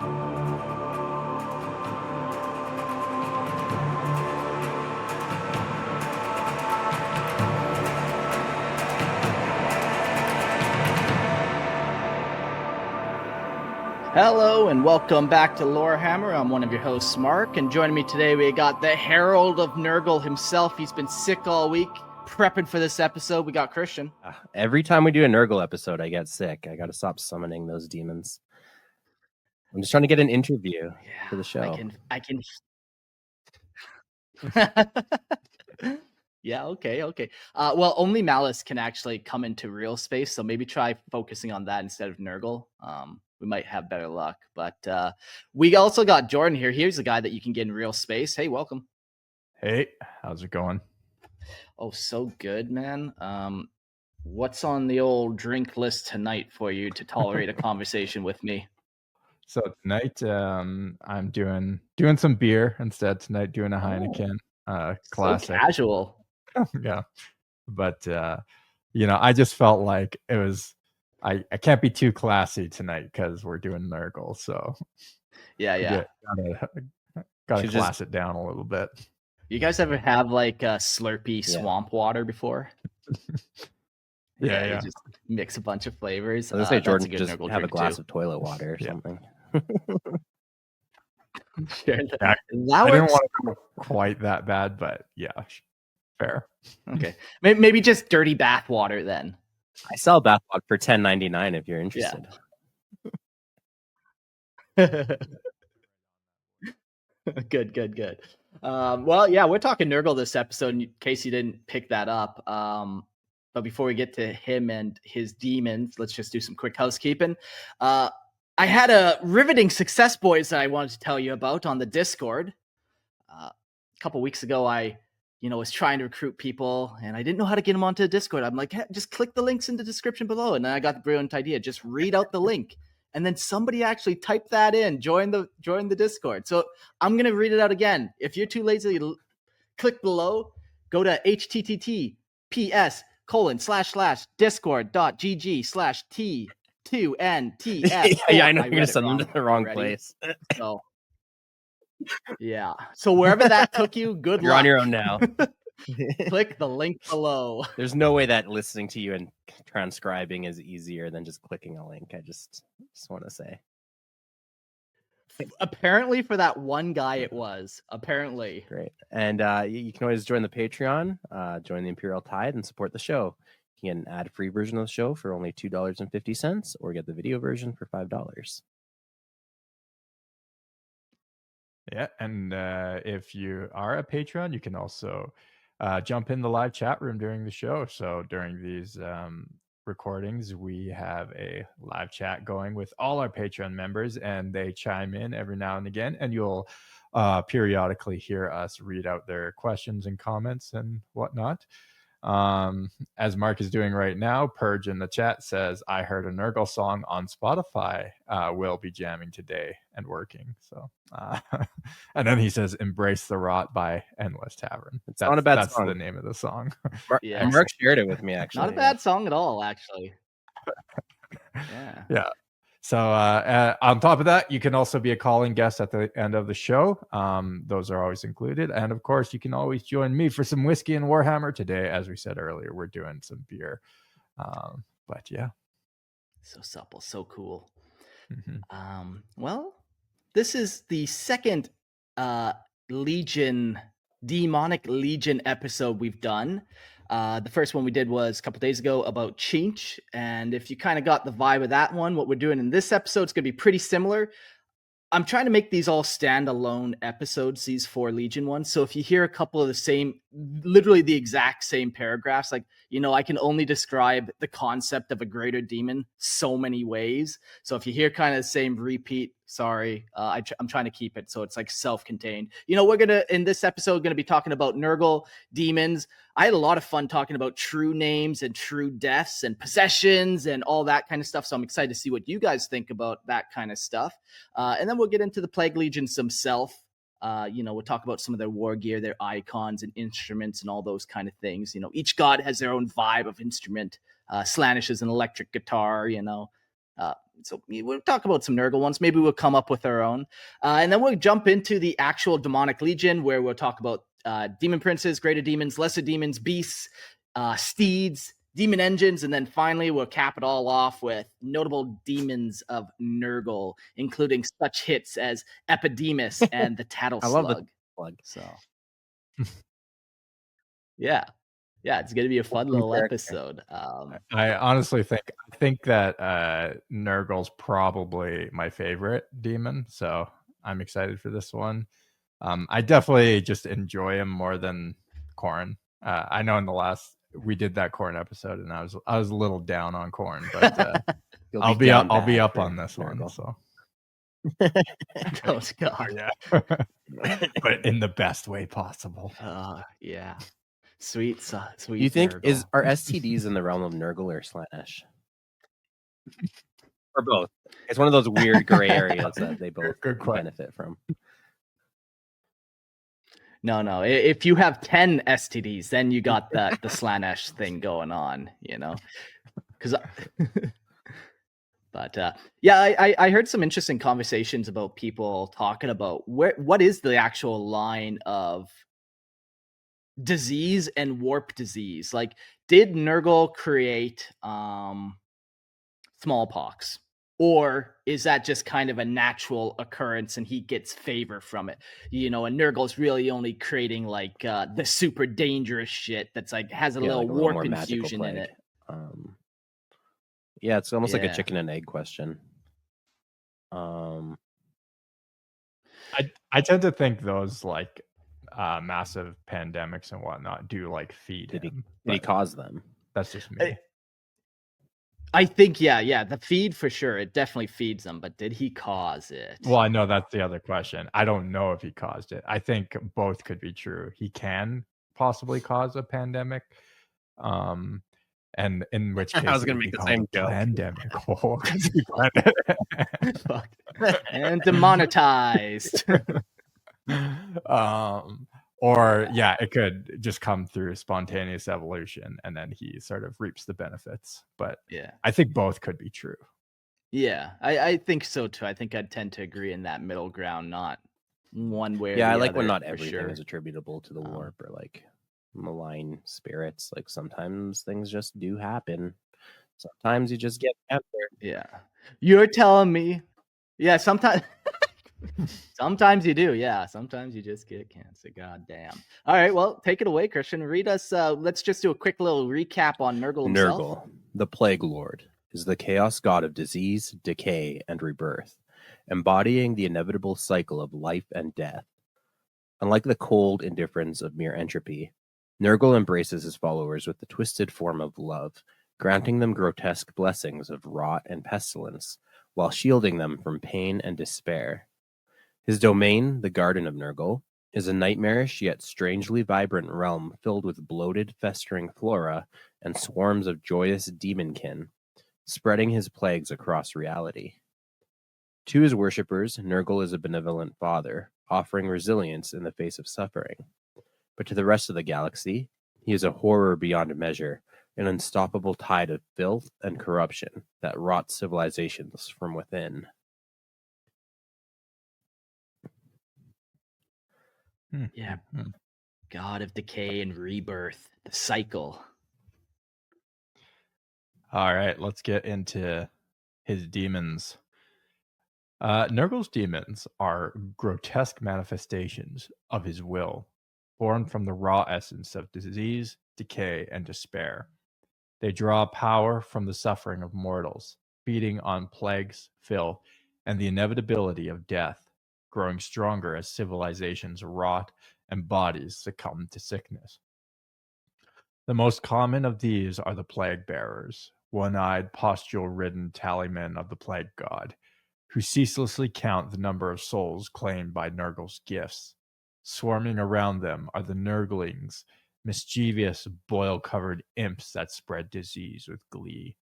Hello and welcome back to Lorehammer. I'm one of your hosts, Mark, and joining me today we got the Herald of Nurgle himself. He's been sick all week, prepping for this episode. We got Christian. Every time we do a Nurgle episode, I get sick. I got to stop summoning those demons. I'm just trying to get an interview for the show. I can. Yeah, okay. Well, only Malice can actually come into real space, so maybe try focusing on that instead of Nurgle. We might have better luck. But we also got Jordan here. Here's a guy that you can get in real space. Hey, welcome. Hey, how's it going? Oh, so good, man. What's on the old drink list tonight for you to tolerate a conversation with me? So tonight, I'm doing some beer instead. Tonight, doing a Heineken, classic. So casual. Yeah, but I just felt like it was. I can't be too classy tonight because we're doing Nurgle. So yeah. Gotta class it down a little bit. You guys ever have like a Slurpee swamp water before? Yeah. Just mix a bunch of flavors. I was gonna say, Jordan, just have a glass of toilet water or something. Sure. I didn't want to go quite that bad, but yeah, fair. Okay, maybe just dirty bath water then. I sell bath water for $10.99 if you're interested. Yeah. Good. Well, yeah, we're talking Nurgle this episode in case you didn't pick that up. But before we get to him and his demons, let's just do some quick housekeeping. I had a riveting success, boys, that I wanted to tell you about on the Discord. A couple weeks ago, I was trying to recruit people, and I didn't know how to get them onto the Discord. I'm like, hey, just click the links in the description below. And then I got the brilliant idea. Just read out the link. And then somebody actually typed that in, join the Discord. So I'm going to read it out again. If you're too lazy, click below, go to https://discord.gg/T2NTS. Yeah, I know you're going to send them to the wrong place. So, yeah. So wherever that took you, good You're luck. on your own now. Click the link below. There's no way that listening to you and transcribing is easier than just clicking a link. I just want to say. Apparently, for that one guy, it was. Apparently. Great. And you can always join the Patreon, join the Imperial Tide, and support the show. You can get an ad-free version of the show for only $2.50, or get the video version for $5. Yeah, and if you are a Patreon, you can also jump in the live chat room during the show. So during these recordings, we have a live chat going with all our Patreon members, and they chime in every now and again, and you'll periodically hear us read out their questions and comments and whatnot. As Mark is doing right now, Purge in the chat says, I heard a Nurgle song on Spotify will be jamming today and working. So and then he says, Embrace the Rot by Endless Tavern. It's not a bad song. That's the name of the song. Mark shared it with me, actually. Not a bad song at all, actually. Yeah. So on top of that, you can also be a calling guest at the end of the show. Those are always included. And of course, you can always join me for some whiskey and Warhammer. Today, as we said earlier, we're doing some beer. But yeah. So supple, so cool. Mm-hmm. Well, this is the second Demonic Legion episode we've done. The first one we did was a couple days ago about Chinch, and if you kind of got the vibe of that one, what we're doing in this episode is going to be pretty similar. I'm trying to make these all standalone episodes, these 4 Legion ones. So if you hear a couple of the same, literally the exact same paragraphs, like, I can only describe the concept of a greater demon so many ways. So if you hear kind of the same repeat, sorry, I'm trying to keep it so it's like self-contained. We're in this episode, going to be talking about Nurgle demons. I had a lot of fun talking about true names and true deaths and possessions and all that kind of stuff. So I'm excited to see what you guys think about that kind of stuff. And then we'll get into the Plague Legions themselves. We'll talk about some of their war gear, their icons and instruments and all those kind of things. Each god has their own vibe of instrument. Slaanesh is an electric guitar, So we'll talk about some Nurgle ones. Maybe we'll come up with our own. And then we'll jump into the actual demonic legion, where we'll talk about demon princes, greater demons, lesser demons, beasts, steeds, demon engines, and then finally we'll cap it all off with notable demons of Nurgle, including such hits as Epidemus and the Tattle I Slug. love the plug. So, yeah, it's gonna be a fun little episode. I honestly think that Nurgle's probably my favorite demon, so I'm excited for this one. I definitely just enjoy him more than Khorne. I know in the last we did that Khorne episode, and I was a little down on Khorne, but I'll be up on this Nurgle. one. So, Oh God, yeah, but in the best way possible. Yeah, sweet. You think Nurgle. are STDs in the realm of Nurgle or Slaanesh? Or both? It's one of those weird gray areas that they both benefit from. No. If you have 10 STDs, then you got the Slaanesh thing going on, you know. Because, but yeah, I heard some interesting conversations about people talking about what is the actual line of disease and warp disease. Like, did Nurgle create smallpox? Or is that just kind of a natural occurrence and he gets favor from it? You know, and Nurgle's really only creating like the super dangerous shit that's like has a little like warp infusion in it. Yeah, it's almost like a chicken and egg question. I tend to think those like massive pandemics and whatnot do like feed him. Did he cause them? That's just me. I think, yeah, the feed for sure. It definitely feeds them, but did he cause it? Well, I know that's the other question. I don't know if he caused it. I think both could be true. He can possibly cause a pandemic. And in which case I was going to make the same joke. Pandemic. Fuck. And demonetized. Or yeah, it could just come through spontaneous evolution and then he sort of reaps the benefits. But yeah, I think both could be true. Yeah, I think so too. I think I'd tend to agree in that middle ground, not one way or the I other. like when not everything is attributable to the warp or like malign spirits. Like sometimes things just do happen. Sometimes you just get cancer. Yeah. You're telling me. Yeah, sometimes sometimes you do. Yeah, sometimes you just get cancer. God damn. All right, well, take it away, Christian. Read us. Let's just do a quick little recap on Nurgle himself. Nurgle, the Plague Lord, is the chaos god of disease, decay, and rebirth, embodying the inevitable cycle of life and death. Unlike the cold indifference of mere entropy, Nurgle embraces his followers with the twisted form of love, granting them grotesque blessings of rot and pestilence, while shielding them from pain and despair. His domain, the Garden of Nurgle, is a nightmarish yet strangely vibrant realm filled with bloated, festering flora and swarms of joyous demonkin, spreading his plagues across reality. To his worshippers, Nurgle is a benevolent father, offering resilience in the face of suffering. But to the rest of the galaxy, he is a horror beyond measure, an unstoppable tide of filth and corruption that rots civilizations from within. Yeah. God of decay and rebirth, the cycle. All right, let's get into his demons. Nurgle's demons are grotesque manifestations of his will, born from the raw essence of disease, decay, and despair. They draw power from the suffering of mortals, feeding on plagues, filth, and the inevitability of death, growing stronger as civilizations rot and bodies succumb to sickness. The most common of these are the plague bearers, one-eyed, pustule-ridden tallymen of the plague god, who ceaselessly count the number of souls claimed by Nurgle's gifts. Swarming around them are the Nurglings, mischievous, boil-covered imps that spread disease with glee.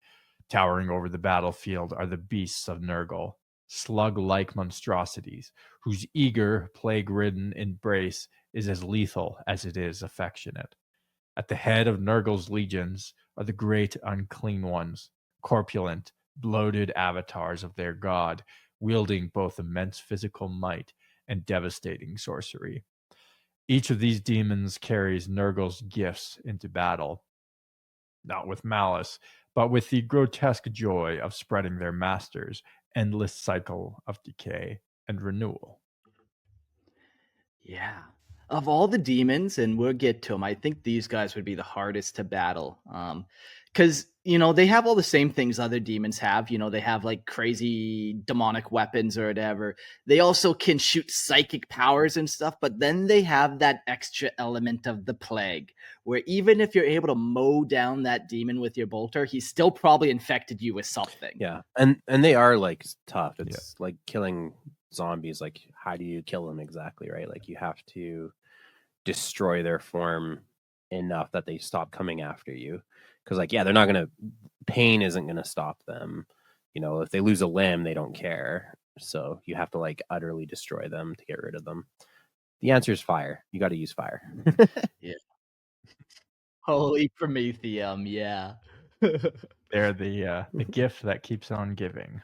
Towering over the battlefield are the beasts of Nurgle, slug-like monstrosities, whose eager, plague-ridden embrace is as lethal as it is affectionate. At the head of Nurgle's legions are the Great Unclean Ones, corpulent, bloated avatars of their god, wielding both immense physical might and devastating sorcery. Each of these demons carries Nurgle's gifts into battle, not with malice, but with the grotesque joy of spreading their master's endless cycle of decay and renewal. Yeah. Of all the demons, and we'll get to them, I think these guys would be the hardest to battle. Because, they have all the same things other demons have. They have like crazy demonic weapons or whatever. They also can shoot psychic powers and stuff, but then they have that extra element of the plague, where even if you're able to mow down that demon with your bolter, he's still probably infected you with something. Yeah, and they are like tough. It's like killing zombies. Like, how do you kill them exactly, right? Like, you have to destroy their form enough that they stop coming after you. Because, like, yeah, they're not gonna. Pain isn't gonna stop them. If they lose a limb, they don't care. So you have to like utterly destroy them to get rid of them. The answer is fire. You got to use fire. Yeah. Holy Prometheum, yeah. They're the gift that keeps on giving.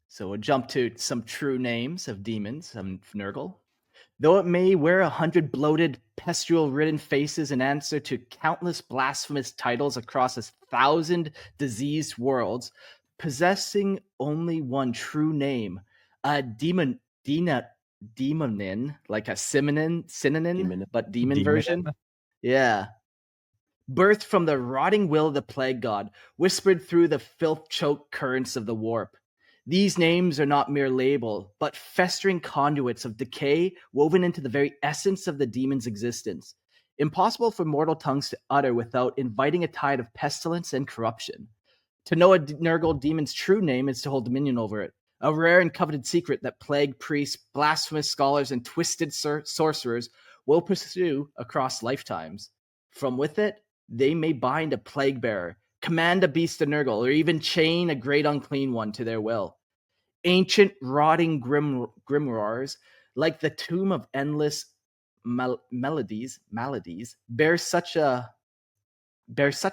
So we'll jump to some true names of demons of Nurgle. Though it may wear 100 bloated, pustule-ridden faces in answer to countless blasphemous titles across 1,000 diseased worlds, possessing only one true name, a demonin, like a synonym, but demon version. Yeah. Birthed from the rotting will of the plague god, whispered through the filth-choked currents of the warp. These names are not mere label, but festering conduits of decay woven into the very essence of the demon's existence, impossible for mortal tongues to utter without inviting a tide of pestilence and corruption. To know a Nurgle demon's true name is to hold dominion over it, a rare and coveted secret that plague priests, blasphemous scholars, and twisted sorcerers will pursue across lifetimes. From with it, they may bind a plague bearer, command a beast of Nurgle, or even chain a great unclean one to their will. Ancient, rotting grimoires, like the Tomb of Endless Maladies, bear such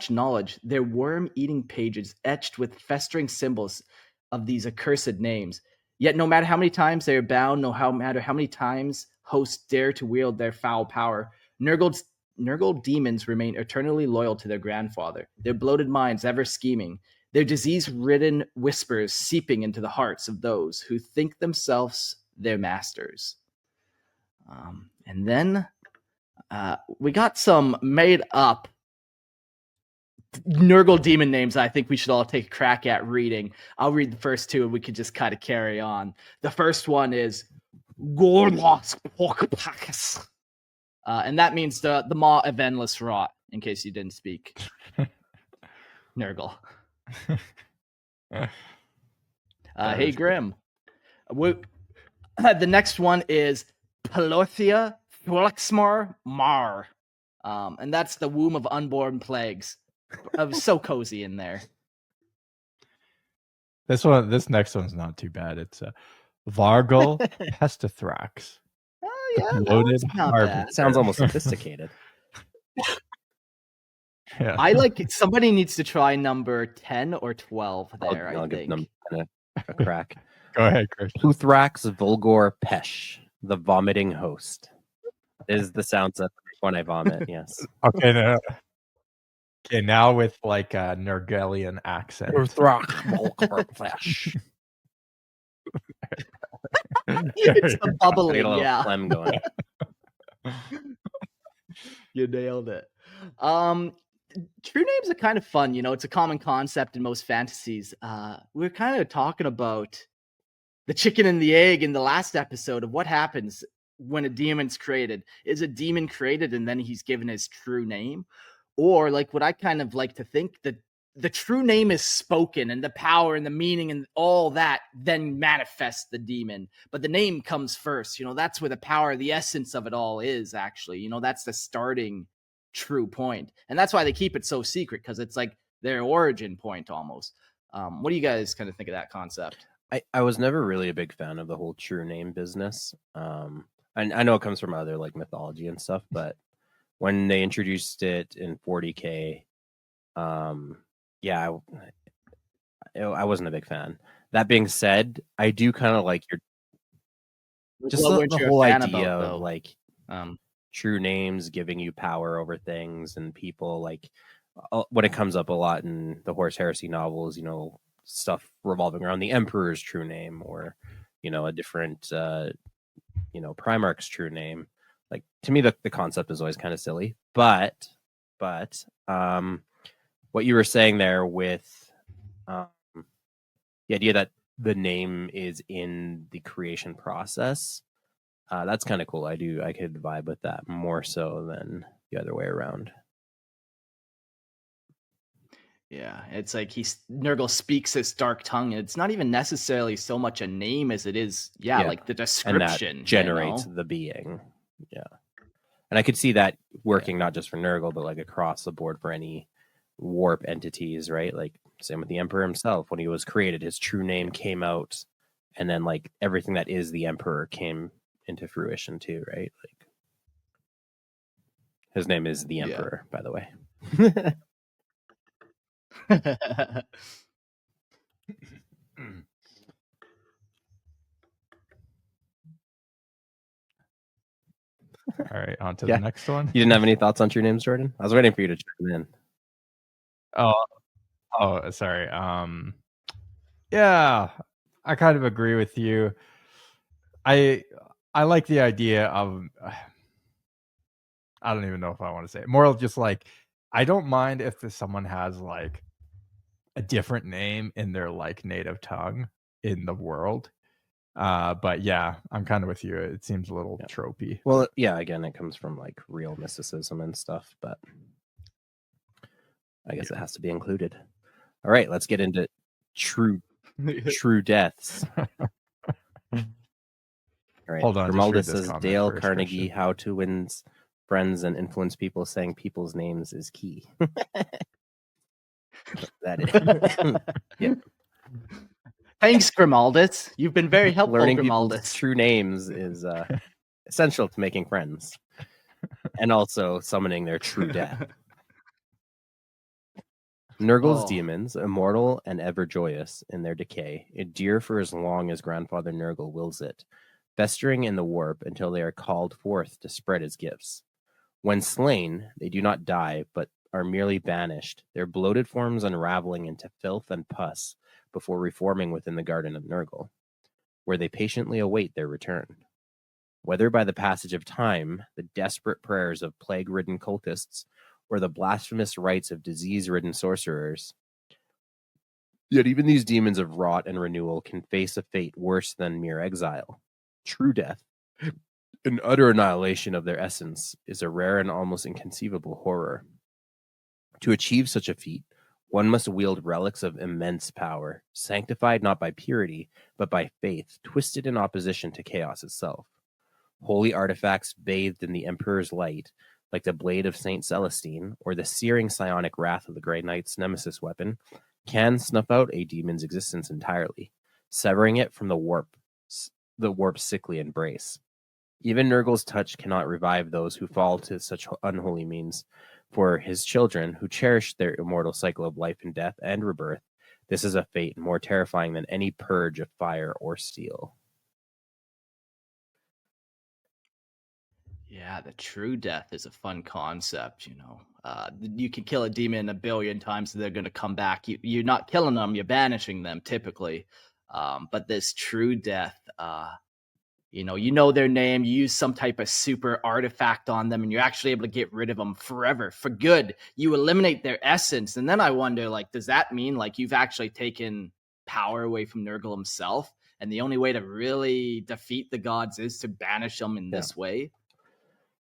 knowledge, their worm-eating pages etched with festering symbols of these accursed names. Yet no matter how many times they are bound, no matter how many times hosts dare to wield their foul power, Nurgle demons remain eternally loyal to their grandfather, their bloated minds ever scheming, their disease-ridden whispers seeping into the hearts of those who think themselves their masters. And then we got some made-up Nurgle demon names I think we should all take a crack at reading. I'll read the first two and we could just kind of carry on. The first one is Gorlos Porkpakus. And that means the Maw of Endless Rot, in case you didn't speak Nurgle. Hey, Grim. The next one is Pelothea Thluxmar Mar. And that's the womb of unborn plagues. So cozy in there. This next one's not too bad. It's Vargal Pestithrax. Oh yeah, Bloated not bad. Sounds almost sophisticated. Yeah. I like it. Somebody needs to try number 10 or 12 there. I'll I give think. them a crack. Go ahead, Chris. Pluthrax Vulgor Pesh, the vomiting host, is the sounds that when I vomit. Yes. Okay, now with like a Nurgalian accent. Pluthrax Vulgor Pesh. It's the bubbly, Get a little yeah. phlegm going. You nailed it. True names are kind of fun. It's a common concept in most fantasies. We're kind of talking about the chicken and the egg in the last episode of what happens when a demon's created. Is a demon created and then he's given his true name? Or like what I kind of like to think, that the true name is spoken and the power and the meaning and all that then manifests the demon. But the name comes first. That's where the power, the essence of it all is actually. That's the starting true point. And that's why they keep it so secret, because it's like their origin point almost. What do you guys kind of think of that concept? I was never really a big fan of the whole true name business. And I know it comes from other like mythology and stuff, but when they introduced it in 40K, yeah, I wasn't a big fan. That being said, I do kind of like your just What weren't the you whole a fan idea about, of though? like true names giving you power over things and people. Like when it comes up a lot in the Horse Heresy novels, you know, stuff revolving around the Emperor's true name, or you know, a different you know, Primarch's true name. Like to me, the concept is always kind of silly. But what you were saying there with the idea that the name is in the creation process, that's kind of cool. I could vibe with that more so than the other way around. Yeah, it's like Nurgle speaks his dark tongue, and it's not even necessarily so much a name as it is, like the And that description, generates the being. Yeah. And I could see that working not just for Nurgle, but like across the board for any warp entities, right? Like same with the Emperor himself. When he was created, his true name came out, and then like everything that is the Emperor came into fruition too, right? Like his name is the Emperor, by the way. All right, on to the next one. You didn't have any thoughts on true names, Jordan? I was waiting for you to chime in. Oh, sorry. Yeah, I kind of agree with you. I like the idea of I don't even know if I want to say it. More of just like I don't mind if someone has like a different name in their like native tongue in the world. But yeah, I'm kind of with you. It seems a little tropey. Well, yeah, again, it comes from like real mysticism and stuff, but I guess it has to be included. All right, let's get into true deaths. All right. Hold on, Grimaldi says Dale first, Carnegie, Christian. how to win friends and influence people, saying people's names is key. That is. Yeah. Thanks, Grimaldus. You've been very helpful, Learning Grimaldus. people's true names is essential to making friends, and also summoning their true death. Nurgle's demons, immortal and ever joyous in their decay, endure for as long as Grandfather Nurgle wills it, festering in the warp until they are called forth to spread his gifts. When slain, they do not die, but are merely banished, their bloated forms unraveling into filth and pus before reforming within the Garden of Nurgle, where they patiently await their return. Whether by the passage of time, the desperate prayers of plague-ridden cultists, or the blasphemous rites of disease-ridden sorcerers, yet even these demons of rot and renewal can face a fate worse than mere exile. True death, an utter annihilation of their essence, is a rare and almost inconceivable horror. To achieve such a feat, one must wield relics of immense power, sanctified not by purity, but by faith, twisted in opposition to chaos itself. Holy artifacts bathed in the Emperor's light, like the blade of Saint Celestine, or the searing psionic wrath of the Grey Knight's nemesis weapon, can snuff out a demon's existence entirely, severing it from the warp's sickly embrace. Even Nurgle's touch cannot revive those who fall to such unholy means. For his children, who cherish their immortal cycle of life and death and rebirth, this is a fate more terrifying than any purge of fire or steel. Yeah, the true death is a fun concept, you can kill a demon a billion times and they're going to come back. You're not killing them, you're banishing them typically. But this true death, you know their name, you use some type of super artifact on them, and you're actually able to get rid of them forever, for good. You eliminate their essence. And then I wonder, like, does that mean like you've actually taken power away from Nurgle himself? And the only way to really defeat the gods is to banish them in this way?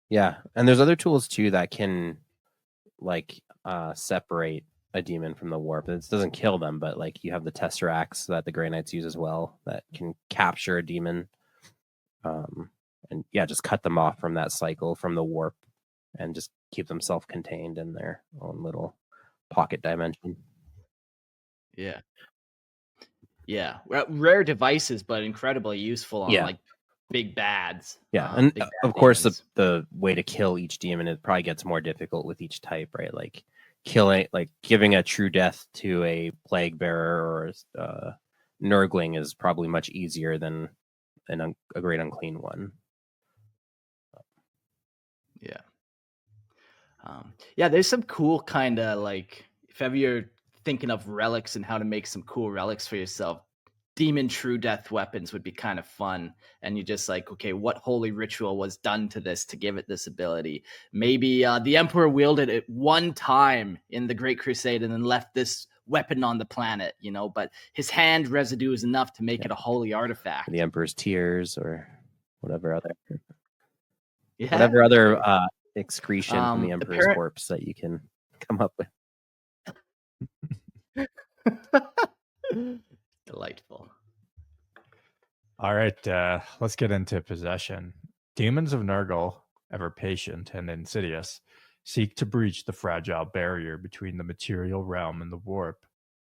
Yeah, and there's other tools too that can like separate a demon from the warp. It doesn't kill them, but like you have the tesseracts that the Grey Knights use as well that can capture a demon, and just cut them off from that cycle, from the warp, and just keep them self-contained in their own little pocket dimension. Yeah, rare devices, but incredibly useful on like big bads. And of course, the way to kill each demon, it probably gets more difficult with each type, right? Like killing, like giving a true death to a plague bearer or Nurgling is probably much easier than a Great Unclean One. Yeah. Yeah, there's some cool kind of like, if ever you're thinking of relics and how to make some cool relics for yourself, demon true death weapons would be kind of fun. And you just like, okay, what holy ritual was done to this to give it this ability? Maybe the emperor wielded it one time in the Great Crusade and then left this weapon on the planet, you know, but his hand residue is enough to make it a holy artifact. The Emperor's tears or whatever other Yeah. excretion from the Emperor's corpse that you can come up with. Delightful. All right, let's get into possession. Demons of Nurgle, ever patient and insidious, seek to breach the fragile barrier between the material realm and the warp,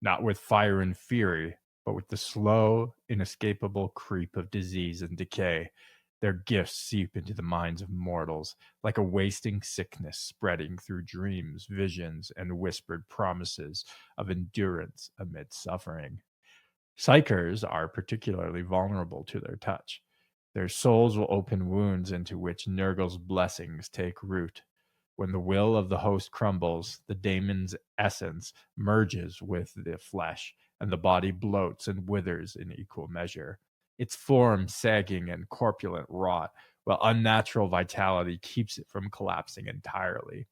not with fire and fury, but with the slow, inescapable creep of disease and decay. Their gifts seep into the minds of mortals like a wasting sickness spreading through dreams, visions, and whispered promises of endurance amid suffering. Psychers are particularly vulnerable to their touch. Their souls will open wounds into which Nurgle's blessings take root. When the will of the host crumbles, the daemon's essence merges with the flesh, and the body bloats and withers in equal measure. Its form sagging and corpulent rot, while unnatural vitality keeps it from collapsing entirely.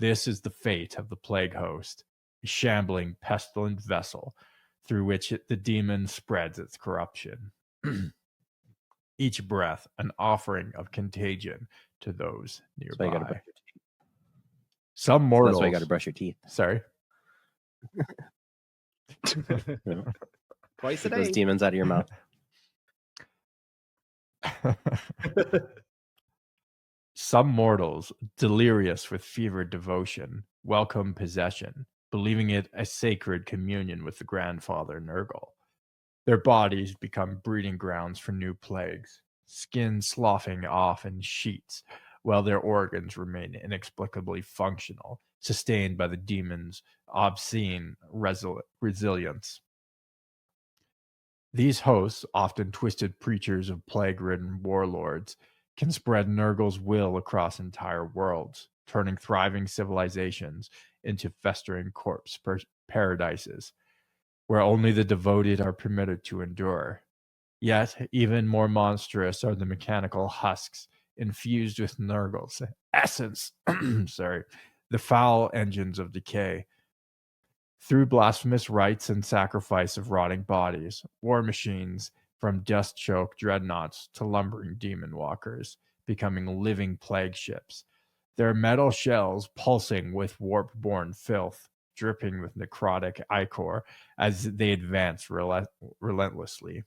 This is the fate of the plague host, a shambling, pestilent vessel through which the demon spreads its corruption. Each breath an offering of contagion to those nearby. Some mortals. That's why you got to brush your teeth. Sorry. Twice a day. Those demons out of your mouth. Some mortals, delirious with fevered devotion, welcome possession, believing it a sacred communion with the grandfather Nurgle. Their bodies become breeding grounds for new plagues, skin sloughing off in sheets, while their organs remain inexplicably functional, sustained by the demon's obscene resilience. These hosts, often twisted preachers of plague-ridden warlords, can spread Nurgle's will across entire worlds, turning thriving civilizations into festering corpse paradises, where only the devoted are permitted to endure. Yet, even more monstrous are the mechanical husks infused with Nurgle's essence, the foul engines of decay. Through blasphemous rites and sacrifice of rotting bodies, war machines, from dust-choked dreadnoughts to lumbering demon walkers, becoming living plague ships, their metal shells pulsing with warp-borne filth, dripping with necrotic ichor as they advance relentlessly.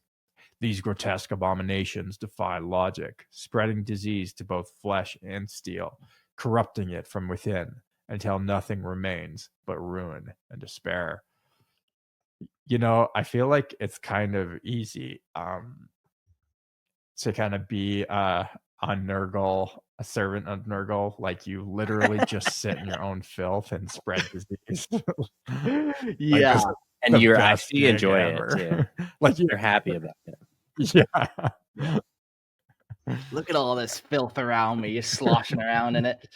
These grotesque abominations defy logic, spreading disease to both flesh and steel, corrupting it from within until nothing remains but ruin and despair. You know, I feel like it's kind of easy to kind of be on Nurgle, a servant of Nurgle. Like, you literally just sit in your own filth and spread disease. Yeah. Like, and you're actually enjoy it too. Like, you're happy about it. Yeah. Look at all this filth around me. You're sloshing around in it.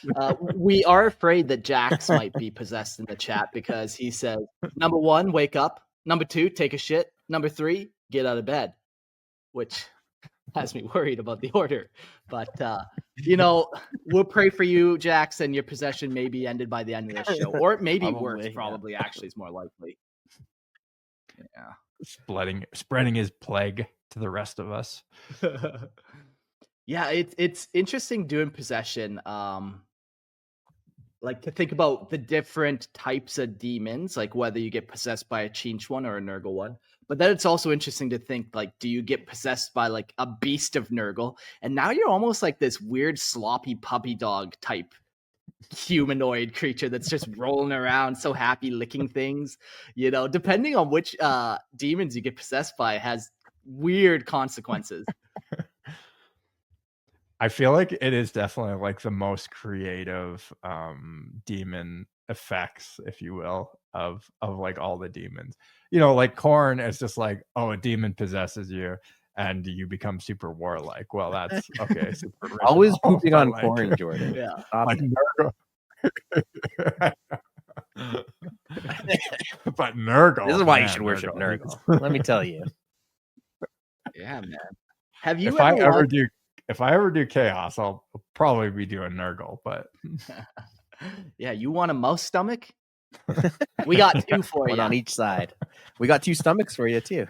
We are afraid that Jax might be possessed in the chat because he says, number 1, wake up. Number 2, take a shit. Number 3, get out of bed, which has me worried about the order. But, you know, we'll pray for you, Jax, and your possession may be ended by the end of this show. Or it may be worse, probably, actually, is more likely. Yeah. Spreading his plague to the rest of us. Yeah, it's interesting doing possession. Like, to think about the different types of demons, like whether you get possessed by a Chinch one or a Nurgle one. But then it's also interesting to think, like, do you get possessed by like a beast of Nurgle? And now you're almost like this weird sloppy puppy dog type humanoid creature that's just rolling around so happy licking things. You know, depending on which demons you get possessed by has weird consequences. I feel like it is definitely like the most creative demon effects, if you will, of like all the demons. You know, like Korn is just like, oh, a demon possesses you and you become super warlike. Well, that's okay, super Always original. pooping but on like, corn, Jordan. Yeah. Stop like it. Nurgle. But Nurgle. This is why you man, should worship Nurgle. Nurgle. Let me tell you. Yeah, man. Have you If I ever ever watched... do chaos, I'll probably be doing Nurgle, but Yeah, you want a mouse stomach? We got two for One you. on each side. We got 2 stomachs for you too.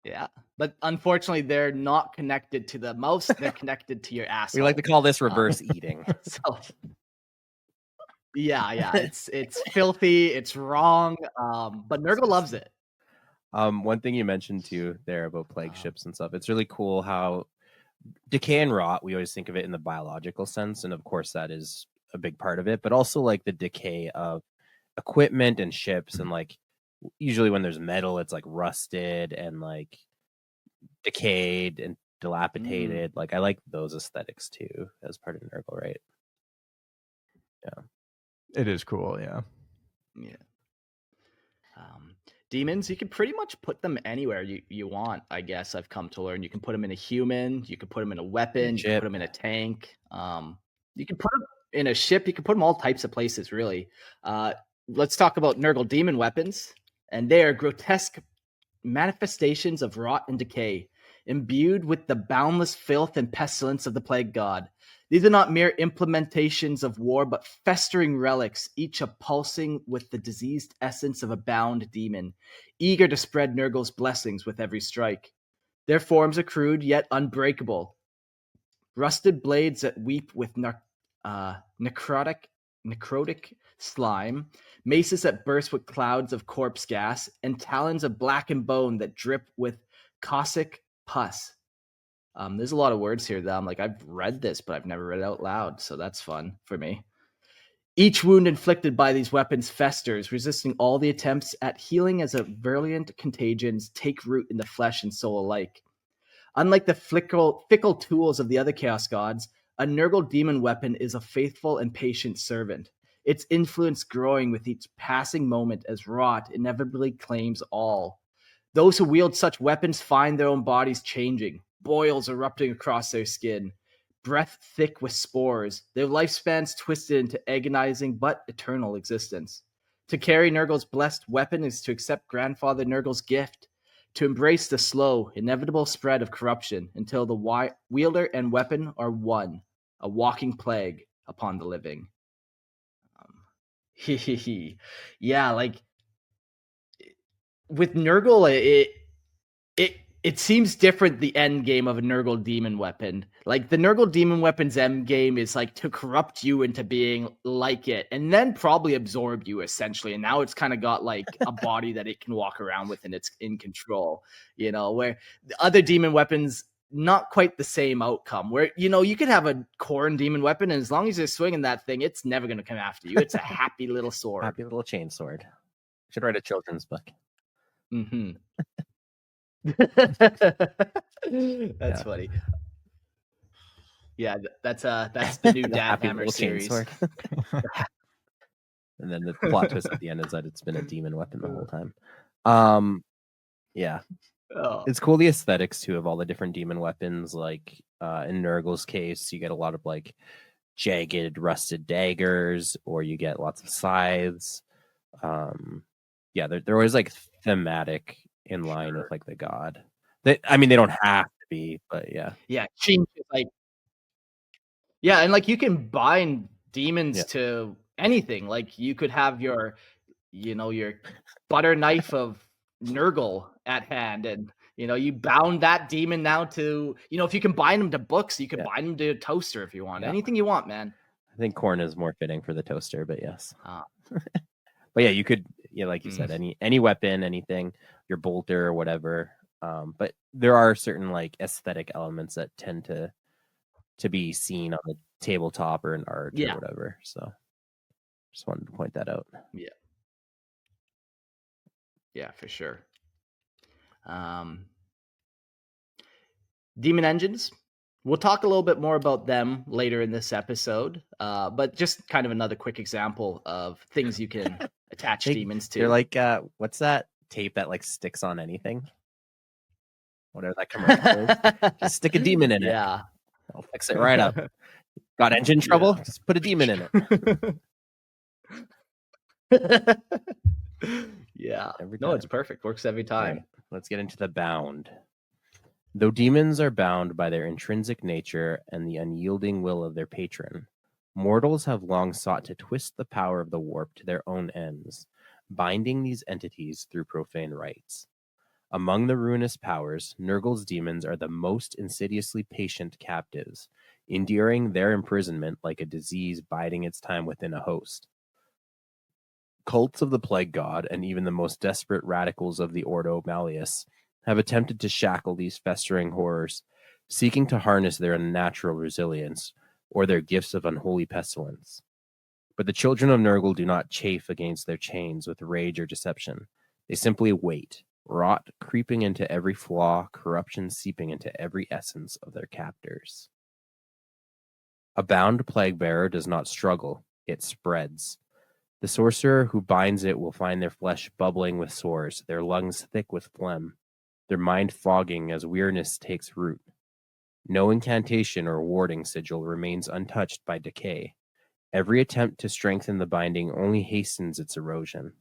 Yeah. But unfortunately, they're not connected to the mouse. They're connected to your asshole. We like to call this reverse eating. So yeah, it's filthy, it's wrong. But Nurgle loves it. One thing you mentioned too there about plague ships and stuff, it's really cool how decay and rot, we always think of it in the biological sense, and of course that is a big part of it, but also like the decay of equipment and ships, and like usually when there's metal, it's like rusted and like decayed and dilapidated. Like I like those aesthetics too as part of Nurgle, right? Yeah. it is cool, yeah. Demons, you can pretty much put them anywhere you want, I guess. I've come to learn. You can put them in a human, you can put them in a weapon, you can put them in a tank. You can put them in a ship, you can put them all types of places, really. Let's talk about Nurgle demon weapons. And they are grotesque manifestations of rot and decay, imbued with the boundless filth and pestilence of the plague god. These are not mere implementations of war, but festering relics, each a pulsing with the diseased essence of a bound demon, eager to spread Nurgle's blessings with every strike. Their forms are crude yet unbreakable. Rusted blades that weep with necrotic slime, maces that burst with clouds of corpse gas, and talons of blackened bone that drip with caustic pus. There's a lot of words here that I'm like, I've read this, but I've never read it out loud, so that's fun for me. Each wound inflicted by these weapons festers, resisting all the attempts at healing as a virulent contagions take root in the flesh and soul alike. Unlike the fickle tools of the other Chaos Gods, a Nurgle demon weapon is a faithful and patient servant, its influence growing with each passing moment as rot inevitably claims all. Those who wield such weapons find their own bodies changing, boils erupting across their skin, breath thick with spores, their lifespans twisted into agonizing but eternal existence. To carry Nurgle's blessed weapon is to accept Grandfather Nurgle's gift, to embrace the slow, inevitable spread of corruption until the wielder and weapon are one, a walking plague upon the living. Yeah, like with Nurgle, it seems different, the end game of a Nurgle demon weapon. Like the Nurgle demon weapon's end game is like to corrupt you into being like it and then probably absorb you essentially. And now it's kind of got like a body that it can walk around with and it's in control, you know, where the other demon weapons, not quite the same outcome, where, you know, you could have a Khorne demon weapon and as long as you're swinging that thing, it's never going to come after you. It's a happy little sword. Happy little chain sword. Should write a children's book. Mm-hmm. That's funny. Yeah, that's the new Dad Hammer series. And then the plot twist at the end is that it's been a demon weapon the whole time. Yeah. Oh. It's cool, the aesthetics too of all the different demon weapons. Like in Nurgle's case, you get a lot of like jagged, rusted daggers, or you get lots of scythes. Yeah, they're always like thematic in line with like the god. I mean, they don't have to be, but yeah. Yeah, change it, like, yeah, and like you can bind demons to anything. Like you could have your, you know, your butter knife of Nurgle at hand, and you know, you bound that demon now to, you know, if you can bind them to books, you can bind them to a toaster if you want. Anything you want, man. I think Khorne is more fitting for the toaster, but yes. But yeah, you could, like you said, any weapon, anything, your bolter or whatever. But there are certain like aesthetic elements that tend to be seen on the tabletop or in art or whatever. So just wanted to point that out. Yeah, for sure. Demon engines. We'll talk a little bit more about them later in this episode, but just kind of another quick example of things you can attach demons to. They're like, what's that tape that like sticks on anything? Whatever that commercial is. Just stick a demon in it. Yeah. I'll fix it right up. Got engine trouble? Yeah. Just put a demon in it. Yeah. Every No, it's time. perfect. Works every time. Right. Let's get into the bound. Though demons are bound by their intrinsic nature and the unyielding will of their patron, mortals have long sought to twist the power of the warp to their own ends, binding these entities through profane rites. Among the ruinous powers, Nurgle's demons are the most insidiously patient captives, enduring their imprisonment like a disease biding its time within a host. Cults of the Plague God, and even the most desperate radicals of the Ordo Malleus, have attempted to shackle these festering horrors, seeking to harness their unnatural resilience or their gifts of unholy pestilence. But the children of Nurgle do not chafe against their chains with rage or deception. They simply wait, rot creeping into every flaw, corruption seeping into every essence of their captors. A bound plague bearer does not struggle, it spreads. The sorcerer who binds it will find their flesh bubbling with sores, their lungs thick with phlegm, their mind fogging as weariness takes root. No incantation or warding sigil remains untouched by decay. Every attempt to strengthen the binding only hastens its erosion.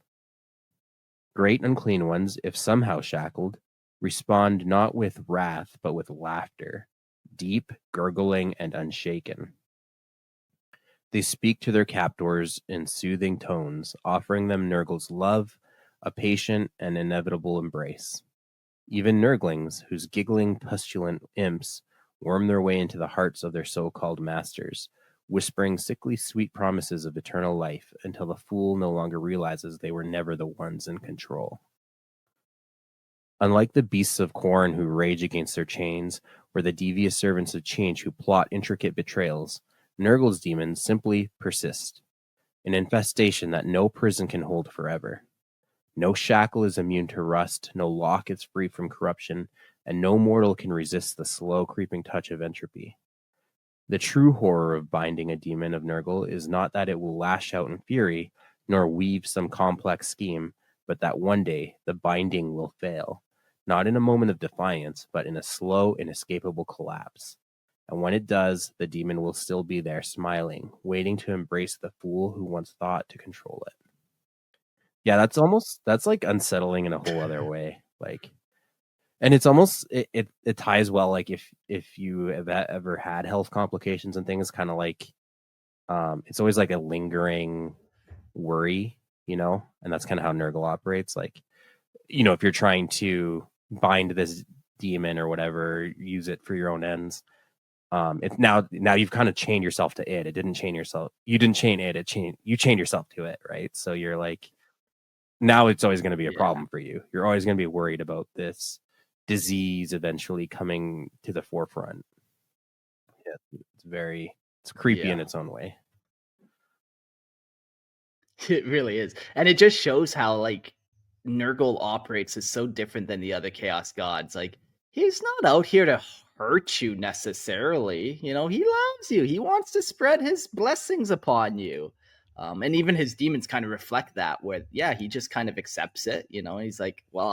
Great Unclean Ones, if somehow shackled, respond not with wrath but with laughter, deep, gurgling, and unshaken. They speak to their captors in soothing tones, offering them Nurgle's love, a patient and inevitable embrace. Even Nurglings, whose giggling, pestilent imps worm their way into the hearts of their so-called masters, whispering sickly sweet promises of eternal life until the fool no longer realizes they were never the ones in control. Unlike the beasts of Khorne who rage against their chains, or the devious servants of change who plot intricate betrayals, Nurgle's demons simply persist, an infestation that no prison can hold forever. No shackle is immune to rust, no lock is free from corruption, and no mortal can resist the slow creeping touch of entropy. The true horror of binding a demon of Nurgle is not that it will lash out in fury, nor weave some complex scheme, but that one day the binding will fail, not in a moment of defiance, but in a slow, inescapable collapse. And when it does, the demon will still be there smiling, waiting to embrace the fool who once thought to control it. Yeah, that's like unsettling in a whole other way. Like, and it's almost it ties well. Like if you have ever had health complications and things, kind of like, it's always like a lingering worry, and that's kind of how Nurgle operates. Like, if you're trying to bind this demon or whatever, use it for your own ends. It's now you've kind of chained yourself to it. It didn't chain yourself. You didn't chain it. You chained yourself to it, right? So you're like, now it's always going to be a problem for you. You're always going to be worried about this disease eventually coming to the forefront. Yeah, it's creepy in its own way. It really is. And it just shows how like Nurgle operates is so different than the other Chaos Gods. Like, he's not out here to hurt you necessarily. He loves you. He wants to spread his blessings upon you. And even his demons kind of reflect that, where he just kind of accepts it. He's like, well,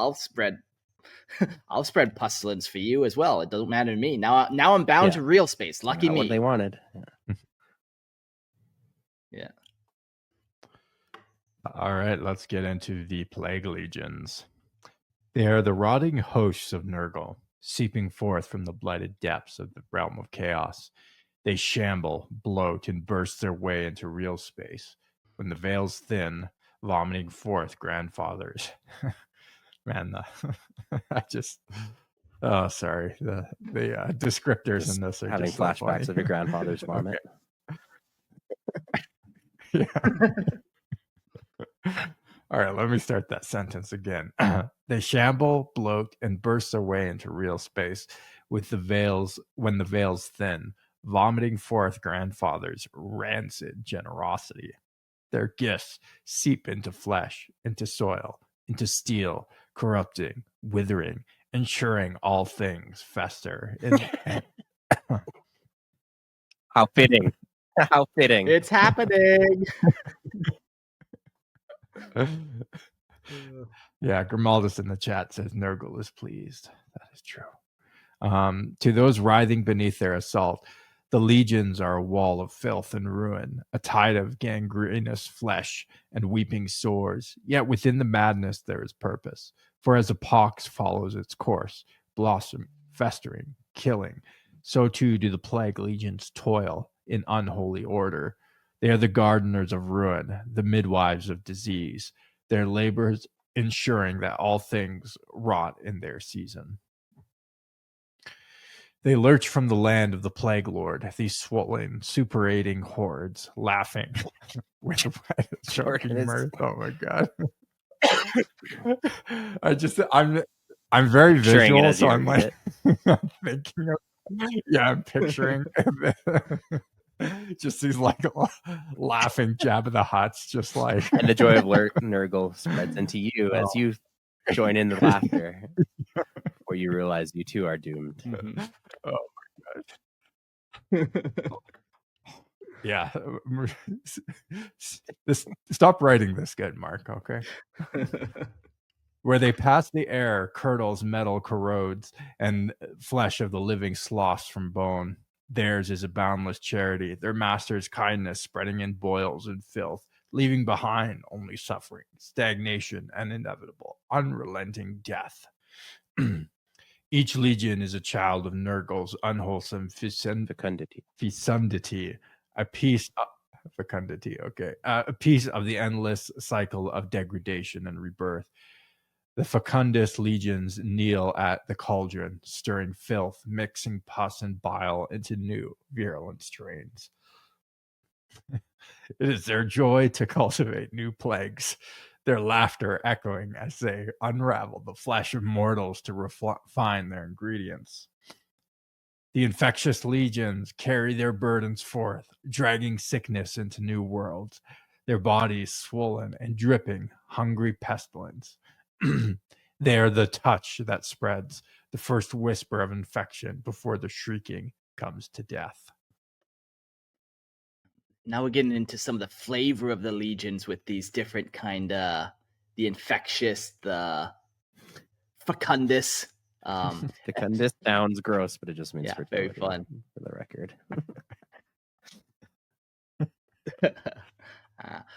I'll spread pestilence for you as well. It doesn't matter to me. Now I'm bound to real space. Lucky me. What they wanted. Yeah. All right, let's get into the Plague Legions. They are the rotting hosts of Nurgle, seeping forth from the blighted depths of the realm of chaos. They shamble, bloat, and burst their way into real space. When the veil's thin, vomiting forth grandfathers. Man, I just... Oh, sorry. The descriptors Just in this are having just flashbacks so of your grandfather's vomit. Yeah. All right, let me start that sentence again. They shamble, bloat, and burst their way into real space when the veil's thin, vomiting forth grandfathers' rancid generosity. Their gifts seep into flesh, into soil, into steel, corrupting, withering, ensuring all things fester. How fitting. How fitting. It's happening. Yeah, Grimaldus in the chat says Nurgle is pleased. That is true. To those writhing beneath their assault, the legions are a wall of filth and ruin, a tide of gangrenous flesh and weeping sores. Yet within the madness there is purpose. For as a pox follows its course, blossom, festering, killing, so too do the plague legions toil in unholy order. They are the gardeners of ruin, the midwives of disease, their labors ensuring that all things rot in their season. They lurch from the land of the Plague Lord, these swollen, suppurating hordes, laughing with choking mirth. Oh my god! I'm very visual, so I'm like I'm thinking of, yeah, I'm picturing just these like laughing Jabba the Hutts, just like, and the joy of Nurgle spreads into you as you join in the laughter. Before you realize you too are doomed. Mm-hmm. Oh my god. Yeah. Stop writing this good, Mark, okay? Where they pass the air, curdles, metal corrodes, and flesh of the living sloughs from bone. Theirs is a boundless charity, their master's kindness spreading in boils and filth, leaving behind only suffering, stagnation, and inevitable, unrelenting death. Each legion is a child of Nurgle's unwholesome fecundity, a piece of fecundity, okay, a piece of the endless cycle of degradation and rebirth. The Fecundus Legions kneel at the cauldron, stirring filth, mixing pus and bile into new virulent strains. It is their joy to cultivate new plagues, their laughter echoing as they unravel the flesh of mortals to refine their ingredients. The infectious legions carry their burdens forth, dragging sickness into new worlds, their bodies swollen and dripping hungry pestilence. They are the touch that spreads, the first whisper of infection before the shrieking comes to death. Now we're getting into some of the flavor of the legions with these different kind of the infectious, the fecundus. Fecundus sounds gross, but it just means very fertility, fun for the record.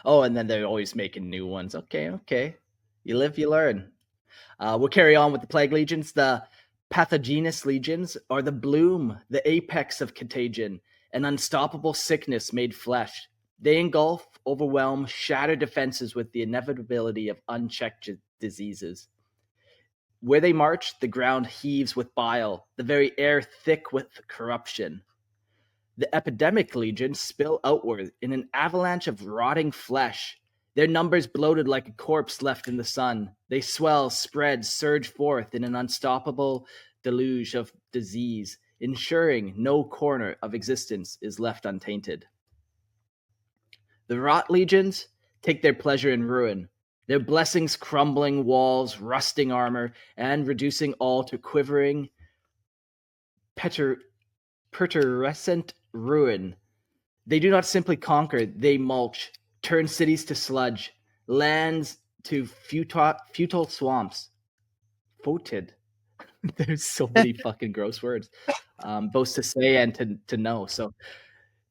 Oh, and then they're always making new ones. Okay. You live, you learn. We'll carry on with the Plague Legions. The Pathogenous Legions are the bloom, the apex of contagion, an unstoppable sickness made flesh. They engulf, overwhelm, shatter defenses with the inevitability of unchecked diseases. Where they march, the ground heaves with bile, the very air thick with corruption. The epidemic legions spill outward in an avalanche of rotting flesh. Their numbers bloated like a corpse left in the sun. They swell, spread, surge forth in an unstoppable deluge of disease, ensuring no corner of existence is left untainted. The rot legions take their pleasure in ruin, their blessings crumbling walls, rusting armor, and reducing all to quivering, perturescent ruin. They do not simply conquer, they mulch, turn cities to sludge, lands to futile swamps. Foetid. There's so many fucking gross words, both to say and to know. So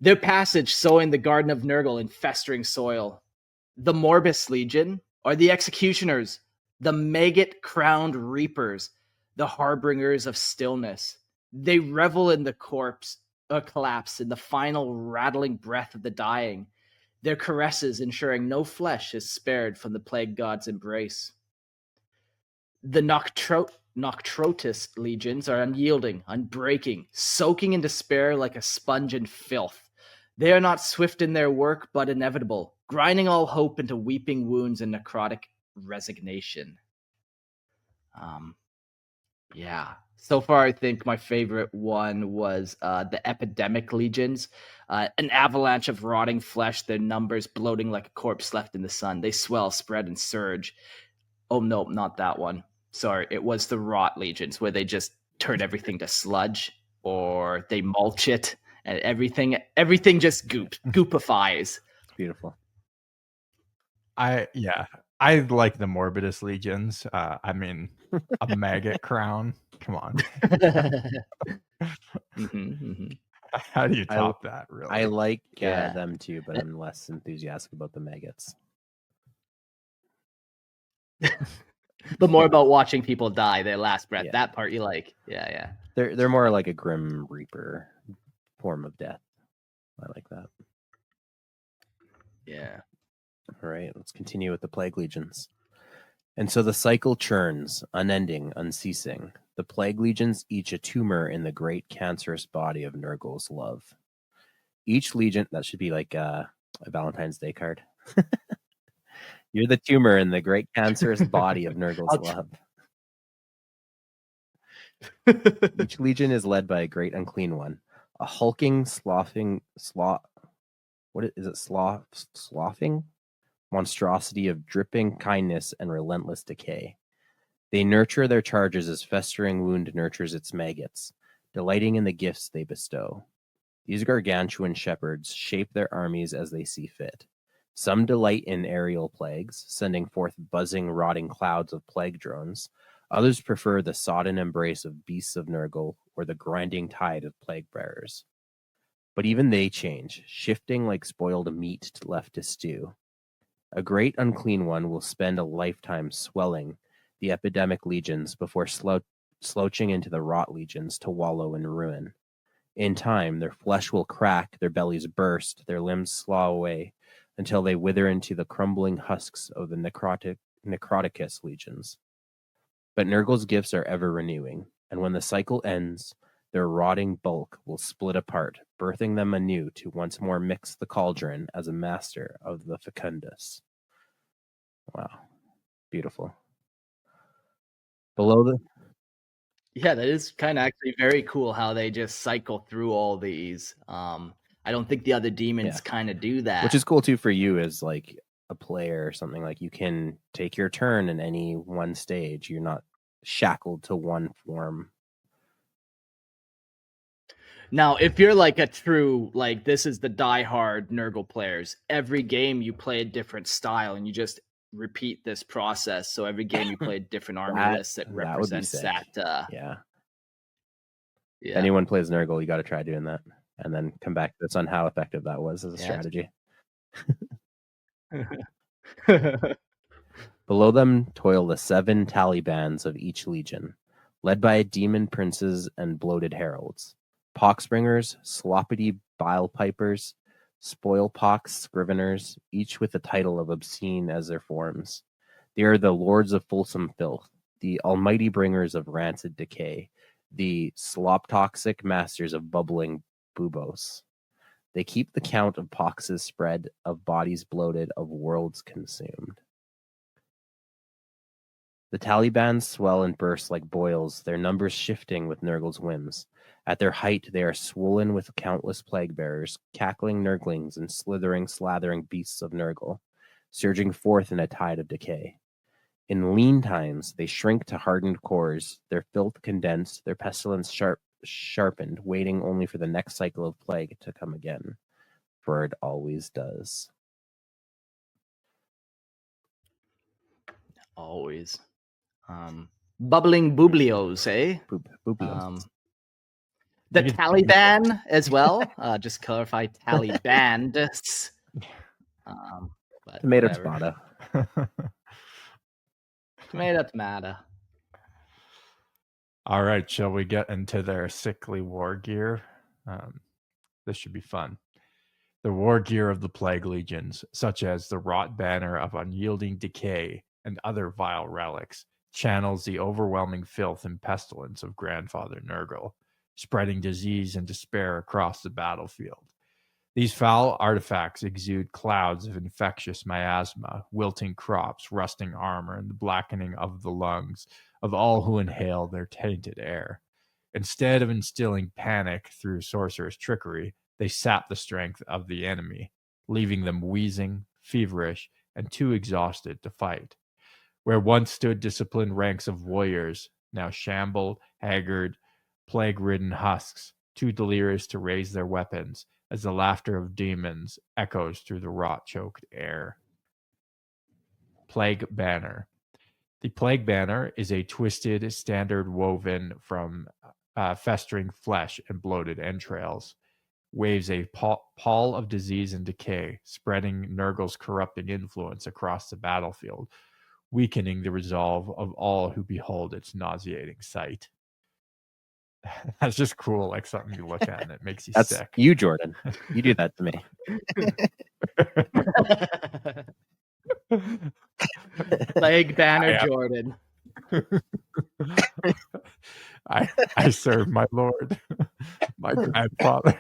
their passage sowing the garden of Nurgle in festering soil. The Morbus Legion are the executioners, the maggot-crowned reapers, the harbingers of stillness. They revel in the collapse, in the final rattling breath of the dying, their caresses ensuring no flesh is spared from the plague god's embrace. The Noctrotus legions are unyielding, unbreaking, soaking in despair like a sponge in filth. They are not swift in their work, but inevitable, grinding all hope into weeping wounds and necrotic resignation. Yeah. So far, I think my favorite one was the Epidemic Legions. An avalanche of rotting flesh, their numbers bloating like a corpse left in the sun. They swell, spread, and surge. Oh, no, not that one. sorry, it was the rot legions where they just turn everything to sludge or they mulch it and everything just goopifies. It's beautiful. I like the Morbidus Legions. I mean, a maggot crown. Come on. How do you top that, really? I like Yeah. them too, but I'm less enthusiastic about the maggots. But more about watching people die, their last breath. Yeah. That part you like. Yeah. They're more like a Grim Reaper form of death. I like that. Yeah. All right, let's continue with the Plague Legions. And so the cycle churns, unending, unceasing. The Plague Legions, each a tumor in the great cancerous body of Nurgle's love. Each legion, that should be like a Valentine's Day card. You're the tumor in the great cancerous body of Nurgle's love. Each legion is led by a great unclean one, a hulking, sloughing monstrosity of dripping kindness and relentless decay. They nurture their charges as festering wound nurtures its maggots, delighting in the gifts they bestow. These gargantuan shepherds shape their armies as they see fit. Some delight in aerial plagues, sending forth buzzing, rotting clouds of plague drones. Others prefer the sodden embrace of beasts of Nurgle or the grinding tide of plague bearers. But even they change, shifting like spoiled meat left to stew. A great unclean one will spend a lifetime swelling the epidemic legions before slouching into the rot legions to wallow in ruin. In time, their flesh will crack, their bellies burst, their limbs slough away, until they wither into the crumbling husks of the necroticus legions. But Nurgle's gifts are ever renewing, and when the cycle ends, their rotting bulk will split apart, birthing them anew to once more mix the cauldron as a master of the Fecundus. Wow. Beautiful. Below the... Yeah, that is kind of actually very cool how they just cycle through all these. I don't think the other demons kind of do that. Which is cool too for you as like a player or something. Like you can take your turn in any one stage. You're not shackled to one form. Now, if you're like a true, like this is the diehard Nurgle players, every game you play a different style and you just repeat this process. So every game you play a different army list that represents that. Yeah. If anyone plays Nurgle, you got to try doing that and then come back to this on how effective that was as a strategy. Below them toil the 7 Talibans of each legion, led by demon princes and bloated heralds, poxbringers, sloppity bile pipers, spoil pox scriveners, each with a title of obscene as their forms. They are the lords of fulsome filth, the almighty bringers of rancid decay, the slop toxic masters of bubbling bubos. They keep the count of poxes spread, of bodies bloated, of worlds consumed. The Talibans swell and burst like boils, their numbers shifting with Nurgle's whims. At their height, they are swollen with countless plague bearers, cackling Nurglings and slathering beasts of Nurgle, surging forth in a tide of decay. In lean times, they shrink to hardened cores, their filth condensed, their pestilence sharpened, waiting only for the next cycle of plague to come again. For it always does. Always. Bubbling bublios, eh? Bublios. The Taliban as well. Just clarify Taliban. Tomato. Tomato. All right, shall we get into their sickly war gear? This should be fun. The war gear of the Plague Legions, such as the wrought banner of unyielding decay and other vile relics, channels the overwhelming filth and pestilence of Grandfather Nurgle, spreading disease and despair across the battlefield. These foul artifacts exude clouds of infectious miasma, wilting crops, rusting armor, and the blackening of the lungs of all who inhale their tainted air. Instead of instilling panic through sorcerer's trickery, they sap the strength of the enemy, leaving them wheezing, feverish, and too exhausted to fight. Where once stood disciplined ranks of warriors, now shambled, haggard, plague-ridden husks, too delirious to raise their weapons, as the laughter of demons echoes through the rot-choked air. Plague Banner. The Plague Banner is a twisted standard woven from festering flesh and bloated entrails. Waves a pall of disease and decay, spreading Nurgle's corrupting influence across the battlefield, weakening the resolve of all who behold its nauseating sight. That's just cool, like something you look at and it makes you That's sick. you, Jordan. You do that to me. Plague Banner Jordan. I serve my lord, my grandfather.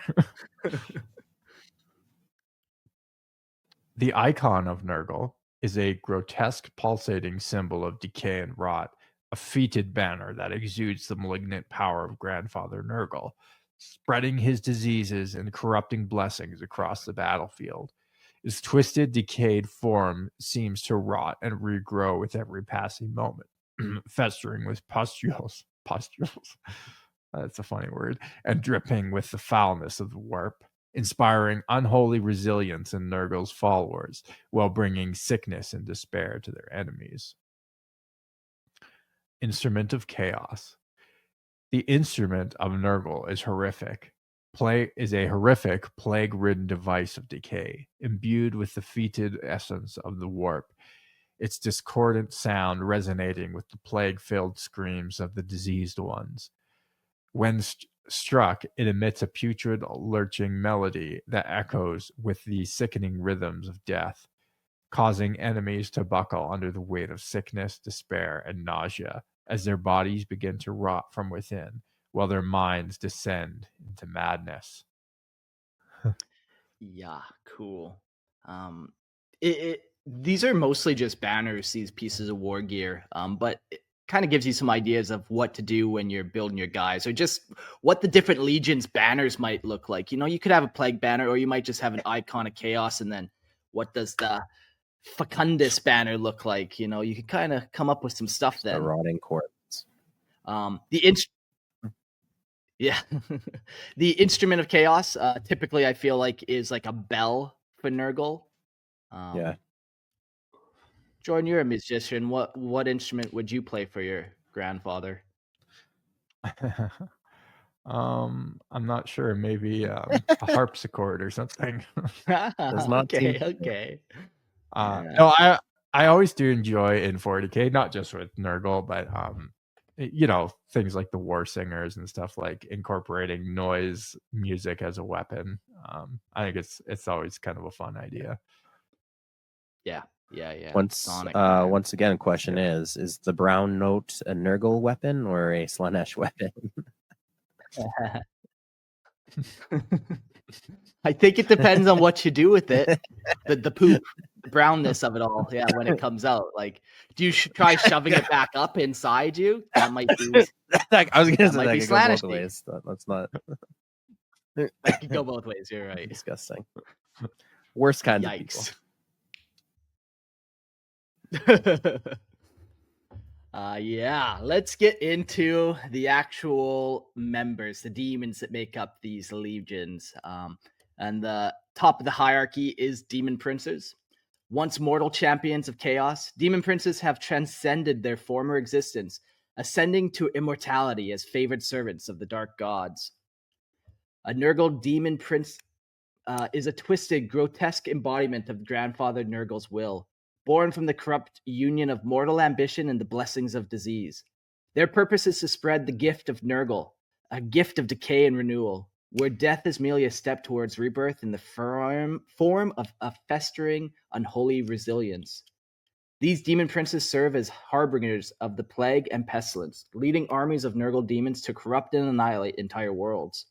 The icon of Nurgle is a grotesque pulsating symbol of decay and rot, a fetid banner that exudes the malignant power of Grandfather Nurgle, spreading his diseases and corrupting blessings across the battlefield. His twisted, decayed form seems to rot and regrow with every passing moment, festering with pustules, that's a funny word, and dripping with the foulness of the warp, inspiring unholy resilience in Nurgle's followers, while bringing sickness and despair to their enemies. Instrument of Chaos. The instrument of Nurgle is horrific. Is a horrific, plague-ridden device of decay, imbued with the fetid essence of the warp, its discordant sound resonating with the plague-filled screams of the diseased ones. When struck, it emits a putrid, lurching melody that echoes with the sickening rhythms of death, causing enemies to buckle under the weight of sickness, despair, and nausea as their bodies begin to rot from within, while their minds descend into madness. Yeah, cool. These are mostly just banners, these pieces of war gear, but it kind of gives you some ideas of what to do when you're building your guys, or just what the different legions banners might look like. You know, you could have a plague banner, or you might just have an icon of chaos, and then what does the Fecundus banner look like? You know, you could kind of come up with some stuff then. A rotting corpse. Yeah. The instrument of chaos, typically I feel like is like a bell for Nurgle. Yeah. Jordan, you're a musician. What instrument would you play for your grandfather? I'm not sure. Maybe a harpsichord or something. Does not okay, seem- okay. No, I always do enjoy in 40K, not just with Nurgle, but you know, things like the war singers and stuff, like incorporating noise music as a weapon. I think it's always kind of a fun idea. Yeah. Once Sonic, once again, question is the brown note a Nurgle weapon or a Slanesh weapon? I think it depends on what you do with it. The poop, the brownness of it all. Yeah, when it comes out, like, do you try shoving it back up inside you? That might be. I was gonna say might that be could go both Slanesh-y. ways. That's not That could go both ways. You're right. disgusting. Worst kind of people. Yikes. Yeah, let's get into the actual members, the demons that make up these legions. And the top of the hierarchy is demon princes. Once mortal champions of chaos, demon princes have transcended their former existence, ascending to immortality as favored servants of the dark gods. A Nurgle demon prince is a twisted, grotesque embodiment of Grandfather Nurgle's will, born from the corrupt union of mortal ambition and the blessings of disease. Their purpose is to spread the gift of Nurgle, a gift of decay and renewal, where death is merely a step towards rebirth in the form of a festering, unholy resilience. These demon princes serve as harbingers of the plague and pestilence, leading armies of Nurgle demons to corrupt and annihilate entire worlds.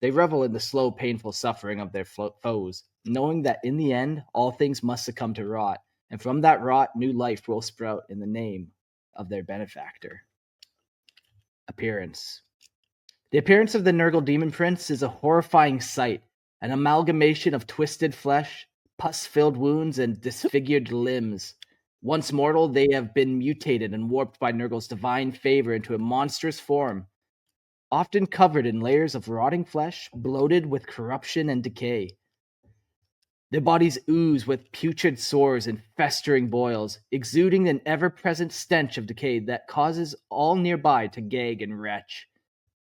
They revel in the slow, painful suffering of their foes, knowing that in the end, all things must succumb to rot, and from that rot, new life will sprout in the name of their benefactor. Appearance. The appearance of the Nurgle Demon Prince is a horrifying sight, an amalgamation of twisted flesh, pus-filled wounds, and disfigured limbs. Once mortal, they have been mutated and warped by Nurgle's divine favor into a monstrous form, often covered in layers of rotting flesh, bloated with corruption and decay. Their bodies ooze with putrid sores and festering boils, exuding an ever-present stench of decay that causes all nearby to gag and retch.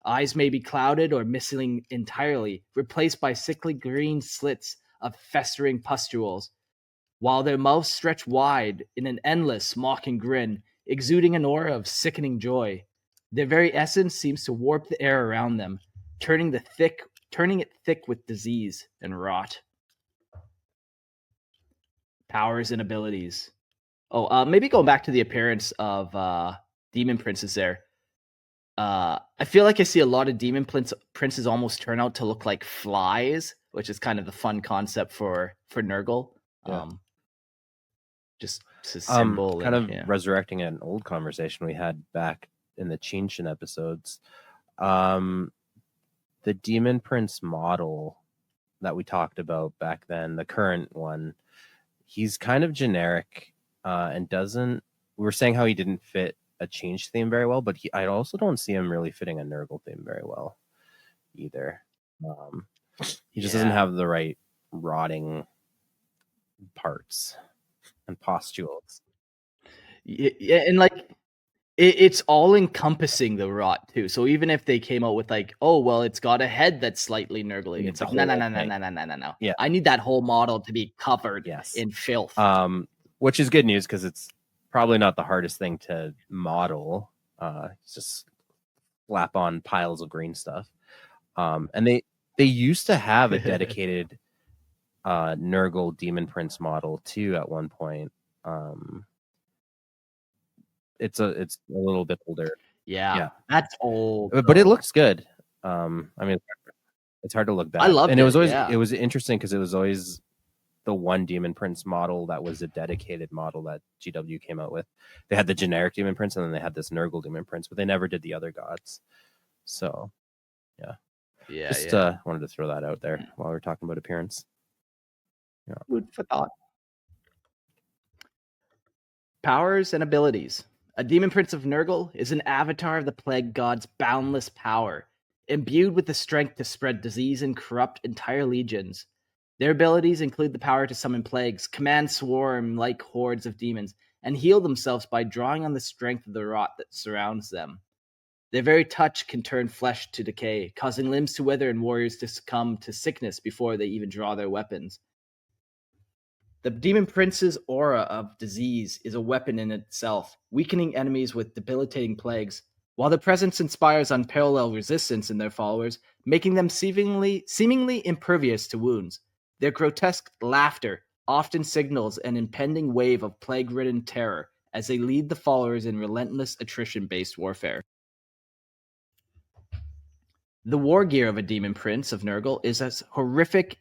Eyes may be clouded or missing entirely, replaced by sickly green slits of festering pustules, while their mouths stretch wide in an endless, mocking grin, exuding an aura of sickening joy. Their very essence seems to warp the air around them, turning it thick with disease and rot. Powers and abilities. Maybe going back to the appearance of demon princes there. I feel like I see a lot of demon princes almost turn out to look like flies, which is kind of the fun concept for Nurgle. Yeah. Just a symbol. Kind of resurrecting an old conversation we had back in the Chinshin episodes. The demon prince model that we talked about back then, the current one, he's kind of generic and doesn't. We were saying how he didn't fit a change theme very well, but I also don't see him really fitting a Nurgle theme very well either. He just doesn't have the right rotting parts and pustules. Yeah, and like it's all encompassing the rot too. So even if they came out with like, oh well, it's got a head that's slightly nurgly, it's like no. Yeah, I need that whole model to be covered in filth. Which is good news because it's probably not the hardest thing to model. Just slap on piles of green stuff. And they used to have a dedicated Nurgle Demon Prince model too at one point. It's a little bit older. Yeah, that's old, but it looks good. I mean, it's hard to look back. I loved it. It was always it was interesting because it was always the one Demon Prince model that was a dedicated model that GW came out with. They had the generic Demon Prince and then they had this Nurgle Demon Prince, but they never did the other gods. So, just wanted to throw that out there while we're talking about appearance. Yeah. Food for thought. Powers and abilities. A Demon Prince of Nurgle is an avatar of the Plague God's boundless power, imbued with the strength to spread disease and corrupt entire legions. Their abilities include the power to summon plagues, command swarm-like hordes of demons, and heal themselves by drawing on the strength of the rot that surrounds them. Their very touch can turn flesh to decay, causing limbs to wither and warriors to succumb to sickness before they even draw their weapons. The Demon Prince's aura of disease is a weapon in itself, weakening enemies with debilitating plagues, while their presence inspires unparalleled resistance in their followers, making them seemingly impervious to wounds. Their grotesque laughter often signals an impending wave of plague-ridden terror as they lead the followers in relentless attrition-based warfare. The war gear of a Demon Prince of Nurgle is as horrific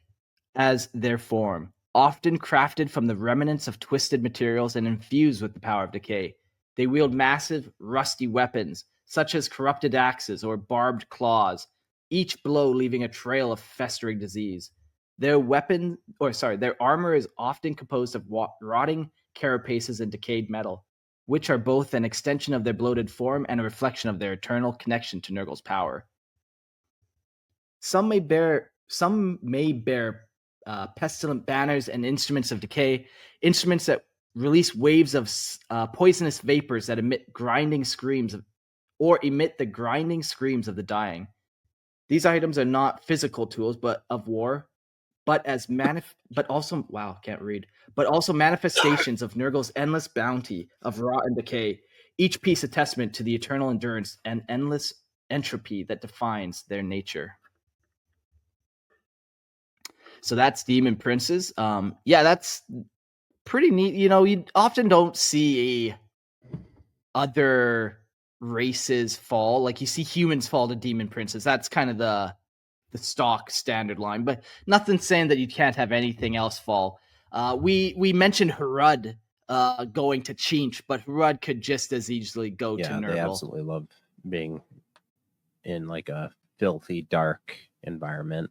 as their form, often crafted from the remnants of twisted materials and infused with the power of decay. They wield massive, rusty weapons, such as corrupted axes or barbed claws, each blow leaving a trail of festering disease. Their armor is often composed of rotting carapaces and decayed metal, which are both an extension of their bloated form and a reflection of their eternal connection to Nurgle's power. Some may bear pestilent banners and instruments of decay, instruments that release waves of poisonous vapors that emit the grinding screams of the dying. These items are not physical tools, but of war, but also manifestations of Nurgle's endless bounty of rot and decay. Each piece a testament to the eternal endurance and endless entropy that defines their nature. So that's Demon Princes. That's pretty neat. You know, you often don't see other races fall. Like you see humans fall to Demon Princes. That's kind of the stock standard line. But nothing saying that you can't have anything else fall. We mentioned Harud going to Chinch, but Harud could just as easily go to Nurgle. They absolutely love being in like a filthy, dark environment.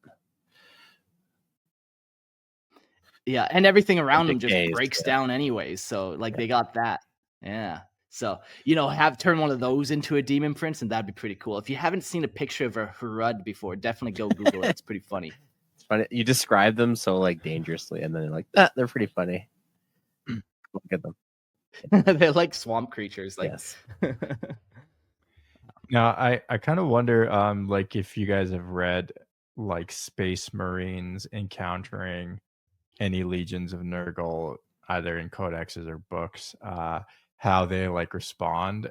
Yeah, and everything around them just decays, breaks yeah. down anyways. So like Yeah. they got that. Yeah. So, have turn one of those into a demon prince, and that'd be pretty cool. If you haven't seen a picture of a Harud before, definitely go Google it. It's pretty funny. It's funny. You describe them so like dangerously, and then you're like, they're pretty funny. Look at them. They're like swamp creatures. Like Yes. Now, I kind of wonder, like if you guys have read like Space Marines encountering any legions of Nurgle, either in codexes or books, how they like respond.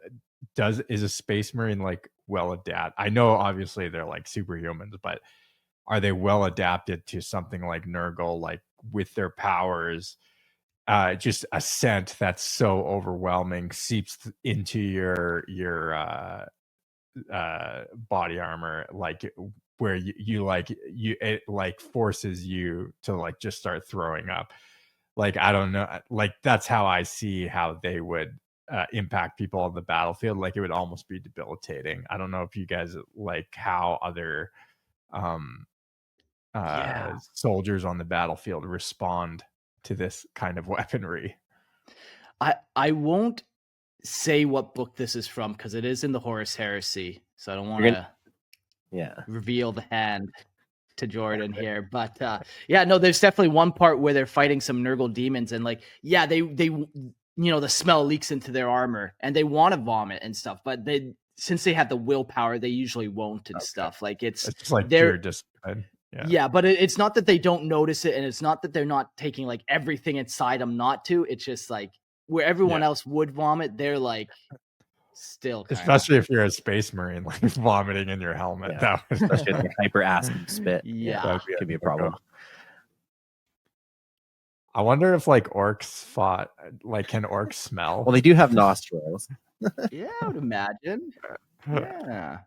Is a Space Marine like well adapted? I know obviously they're like superhumans, but are they well adapted to something like Nurgle, like with their powers? Just a scent that's so overwhelming seeps into your body armor, like where it like forces you to like just start throwing up. Like I don't know, like that's how I see how they would impact people on the battlefield. Like it would almost be debilitating. I don't know if you guys like how other um yeah. soldiers on the battlefield respond to this kind of weaponry. I won't say what book this is from because it is in the Horus Heresy. So I don't want You're to Yeah. reveal the hand to Jordan here. But yeah, no, there's definitely one part where they're fighting some Nurgle demons, and like, yeah, they the smell leaks into their armor and they want to vomit and stuff, but since they have the willpower, they usually won't and stuff. Like It's just like they're pure discipline. yeah, but it's not that they don't notice it, and it's not that they're not taking like everything inside them not to. It's just like where everyone else would vomit, they're like still kind of. Especially if you're a Space Marine, like vomiting in your helmet. Yeah. That was Especially with the hyper acid spit. Yeah. that'd Could be a problem. I wonder if like orcs fought. Like, can orcs smell? Well, they do have nostrils. Yeah, I would imagine. Yeah.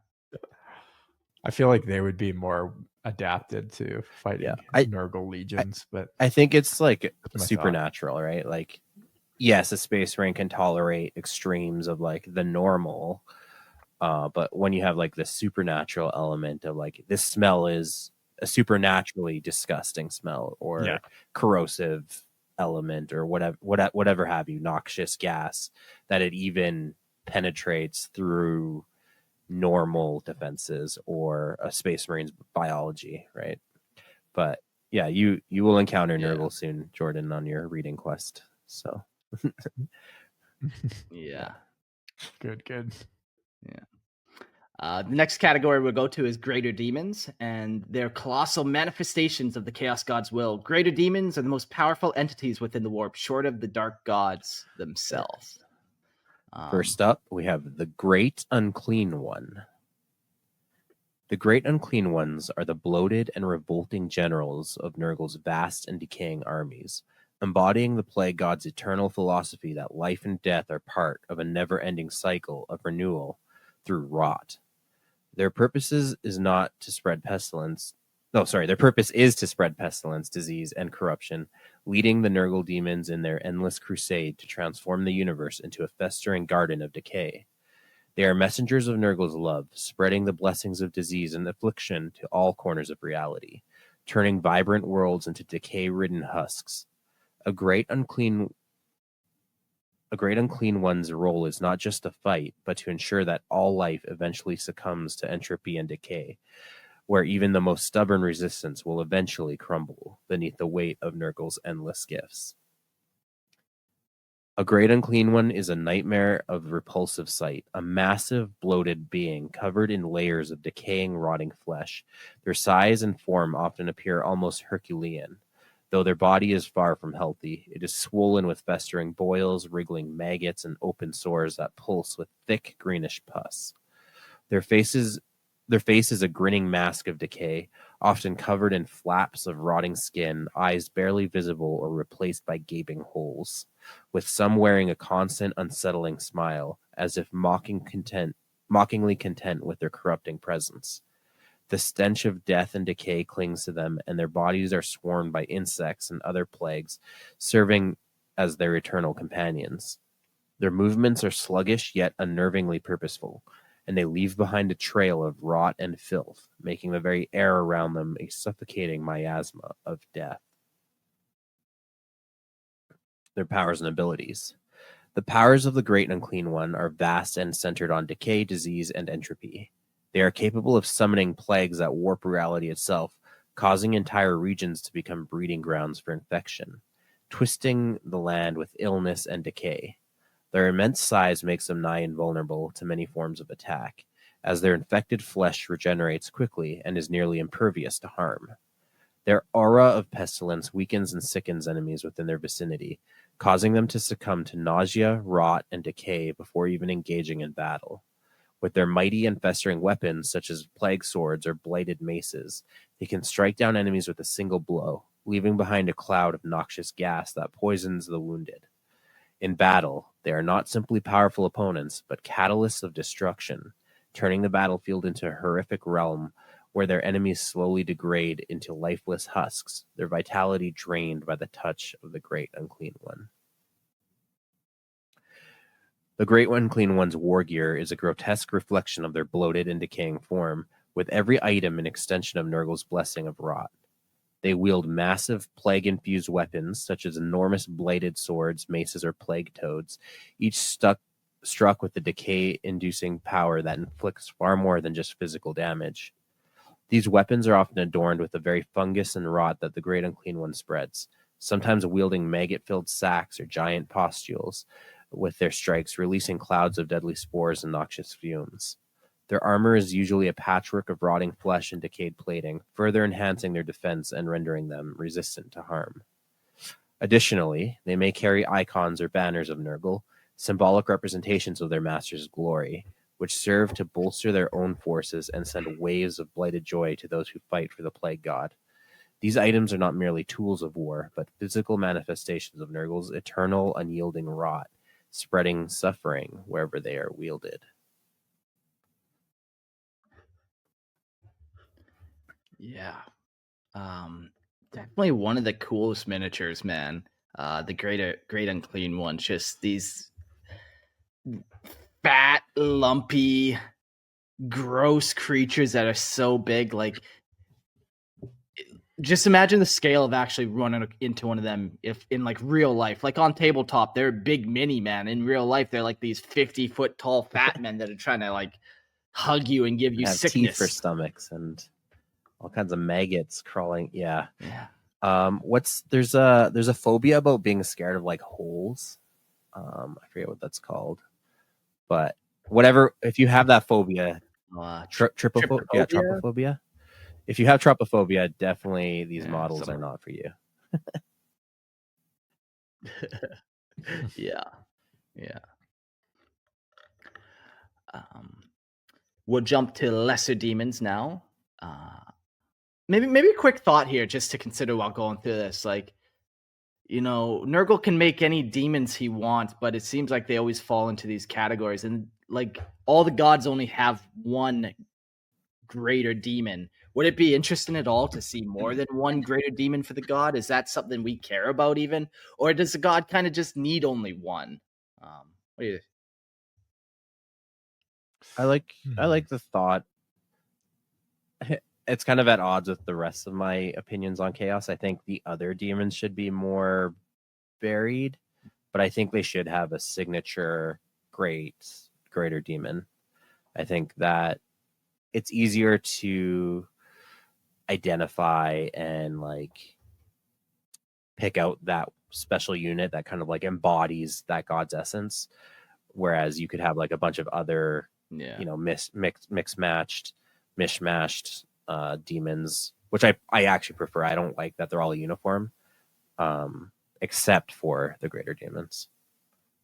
I feel like they would be more adapted to fighting Nurgle legions, but I think it's like my supernatural, right? Like, yes, a Space Marine can tolerate extremes of like the normal, but when you have like the supernatural element of like this smell is a supernaturally disgusting smell, or corrosive element, or whatever have you, noxious gas, that it even penetrates through normal defenses or a Space Marine's biology, right? But yeah, you will encounter Nurgle soon, Jordan, on your reading quest. So Yeah. Good. Yeah. The next category we'll go to is greater demons, and they're colossal manifestations of the Chaos God's will. Greater demons are the most powerful entities within the warp, short of the dark gods themselves. First up, we have the Great Unclean One. The Great Unclean Ones are the bloated and revolting generals of Nurgle's vast and decaying armies, embodying the Plague God's eternal philosophy that life and death are part of a never-ending cycle of renewal through rot. Their purpose is to spread pestilence. Their purpose is to spread pestilence, disease, and corruption, leading the Nurgle demons in their endless crusade to transform the universe into a festering garden of decay. They are messengers of Nurgle's love, spreading the blessings of disease and affliction to all corners of reality, turning vibrant worlds into decay-ridden husks. A great unclean one's role is not just to fight, but to ensure that all life eventually succumbs to entropy and decay, where even the most stubborn resistance will eventually crumble beneath the weight of Nurgle's endless gifts. A Great Unclean One is a nightmare of repulsive sight, a massive, bloated being covered in layers of decaying, rotting flesh. Their size and form often appear almost Herculean. Though their body is far from healthy, it is swollen with festering boils, wriggling maggots, and open sores that pulse with thick, greenish pus. Their face is a grinning mask of decay, often covered in flaps of rotting skin, eyes barely visible or replaced by gaping holes, with some wearing a constant, unsettling smile, as if mockingly content with their corrupting presence. The stench of death and decay clings to them, and their bodies are swarmed by insects and other plagues, serving as their eternal companions. Their movements are sluggish yet unnervingly purposeful, and they leave behind a trail of rot and filth, making the very air around them a suffocating miasma of death. their powers and abilities. The powers of the Great Unclean One are vast and centered on decay, disease, and entropy. They are capable of summoning plagues that warp reality itself, causing entire regions to become breeding grounds for infection, twisting the land with illness and decay. Their immense size makes them nigh invulnerable to many forms of attack, as their infected flesh regenerates quickly and is nearly impervious to harm. Their aura of pestilence weakens and sickens enemies within their vicinity, causing them to succumb to nausea, rot, and decay before even engaging in battle. With their mighty and festering weapons, such as plague swords or blighted maces, they can strike down enemies with a single blow, leaving behind a cloud of noxious gas that poisons the wounded. In battle, they are not simply powerful opponents, but catalysts of destruction, turning the battlefield into a horrific realm where their enemies slowly degrade into lifeless husks, their vitality drained by the touch of the Great Unclean One. The Great Unclean One's war gear is a grotesque reflection of their bloated and decaying form, with every item an extension of Nurgle's blessing of rot. They wield massive plague-infused weapons, such as enormous bladed swords, maces, or plague toads, each struck with the decay-inducing power that inflicts far more than just physical damage. These weapons are often adorned with the very fungus and rot that the Great Unclean One spreads, sometimes wielding maggot-filled sacks or giant pustules with their strikes, releasing clouds of deadly spores and noxious fumes. Their armor is usually a patchwork of rotting flesh and decayed plating, further enhancing their defense and rendering them resistant to harm. Additionally, they may carry icons or banners of Nurgle, symbolic representations of their master's glory, which serve to bolster their own forces and send waves of blighted joy to those who fight for the Plague God. These items are not merely tools of war, but physical manifestations of Nurgle's eternal, unyielding rot, spreading suffering wherever they are wielded. Yeah. Definitely one of the coolest miniatures, man. The Great Unclean Ones. Just these fat, lumpy, gross creatures that are so big. Like, just imagine the scale of actually running into one of them if in like real life. Like on tabletop, they're big mini, man. In real life, they're like these 50-foot tall fat men that are trying to like hug you and give you have sickness. Teeth for stomachs and all kinds of maggots crawling. Yeah. There's a phobia about being scared of like holes. I forget what that's called, but whatever. If you have that phobia, trypophobia. If you have trypophobia, definitely these models are not for you. Yeah. We'll jump to lesser demons now. Maybe a quick thought here just to consider while going through this. Like, you know, Nurgle can make any demons he wants, but it seems like they always fall into these categories. And like all the gods only have one greater demon. Would it be interesting at all to see more than one greater demon for the god? Is that something we care about even? Or does the god kind of just need only one? What do you... I like the thought. It's kind of at odds with the rest of my opinions on chaos. I think the other demons should be more varied, but I think they should have a signature greater demon. I think that it's easier to identify and like pick out that special unit that kind of like embodies that god's essence, whereas you could have like a bunch of other mishmashed demons, which I actually prefer. I don't like that they're all uniform, except for the greater demons.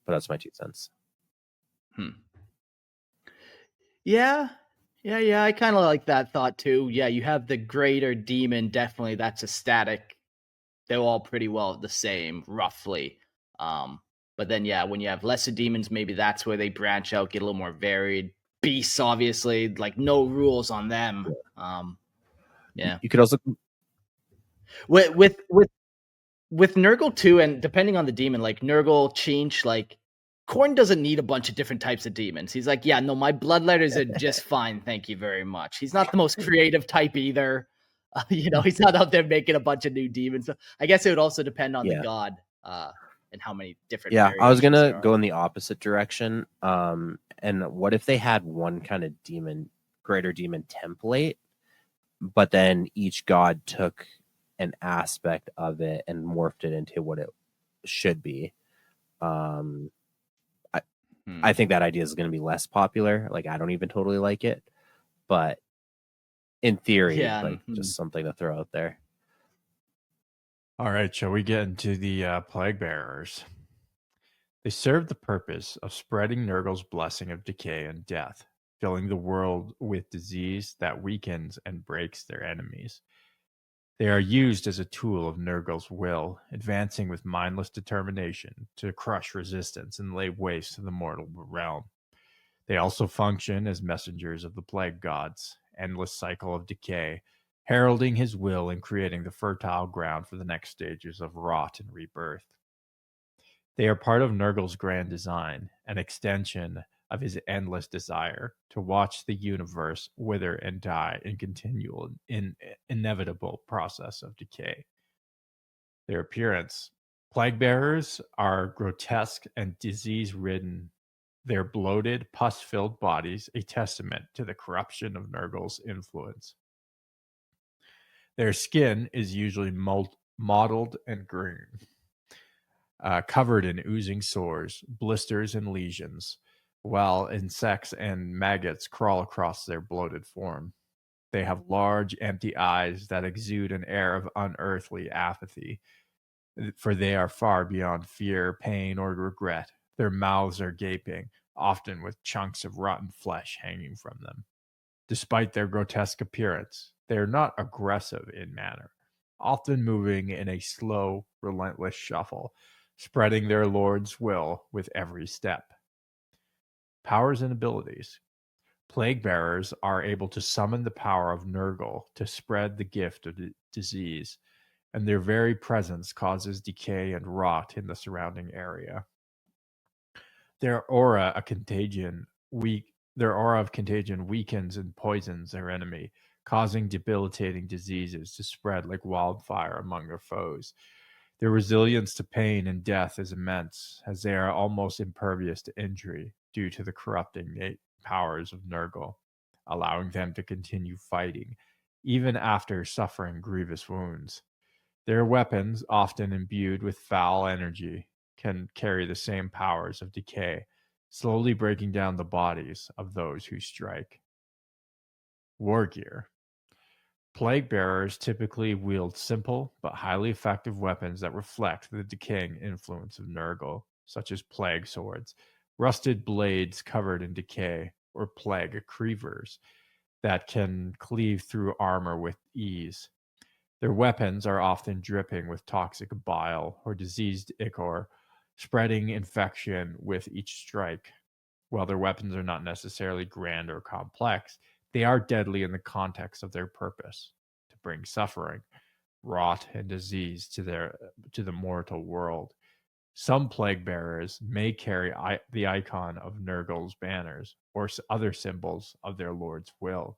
But that's my 2 cents. Yeah. I kind of like that thought too. Yeah, you have the greater demon. Definitely, that's a static. They're all pretty well the same, roughly. But then, yeah, when you have lesser demons, maybe that's where they branch out, get a little more varied. Beasts, obviously, like no rules on them. Yeah. You could also with Nurgle too, and depending on the demon, like Nurgle, Chinch, like Khorne doesn't need a bunch of different types of demons. He's like, yeah, no, my bloodletters are just fine, thank you very much. He's not the most creative type either. He's not out there making a bunch of new demons. So I guess it would also depend on the god and how many different Yeah, I was variations there gonna are. go in the opposite direction. And what if they had one kind of greater demon template, but then each god took an aspect of it and morphed it into what it should be? I think that idea is going to be less popular. Like, I don't even totally like it, but in theory, Yeah, like, just something to throw out there. All right, shall we get into the plague bearers? They serve the purpose of spreading Nurgle's blessing of decay and death, filling the world with disease that weakens and breaks their enemies. They are used as a tool of Nurgle's will, advancing with mindless determination to crush resistance and lay waste to the mortal realm. They also function as messengers of the plague gods, endless cycle of decay, heralding his will and creating the fertile ground for the next stages of rot and rebirth. They are part of Nurgle's grand design, an extension of his endless desire to watch the universe wither and die in continual, inevitable process of decay. Their appearance. Plague bearers are grotesque and disease-ridden, their bloated, pus-filled bodies a testament to the corruption of Nurgle's influence. Their skin is usually mottled and green, covered in oozing sores, blisters, and lesions, while insects and maggots crawl across their bloated form. They have large, empty eyes that exude an air of unearthly apathy, for they are far beyond fear, pain, or regret. Their mouths are gaping, often with chunks of rotten flesh hanging from them. Despite their grotesque appearance, they are not aggressive in manner, often moving in a slow, relentless shuffle, spreading their lord's will with every step. Powers and abilities. Plague bearers are able to summon the power of Nurgle to spread the gift of disease, and their very presence causes decay and rot in the surrounding area. Their aura of contagion weakens and poisons their enemy, causing debilitating diseases to spread like wildfire among their foes. Their resilience to pain and death is immense, as they are almost impervious to injury due to the corrupting powers of Nurgle, allowing them to continue fighting, even after suffering grievous wounds. Their weapons, often imbued with foul energy, can carry the same powers of decay, slowly breaking down the bodies of those who strike. War gear. Plague bearers typically wield simple but highly effective weapons that reflect the decaying influence of Nurgle, such as plague swords, rusted blades covered in decay, or plague cleavers that can cleave through armor with ease. Their weapons are often dripping with toxic bile or diseased ichor, spreading infection with each strike. While their weapons are not necessarily grand or complex, they are deadly in the context of their purpose: to bring suffering, rot, and disease to the mortal world. Some plague bearers may carry the icon of Nurgle's banners or other symbols of their lord's will,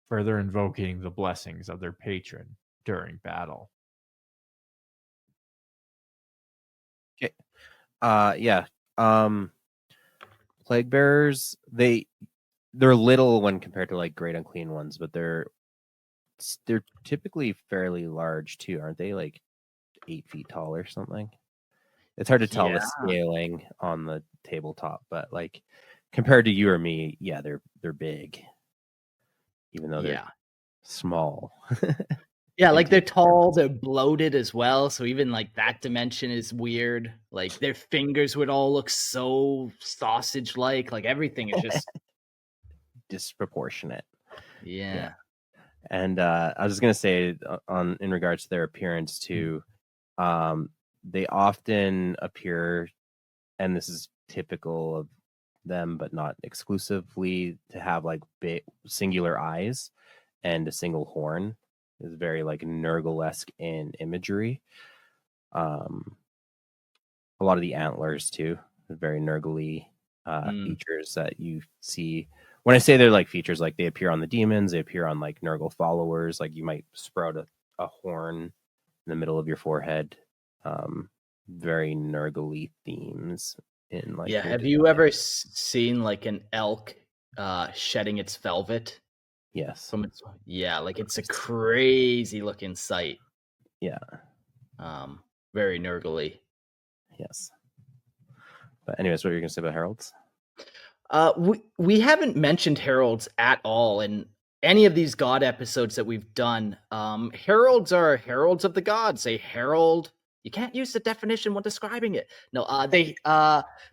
further invoking the blessings of their patron during battle. Okay. Yeah. Plague bearers, they're little when compared to like Great Unclean Ones, but they're typically fairly large too, aren't they? Like 8 feet tall or something. It's hard to tell the scaling on the tabletop, but like compared to you or me, yeah, they're big, even though they're small. Yeah, like they're tall, they're bloated as well. So even like that dimension is weird. Like their fingers would all look so sausage like. Like everything is just disproportionate. Yeah. And I was just gonna say in regards to their appearance too, they often appear, and this is typical of them, but not exclusively, to have like big singular eyes and a single horn. Is very like Nurgle-esque in imagery. A lot of the antlers too, very Nurgle-y features that you see. When I say they're like features, like they appear on the demons, they appear on like Nurgle followers. Like you might sprout a horn in the middle of your forehead. very Nurgle themes in like Yeah, their have you design. ever seen like an elk shedding its velvet Yes. from its? Yeah, like it's a Course. crazy looking sight. Yeah. Very Nurgle-y. Yes. But anyways, what are you gonna say about heralds? We haven't mentioned heralds at all in any of these god episodes that we've done. Heralds are heralds of the gods. A herald, you can't use the definition when describing it. No, they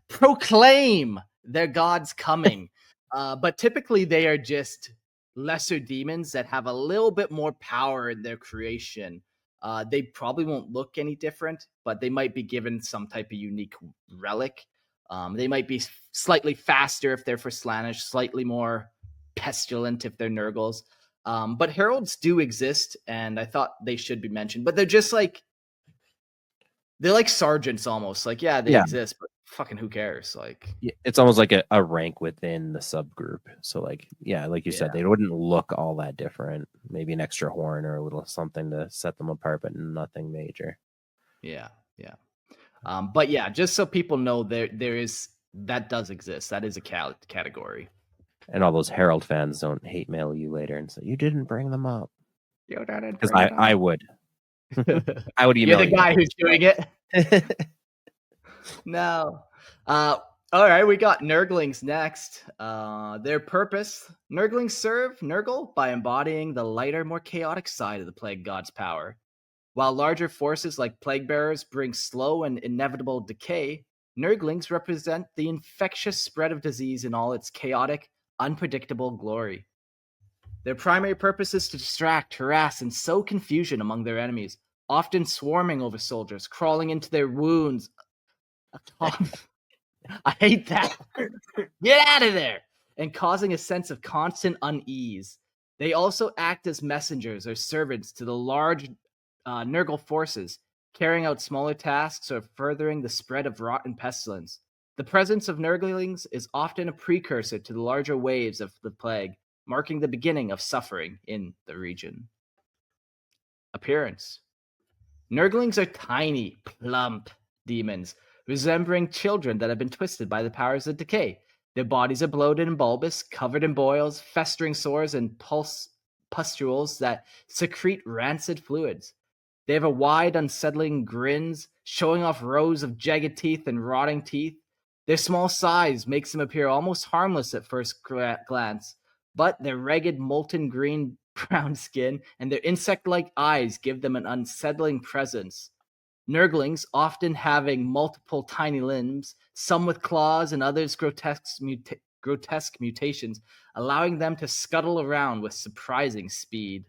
proclaim their god's coming. But typically they are just lesser demons that have a little bit more power in their creation. They probably won't look any different, but they might be given some type of unique relic. They might be slightly faster if they're for Slaanesh, slightly more pestilent if they're Nurgles. But heralds do exist, and I thought they should be mentioned. But they're like sergeants almost. Like, yeah, they exist, but fucking who cares? Like, it's almost like a rank within the subgroup. So like, yeah, like you said, they wouldn't look all that different. Maybe an extra horn or a little something to set them apart, but nothing major. Yeah. But yeah, just so people know, there is that does exist. That is a category. And all those Herald fans don't hate mail you later and say you didn't bring them up. Because Because I would. I would email You're the guy who's doing it. No. All right, we got Nurglings next. Their purpose: Nurglings serve Nurgle by embodying the lighter, more chaotic side of the Plague God's power. While larger forces like Plague Bearers bring slow and inevitable decay, Nurglings represent the infectious spread of disease in all its chaotic, unpredictable glory. Their primary purpose is to distract, harass, and sow confusion among their enemies, often swarming over soldiers, crawling into their wounds. I hate that. Get out of there! And causing a sense of constant unease. They also act as messengers or servants to the large Nurgle forces, carrying out smaller tasks or furthering the spread of rot and pestilence. The presence of Nurglings is often a precursor to the larger waves of the plague, marking the beginning of suffering in the region. Appearance: Nurglings are tiny, plump demons, resembling children that have been twisted by the powers of decay. Their bodies are bloated and bulbous, covered in boils, festering sores, and pustules that secrete rancid fluids. They have a wide, unsettling grins, showing off rows of jagged teeth and rotting teeth. Their small size makes them appear almost harmless at first glance, but their ragged, molten green brown skin and their insect-like eyes give them an unsettling presence. Nurglings, often having multiple tiny limbs, some with claws and others grotesque mutations, allowing them to scuttle around with surprising speed.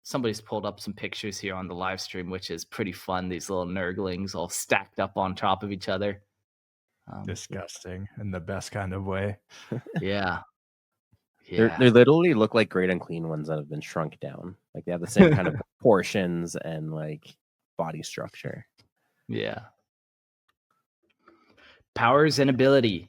Somebody's pulled up some pictures here on the live stream, which is pretty fun. These little Nurglings all stacked up on top of each other. Disgusting in the best kind of way. Yeah. They literally look like Great Unclean Ones that have been shrunk down. Like they have the same kind of proportions and like body structure. Yeah. Powers and ability.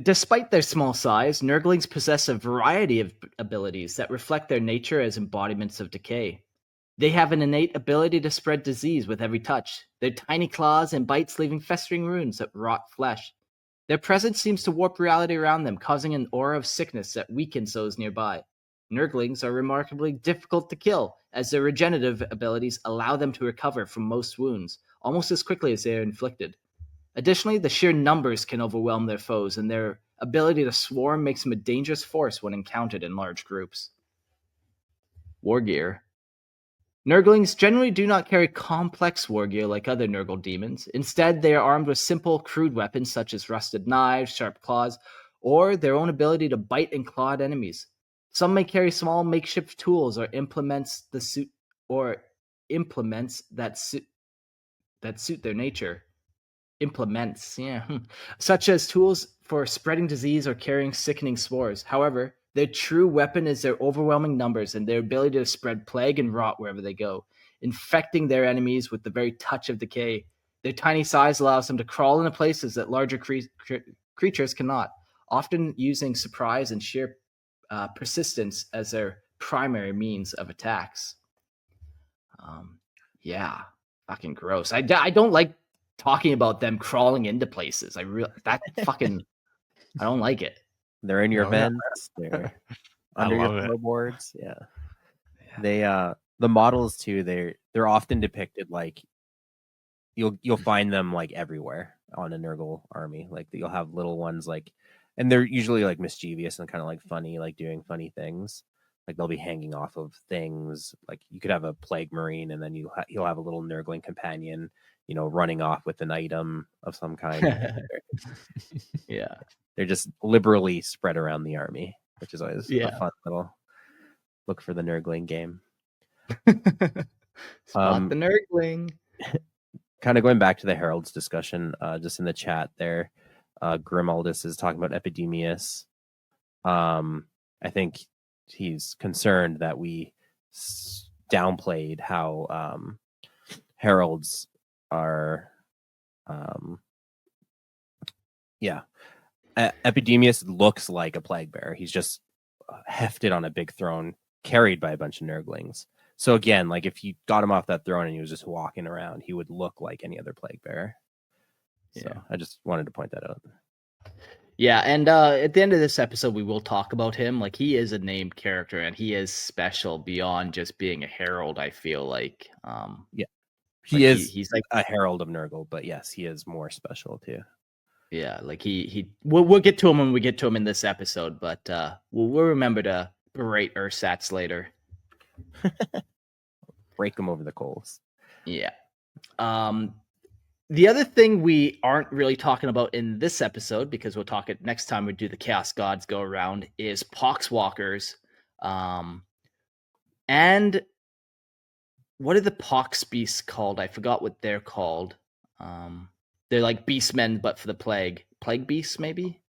Despite their small size, Nurglings possess a variety of abilities that reflect their nature as embodiments of decay. They have an innate ability to spread disease with every touch, their tiny claws and bites leaving festering wounds that rot flesh. Their presence seems to warp reality around them, causing an aura of sickness that weakens those nearby. Nurglings are remarkably difficult to kill, as their regenerative abilities allow them to recover from most wounds, almost as quickly as they are inflicted. Additionally, the sheer numbers can overwhelm their foes, and their ability to swarm makes them a dangerous force when encountered in large groups. War gear. Nurglings generally do not carry complex war gear like other Nurgle demons. Instead, they are armed with simple, crude weapons such as rusted knives, sharp claws, or their own ability to bite and claw at enemies. Some may carry small makeshift tools or implements that suit their nature. Implements, such as tools for spreading disease or carrying sickening spores. However, their true weapon is their overwhelming numbers and their ability to spread plague and rot wherever they go, infecting their enemies with the very touch of decay. Their tiny size allows them to crawl into places that larger creatures cannot, often using surprise and sheer persistence as their primary means of attacks. Yeah. fucking gross. I don't like talking about them crawling into places. I don't like it. They're in your Oh, yeah. vents. They're I under your love it. floorboards. Yeah. Yeah. They the models too, they're often depicted like you'll find them like everywhere on a Nurgle army. Like you'll have little ones like, and they're usually like mischievous and kind of like funny, like doing funny things. Like they'll be hanging off of things. Like you could have a plague marine, and then you'll have a little Nurgling companion, running off with an item of some kind. Yeah. They're just liberally spread around the army, which is always a Yeah. fun little look for the Nurgling game. Spot the Nurgling. Kind of going back to the heralds discussion, just in the chat there, Grimaldus is talking about Epidemius. I think he's concerned that we downplayed how heralds are. Epidemius looks like a plague bearer. He's just hefted on a big throne, carried by a bunch of Nurglings. So again, like if you got him off that throne and he was just walking around, he would look like any other plague bearer. So Yeah. I just wanted to point that out. Yeah, and at the end of this episode, we will talk about him. Like he is a named character, and he is special beyond just being a herald. I feel like, He's like a herald of Nurgle, but yes, he is more special too. Yeah, like we'll get to him when we get to him in this episode, but we'll remember to berate Ursats later. Break him over the coals. Yeah. The other thing we aren't really talking about in this episode, because we'll talk it next time we do the Chaos Gods go around, is Poxwalkers. And what are the Pox beasts called? I forgot what they're called. They're like beastmen, but for the plague beasts, maybe.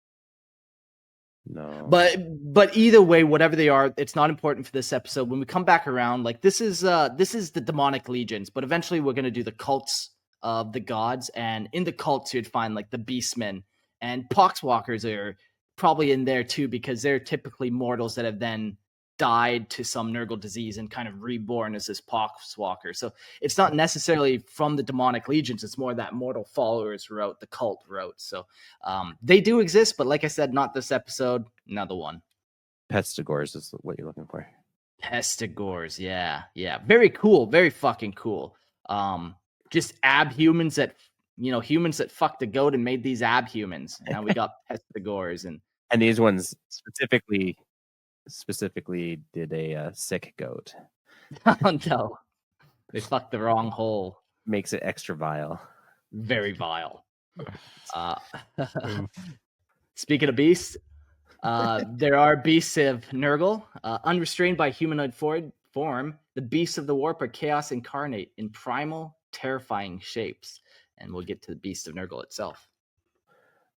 No, but either way, whatever they are, it's not important for this episode. When we come back around, like this is the demonic legions, but eventually we're gonna do the cults of the gods, and in the cults you'd find like the beastmen, and poxwalkers are probably in there too, because they're typically mortals that have then died to some Nurgle disease and kind of reborn as this poxwalker. So it's not necessarily from the demonic legions, it's more that mortal followers route, the cult route. So they do exist, but like I said, not this episode, another one. Pestigores is what you're looking for. Pestigores, yeah. Very cool, very fucking cool. Just abhumans that humans that fucked a goat and made these abhumans. Now we got pestigores, and these ones specifically did a sick goat. Oh no, they fucked the wrong hole. Makes it extra vile. Very vile. Speaking of beasts, there are beasts of Nurgle, unrestrained by humanoid form. The beasts of the warp are chaos incarnate in primal, terrifying shapes, and we'll get to the beast of Nurgle itself.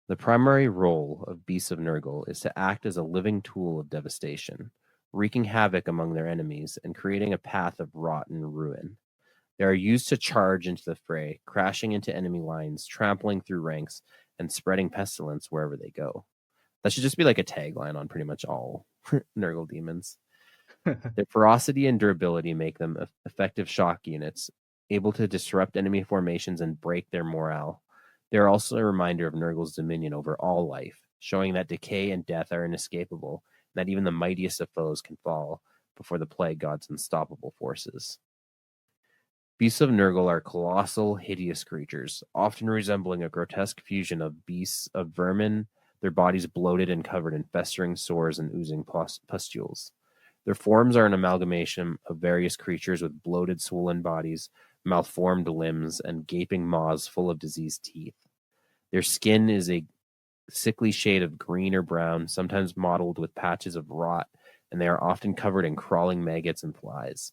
The primary role of beasts of Nurgle is to act as a living tool of devastation, wreaking havoc among their enemies and creating a path of rot and ruin. They are used to charge into the fray, crashing into enemy lines, trampling through ranks, and spreading pestilence wherever they go. That should just be like a tagline on pretty much all Nurgle demons. Their ferocity and durability make them effective shock units, able to disrupt enemy formations and break their morale. They are also a reminder of Nurgle's dominion over all life, showing that decay and death are inescapable, and that even the mightiest of foes can fall before the plague god's unstoppable forces. Beasts of Nurgle are colossal, hideous creatures, often resembling a grotesque fusion of beasts of vermin, their bodies bloated and covered in festering sores and oozing pustules. Their forms are an amalgamation of various creatures with bloated, swollen bodies, malformed limbs, and gaping maws full of diseased teeth. Their skin is a sickly shade of green or brown, sometimes mottled with patches of rot, and they are often covered in crawling maggots and flies.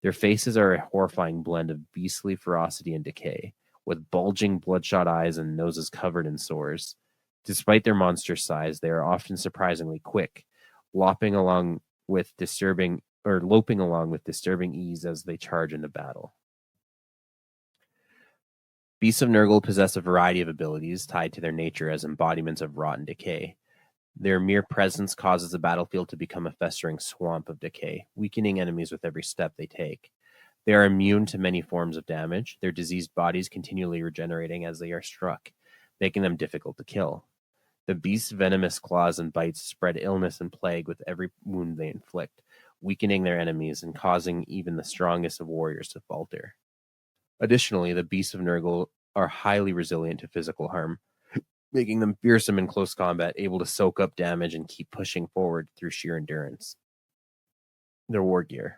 Their faces are a horrifying blend of beastly ferocity and decay, with bulging, bloodshot eyes and noses covered in sores. Despite their monstrous size, they are often surprisingly quick, loping along with disturbing ease as they charge into battle. Beasts of Nurgle possess a variety of abilities tied to their nature as embodiments of rot and decay. Their mere presence causes the battlefield to become a festering swamp of decay, weakening enemies with every step they take. They are immune to many forms of damage, their diseased bodies continually regenerating as they are struck, making them difficult to kill. The beast's venomous claws and bites spread illness and plague with every wound they inflict, weakening their enemies and causing even the strongest of warriors to falter. Additionally, the beasts of Nurgle are highly resilient to physical harm, making them fearsome in close combat, able to soak up damage and keep pushing forward through sheer endurance. Their war gear.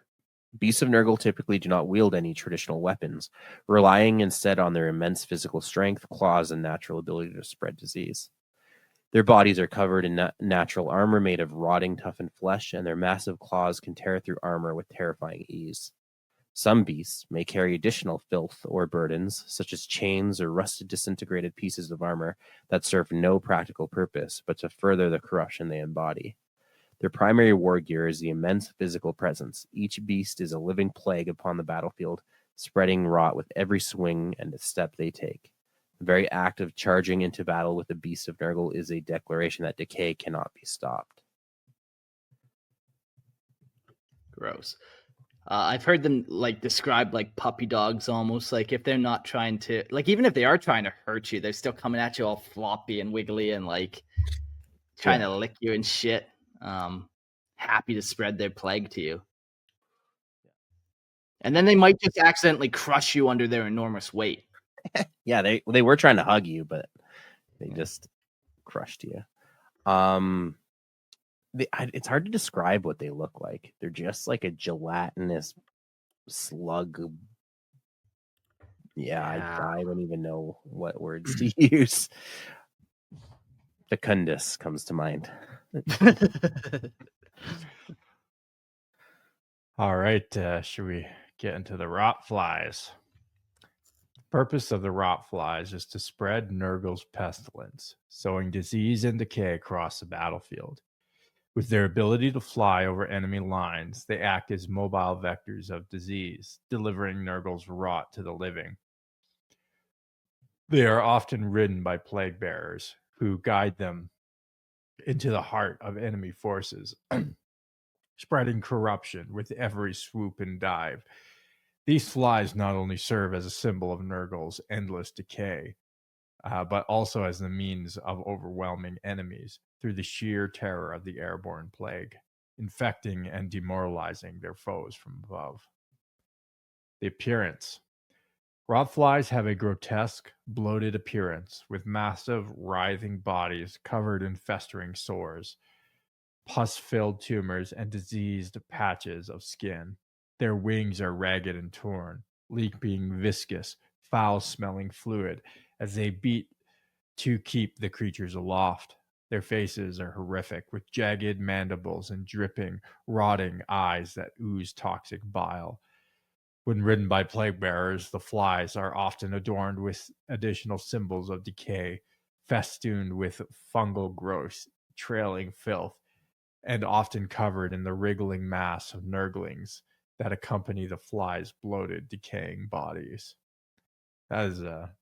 Beasts of Nurgle typically do not wield any traditional weapons, relying instead on their immense physical strength, claws, and natural ability to spread disease. Their bodies are covered in natural armor made of rotting, toughened flesh, and their massive claws can tear through armor with terrifying ease. Some beasts may carry additional filth or burdens, such as chains or rusted, disintegrated pieces of armor that serve no practical purpose but to further the corruption they embody. Their primary war gear is the immense physical presence. Each beast is a living plague upon the battlefield, spreading rot with every swing and step they take. The very act of charging into battle with the beast of Nurgle is a declaration that decay cannot be stopped. Gross. I've heard them like described like puppy dogs almost. Like if they're not trying to, like even if they are trying to hurt you, they're still coming at you all floppy and wiggly and like trying to lick you and shit. Happy to spread their plague to you. And then they might just accidentally crush you under their enormous weight. Yeah, they were trying to hug you, but they just crushed you. It's hard to describe what they look like. They're just like a gelatinous slug. Yeah. I don't even know what words to use. Fecundus comes to mind. All right, should we get into the rot flies? The purpose of the rot flies is to spread Nurgle's pestilence, sowing disease and decay across the battlefield. With their ability to fly over enemy lines, they act as mobile vectors of disease, delivering Nurgle's rot to the living. They are often ridden by plague bearers, who guide them into the heart of enemy forces, spreading corruption with every swoop and dive. These flies not only serve as a symbol of Nurgle's endless decay, but also as the means of overwhelming enemies through the sheer terror of the airborne plague, infecting and demoralizing their foes from above. The appearance. Rot flies have a grotesque, bloated appearance with massive, writhing bodies covered in festering sores, pus-filled tumors, and diseased patches of skin. Their wings are ragged and torn, leaking viscous, foul-smelling fluid as they beat to keep the creatures aloft. Their faces are horrific, with jagged mandibles and dripping, rotting eyes that ooze toxic bile. When ridden by plague bearers, the flies are often adorned with additional symbols of decay, festooned with fungal growths, trailing filth, and often covered in the wriggling mass of nurglings that accompany the flies' bloated, decaying bodies. That is a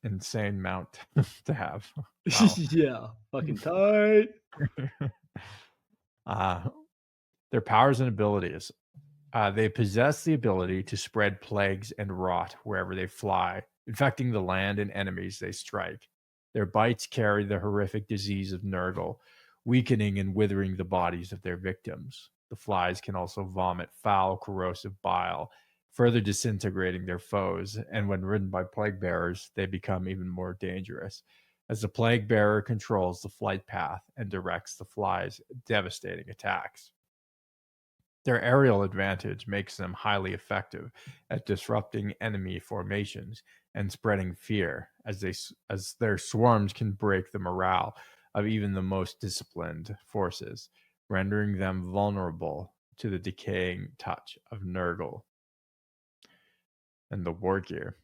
insane mount to have. Wow. Yeah, fucking tight. Their powers and abilities. They possess the ability to spread plagues and rot wherever they fly, infecting the land and enemies they strike. Their bites carry the horrific disease of Nurgle, weakening and withering the bodies of their victims. The flies can also vomit foul, corrosive bile, further disintegrating their foes, and when ridden by plague bearers, they become even more dangerous, as the plague bearer controls the flight path and directs the flies' devastating attacks. Their aerial advantage makes them highly effective at disrupting enemy formations and spreading fear, as their swarms can break the morale of even the most disciplined forces, rendering them vulnerable to the decaying touch of Nurgle. And the war gear.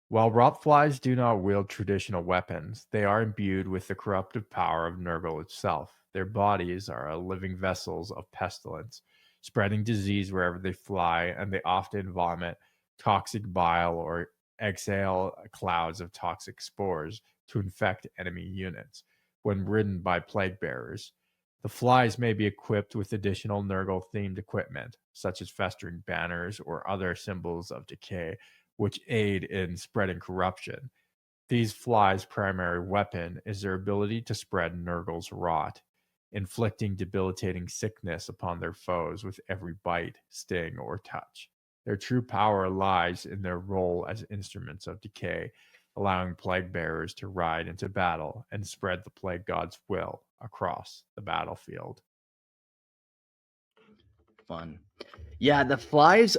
While rotflies do not wield traditional weapons, they are imbued with the corruptive power of Nurgle itself. Their bodies are living vessels of pestilence, spreading disease wherever they fly, and they often vomit toxic bile or exhale clouds of toxic spores to infect enemy units. When ridden by plague bearers, The flies may be equipped with additional Nurgle-themed equipment, such as festering banners or other symbols of decay, which aid in spreading corruption. These flies' primary weapon is their ability to spread Nurgle's rot, inflicting debilitating sickness upon their foes with every bite, sting, or touch. Their true power lies in their role as instruments of decay, allowing plague bearers to ride into battle and spread the plague god's will across the battlefield. Fun. Yeah, the flies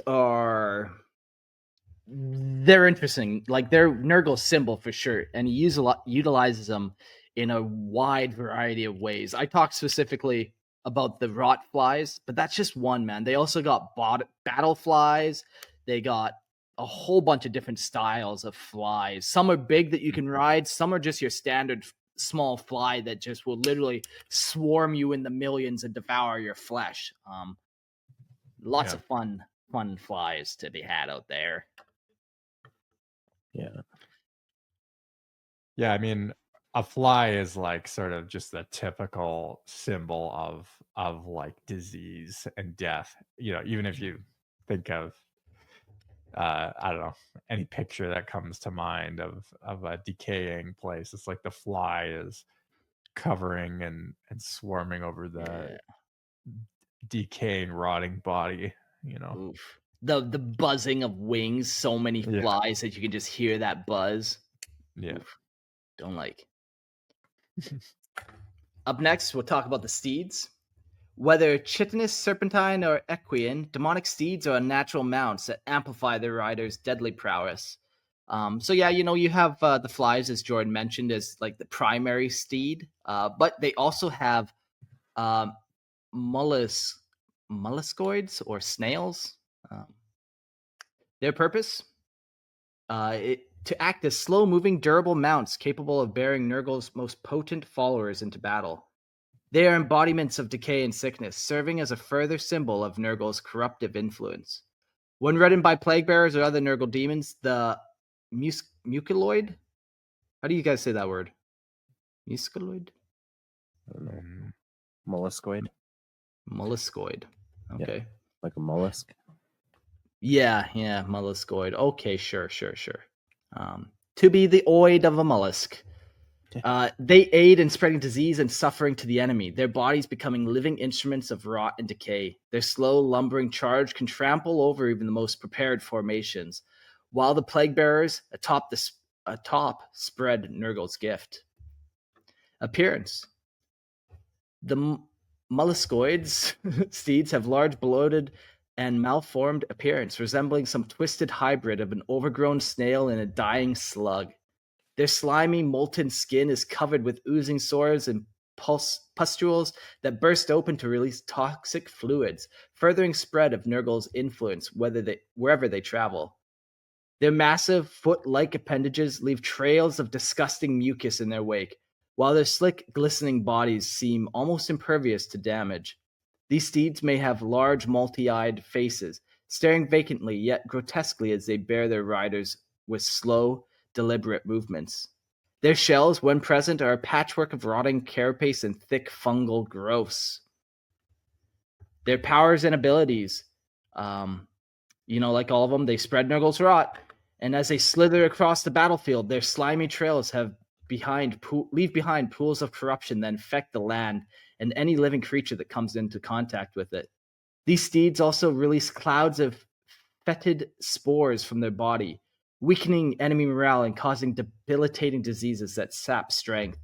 they're interesting. Like, they're Nurgle's symbol for sure, and he utilizes them in a wide variety of ways. I talked specifically about the rot flies, but that's just one, man. They also got battle flies. They got a whole bunch of different styles of flies. Some are big that you can ride. Some are just your standard small fly that just will literally swarm you in the millions and devour your flesh. Lots of fun flies to be had out there. Yeah. Yeah, I mean, a fly is like sort of just the typical symbol of like disease and death. You know, even if you think of I don't know, any picture that comes to mind of a decaying place, it's like the fly is covering and swarming over the decaying, rotting body, you know. Oof. The buzzing of wings, so many flies that you can just hear that buzz. Yeah. Oof. Don't like. Up next, we'll talk about the steeds. Whether chitinous, serpentine, or equian, demonic steeds are unnatural mounts that amplify their riders' deadly prowess. So yeah, you know, you have the flies, as Jordan mentioned, as like the primary steed, but they also have molluscoids or snails. Their purpose? To act as slow-moving, durable mounts capable of bearing Nurgle's most potent followers into battle. They are embodiments of decay and sickness, serving as a further symbol of Nurgle's corruptive influence. When ridden by plague bearers or other Nurgle demons, the muciloid? How do you guys say that word? Muciloid? I don't know. Molluscoid? Molluscoid. Okay. Yeah, like a mollusk? Yeah, molluscoid. Okay, sure. To be the oid of a mollusk. They aid in spreading disease and suffering to the enemy, their bodies becoming living instruments of rot and decay. Their slow, lumbering charge can trample over even the most prepared formations, while the plague bearers atop spread Nurgle's gift. Appearance. The molluscoids steeds have large, bloated, and malformed appearance, resembling some twisted hybrid of an overgrown snail and a dying slug. Their slimy, molten skin is covered with oozing sores and pustules that burst open to release toxic fluids, furthering spread of Nurgle's influence wherever they travel. Their massive, foot-like appendages leave trails of disgusting mucus in their wake, while their slick, glistening bodies seem almost impervious to damage. These steeds may have large, multi-eyed faces, staring vacantly yet grotesquely as they bear their riders with slow, deliberate movements. Their shells, when present, are a patchwork of rotting carapace and thick fungal growths. Their powers and abilities, like all of them, they spread Nurgle's rot, and as they slither across the battlefield, their slimy trails leave behind pools of corruption that infect the land and any living creature that comes into contact with it. These steeds also release clouds of fetid spores from their body, weakening enemy morale and causing debilitating diseases that sap strength.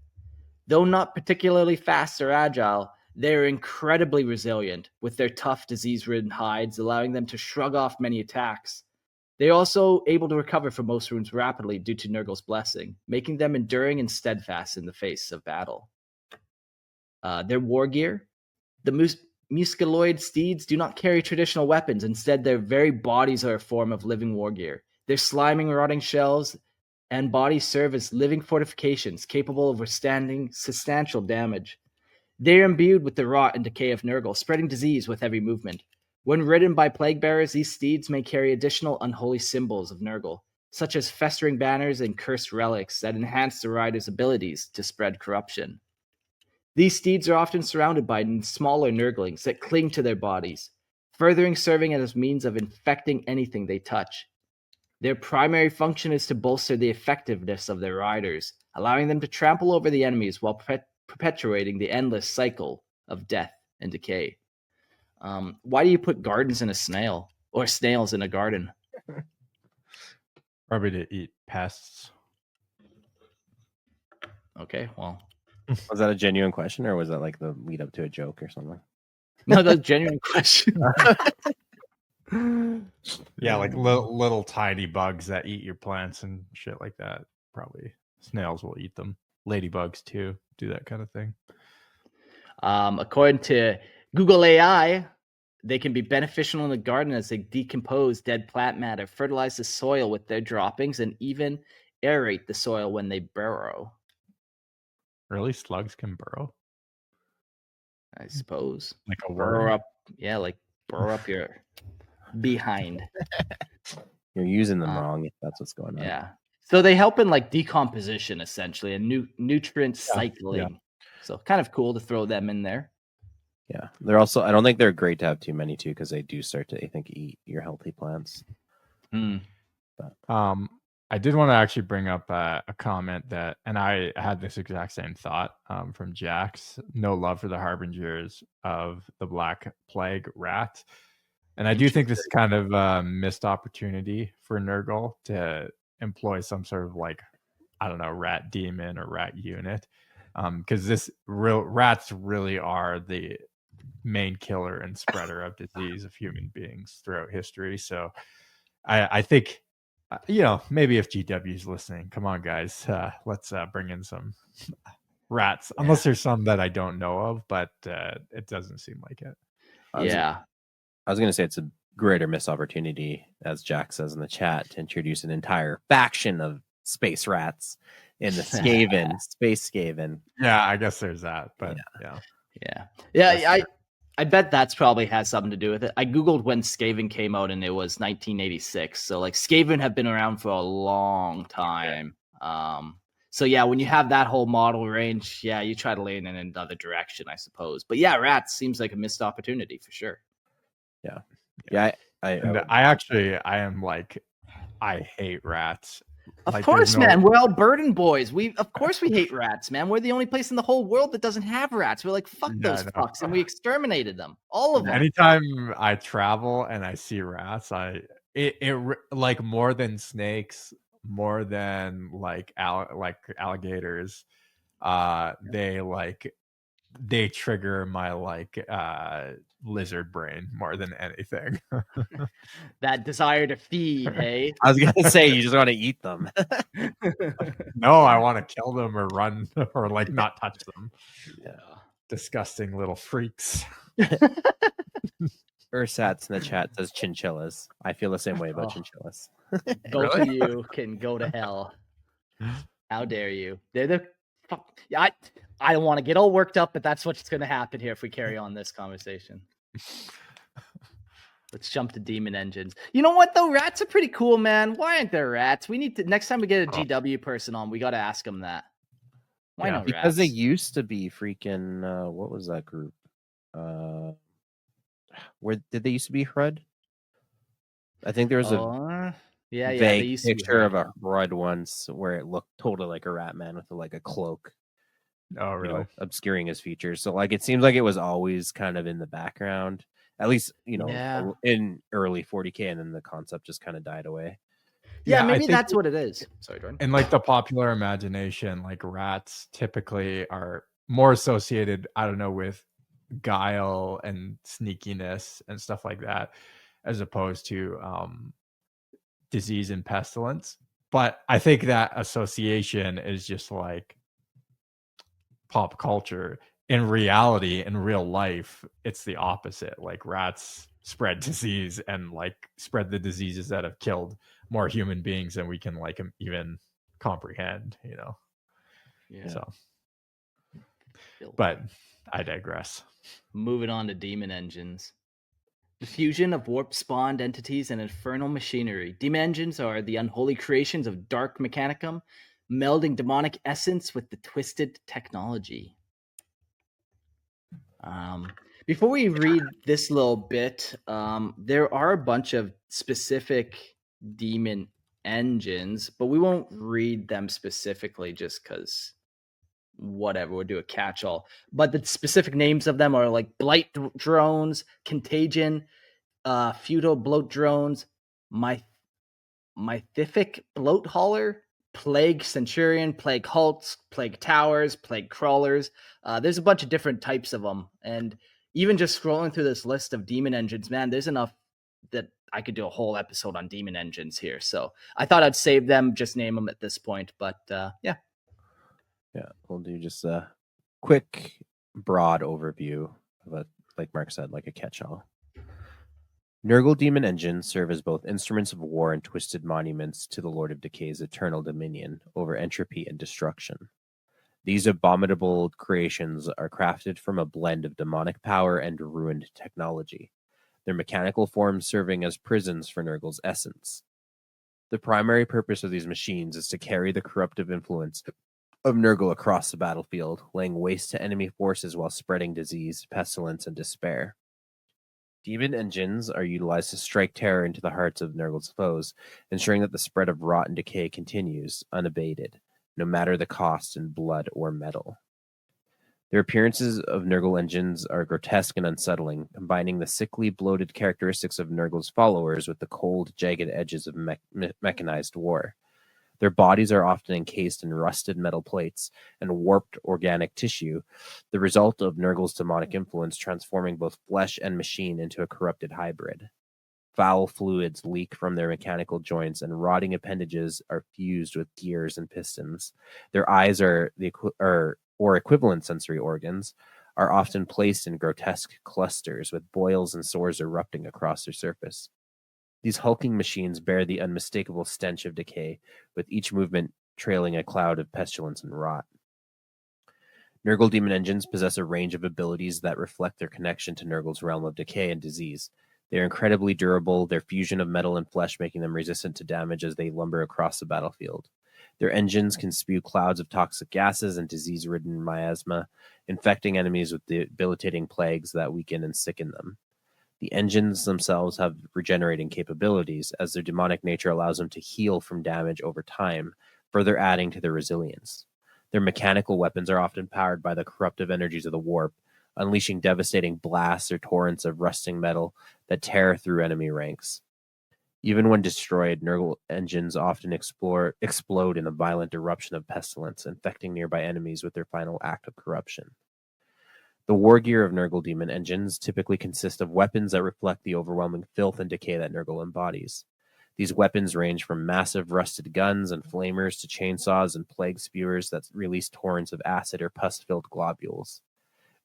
Though not particularly fast or agile, they are incredibly resilient, with their tough, disease-ridden hides allowing them to shrug off many attacks. They are also able to recover from most wounds rapidly due to Nurgle's blessing, making them enduring and steadfast in the face of battle. Their war gear. The musculoid steeds do not carry traditional weapons. Instead, their very bodies are a form of living war gear. Their sliming, rotting shells and bodies serve as living fortifications capable of withstanding substantial damage. They are imbued with the rot and decay of Nurgle, spreading disease with every movement. When ridden by plague bearers, these steeds may carry additional unholy symbols of Nurgle, such as festering banners and cursed relics that enhance the rider's abilities to spread corruption. These steeds are often surrounded by smaller nurglings that cling to their bodies, furthering serving as means of infecting anything they touch. Their primary function is to bolster the effectiveness of their riders, allowing them to trample over the enemies while perpetuating the endless cycle of death and decay. Why do you put gardens in a snail or snails in a garden? Probably to eat pests. Okay, well, Was that a genuine question, or was that like the lead up to a joke or something? no, that's a genuine question. Yeah, like little tiny bugs that eat your plants and shit like that. Probably snails will eat them. Ladybugs too do that kind of thing. According to Google AI, they can be beneficial in the garden as they decompose dead plant matter, fertilize the soil with their droppings, and even aerate the soil when they burrow. Really, slugs can burrow I suppose. like a Burrow worm. up, yeah, like burrow up your behind. You're using them wrong if that's what's going on. Yeah. So they help in like decomposition essentially and nutrient Yeah, cycling. So kind of cool to throw them in there. Yeah, they're also. I don't think they're great to have too many too, because they do start to, I think, eat your healthy plants. I did want to actually bring up a comment that, and I had this exact same thought from Jax. No love for the harbingers of the Black Plague rat. And I do think this is kind of a missed opportunity for Nurgle to employ some sort of like, I don't know, rat demon or rat unit. Because rats really are the main killer and spreader of disease of human beings throughout history. So I think, maybe if GW's listening, come on, guys, let's bring in some rats. Yeah. Unless there's some that I don't know of, but it doesn't seem like it. I was going to say it's a greater missed opportunity, as Jack says in the chat, to introduce an entire faction of space rats in the Skaven, Space Skaven. Yeah, I guess there's that, but yeah. I bet that's probably has something to do with it. I googled when Skaven came out, and it was 1986. So like Skaven have been around for a long time. So yeah, when you have that whole model range, yeah, you try to lean in another direction, I suppose. But yeah, rats seems like a missed opportunity for sure. Yeah. I hate rats. Of course, man. We're all burden boys. Of course we hate rats, man. We're the only place in the whole world that doesn't have rats. We're like, fuck those fucks, and we exterminated them, all of them. Anytime I travel and I see rats, it like more than snakes, more than like alligators. They trigger my lizard brain more than anything. That desire to feed, hey? I was gonna say you just want to eat them. No, I want to kill them or run or like not touch them. Yeah. Disgusting little freaks. Ursats in the chat says chinchillas. I feel the same way about chinchillas. Both of you can go to hell. How dare you? They're the fuck. I don't want to get all worked up, but that's what's going to happen here if we carry on this conversation. Let's jump to demon engines. You know what though? Rats are pretty cool, man. Why aren't there rats? We need to next time we get a GW person on, we got to ask them that. Why not because rats? they used to be freaking. What was that group? Where did they used to be? Hrud? I think there was a vague picture of a Hrud once where it looked totally like a rat man with like a cloak. Oh, really? Obscuring his features. So like it seems like it was always kind of in the background, at least in early 40K, and then the concept just kind of died away. Yeah, maybe that's what it is. Sorry, Jordan. In like the popular imagination, like rats typically are more associated, I don't know, with guile and sneakiness and stuff like that, as opposed to disease and pestilence. But I think that association is just like pop culture. In reality, in real life, it's the opposite. Like rats spread disease and like spread the diseases that have killed more human beings than we can like even comprehend, Yeah. So, but I digress. Moving on to demon engines. The fusion of warp-spawned entities and infernal machinery. Demon engines are the unholy creations of dark mechanicum, melding demonic essence with the twisted technology. Before we read this little bit, there are a bunch of specific demon engines, but we won't read them specifically just because whatever, we'll do a catch-all. But the specific names of them are like blight drones, contagion, feudal bloat drones, mythific bloat hauler, plague centurion, plague halts, plague towers, plague crawlers. There's a bunch of different types of them, and even just scrolling through this list of demon engines, man, there's enough that I could do a whole episode on demon engines here. So I thought I'd save them, just name them at this point. But yeah. Yeah, we'll do just a quick, broad overview of a, like Mark said, like a catch-all. Nurgle demon engines serve as both instruments of war and twisted monuments to the Lord of Decay's eternal dominion over entropy and destruction. These abominable creations are crafted from a blend of demonic power and ruined technology, their mechanical forms serving as prisons for Nurgle's essence. The primary purpose of these machines is to carry the corruptive influence of Nurgle across the battlefield, laying waste to enemy forces while spreading disease, pestilence, and despair. Demon engines are utilized to strike terror into the hearts of Nurgle's foes, ensuring that the spread of rot and decay continues unabated, no matter the cost in blood or metal. Their appearances of Nurgle engines are grotesque and unsettling, combining the sickly, bloated characteristics of Nurgle's followers with the cold, jagged edges of mechanized war. Their bodies are often encased in rusted metal plates and warped organic tissue, the result of Nurgle's demonic influence transforming both flesh and machine into a corrupted hybrid. Foul fluids leak from their mechanical joints, and rotting appendages are fused with gears and pistons. Their eyes or equivalent sensory organs are often placed in grotesque clusters, with boils and sores erupting across their surface. These hulking machines bear the unmistakable stench of decay, with each movement trailing a cloud of pestilence and rot. Nurgle demon engines possess a range of abilities that reflect their connection to Nurgle's realm of decay and disease. They are incredibly durable, their fusion of metal and flesh making them resistant to damage as they lumber across the battlefield. Their engines can spew clouds of toxic gases and disease-ridden miasma, infecting enemies with debilitating plagues that weaken and sicken them. The engines themselves have regenerating capabilities, as their demonic nature allows them to heal from damage over time, further adding to their resilience. Their mechanical weapons are often powered by the corruptive energies of the warp, unleashing devastating blasts or torrents of rusting metal that tear through enemy ranks. Even when destroyed, Nurgle engines often explode in a violent eruption of pestilence, infecting nearby enemies with their final act of corruption. The war gear of Nurgle demon engines typically consist of weapons that reflect the overwhelming filth and decay that Nurgle embodies. These weapons range from massive rusted guns and flamers to chainsaws and plague spewers that release torrents of acid or pus-filled globules.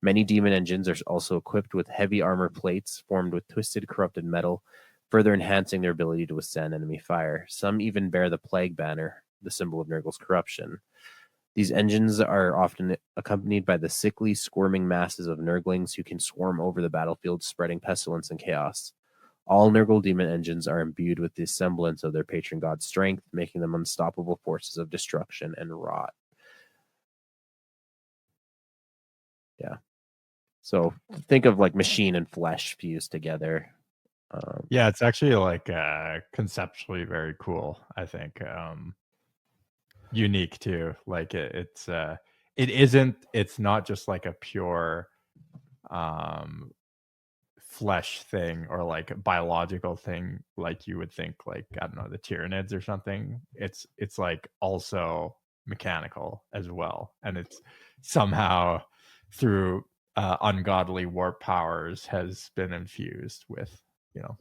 Many demon engines are also equipped with heavy armor plates formed with twisted, corrupted metal, further enhancing their ability to withstand enemy fire. Some even bear the plague banner, the symbol of Nurgle's corruption. These engines are often accompanied by the sickly, squirming masses of Nurglings who can swarm over the battlefield, spreading pestilence and chaos. All Nurgle demon engines are imbued with the semblance of their patron god's strength, making them unstoppable forces of destruction and rot. Yeah. So think of like machine and flesh fused together. Yeah, it's actually like conceptually very cool, I think. Unique too. Like it's not just like a pure flesh thing or like a biological thing like you would think, like, I don't know, the Tyranids or something. It's like also mechanical as well, and it's somehow through ungodly warp powers has been infused with, you know,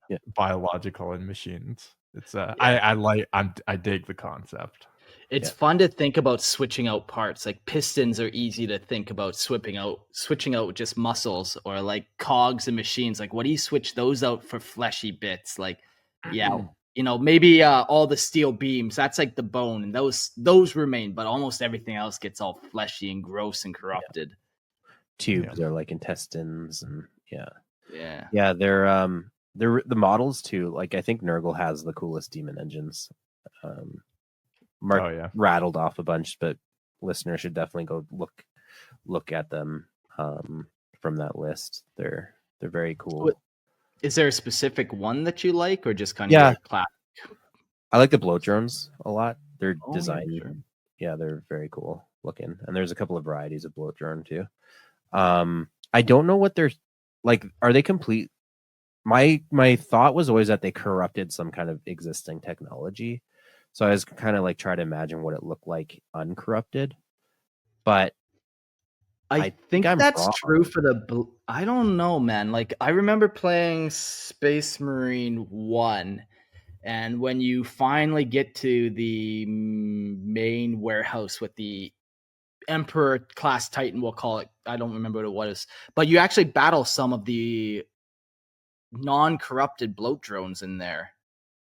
Yeah. biological and machines. It's Yeah. I dig the concept. It's Yeah. fun to think about switching out parts. Like pistons are easy to think about switching out with just muscles, or like cogs and machines. Like, what do you switch those out for fleshy bits? Like, yeah, maybe all the steel beams, that's like the bone, and those remain, but almost everything else gets all fleshy and gross and corrupted. Tubes are like intestines, and Yeah. they're the models too. Like, I think Nurgle has the coolest demon engines. Mark rattled off a bunch, but listeners should definitely go look at them. from that list. They're very cool. What- Is there a specific one that you like, or just kind of Yeah. your class? I like the bloat drones a lot. They're Oh, designed. yeah, sure. Yeah, they're very cool looking. And there's a couple of varieties of bloat drone too. I don't know what they're like. Are they complete? My thought was always that they corrupted some kind of existing technology. So I was kind of like trying to imagine what it looked like uncorrupted. But I think think I'm that's wrong. true for I don't know, man. Like, I remember playing Space Marine 1, and when you finally get to the main warehouse with the Emperor class Titan, we'll call it. I don't remember what it was, but you actually battle some of the non-corrupted bloat drones in there.